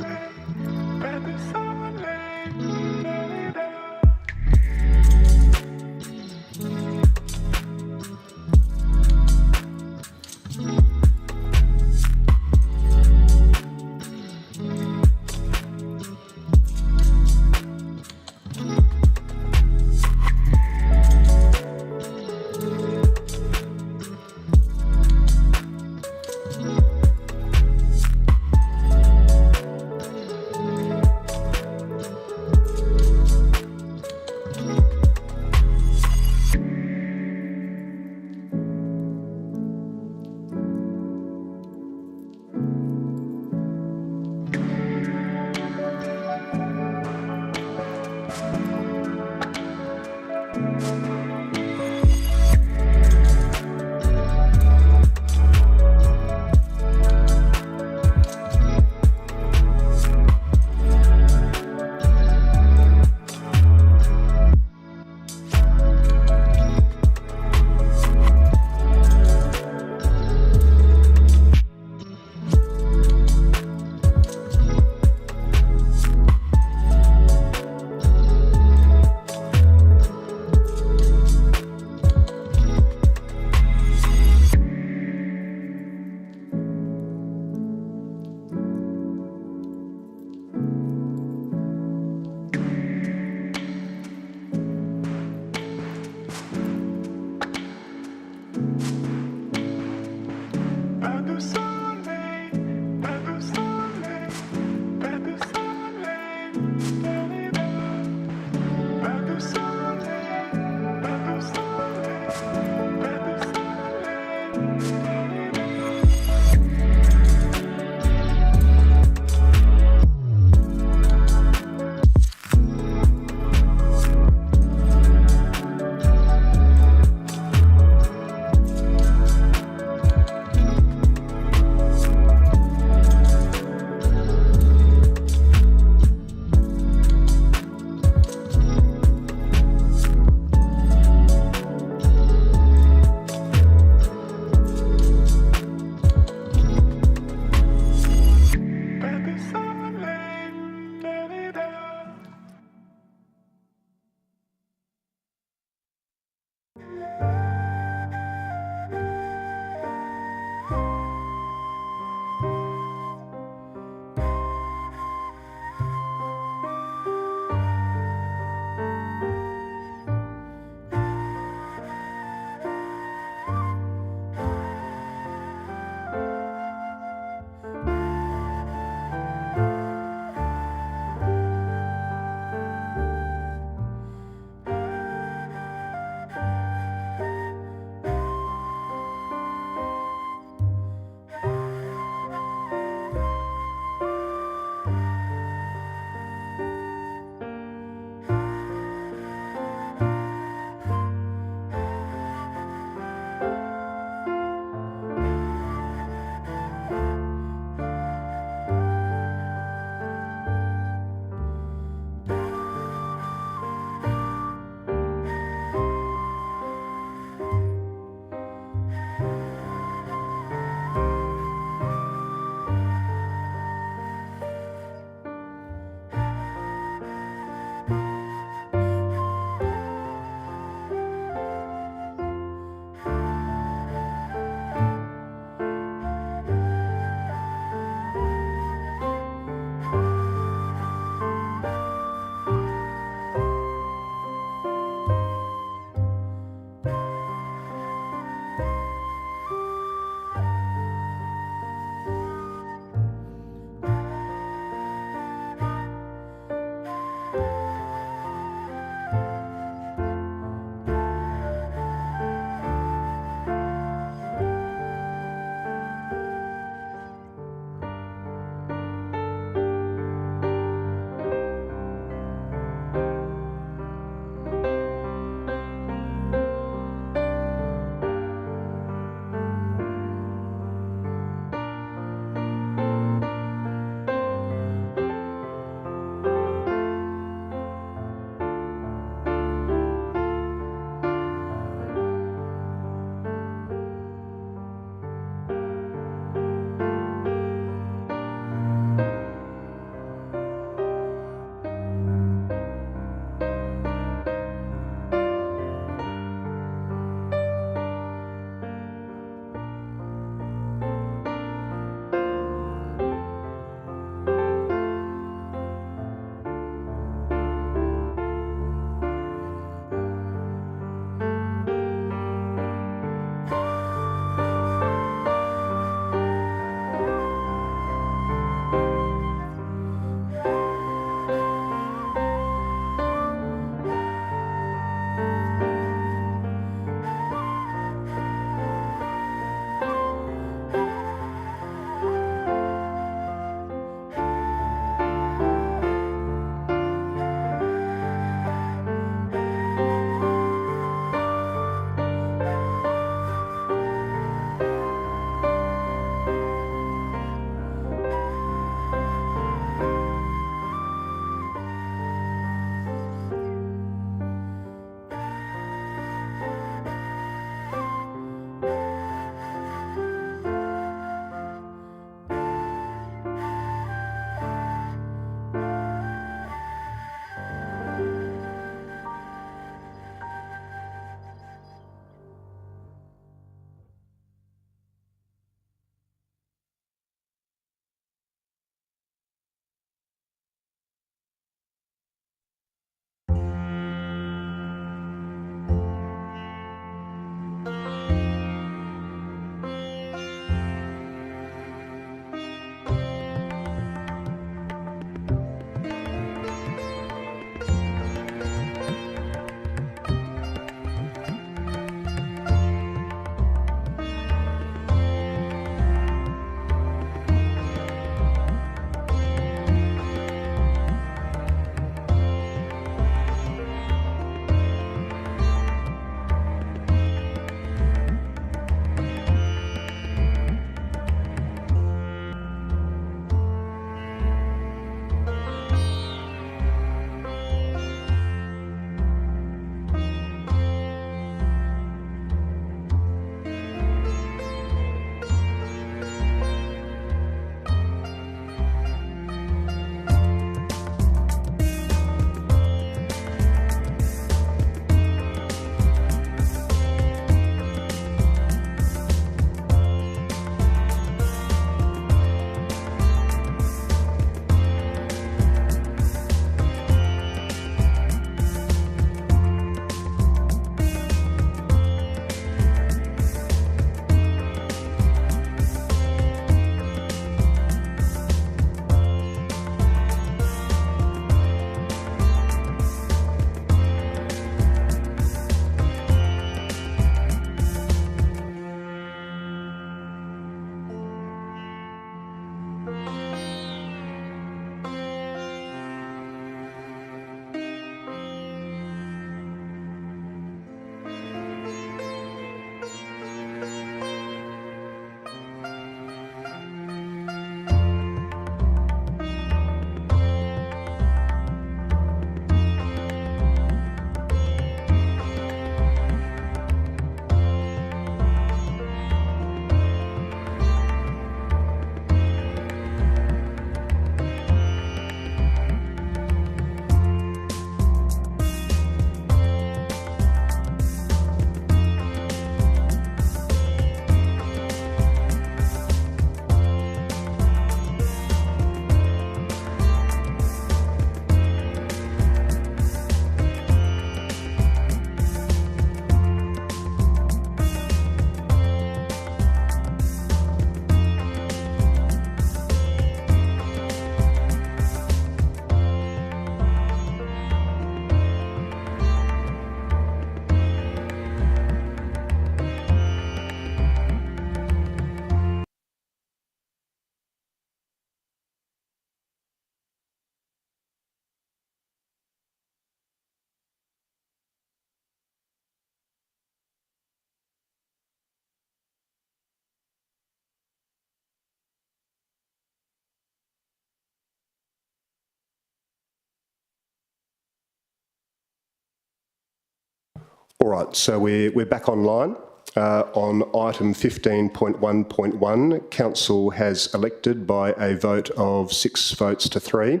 All right, so we're back online. On item 15.1.1, Council has elected by a vote of 6 votes to 3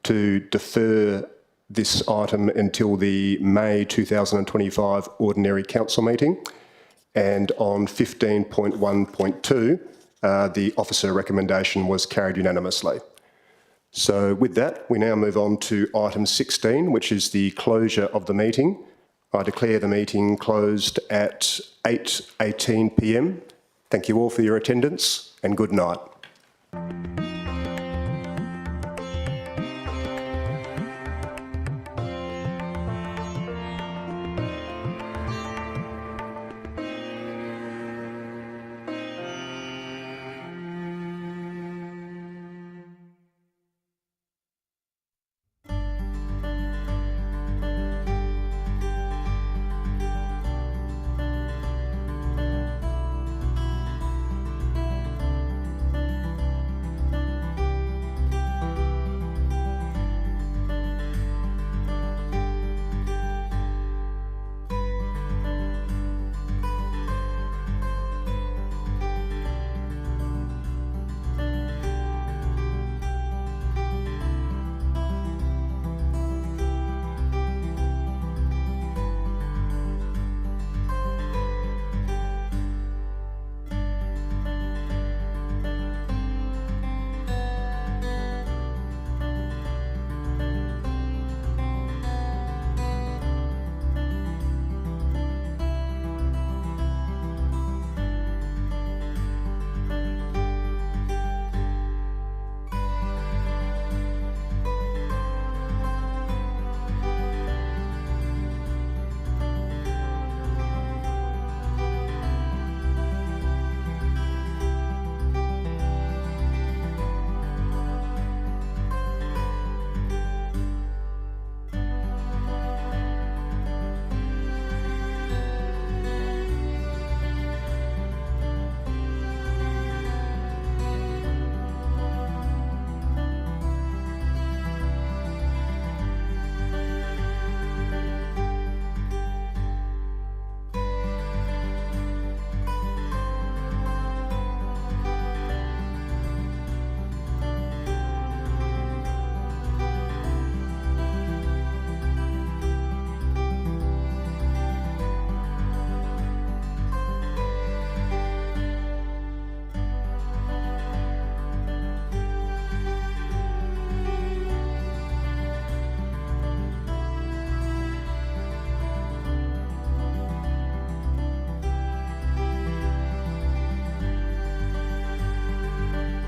to defer this item until the May 2025 Ordinary Council meeting. And on 15.1.2, the officer recommendation was carried unanimously. So with that, we now move on to item 16, which is the closure of the meeting. I declare the meeting closed at 8:18 p.m. Thank you all for your attendance and good night.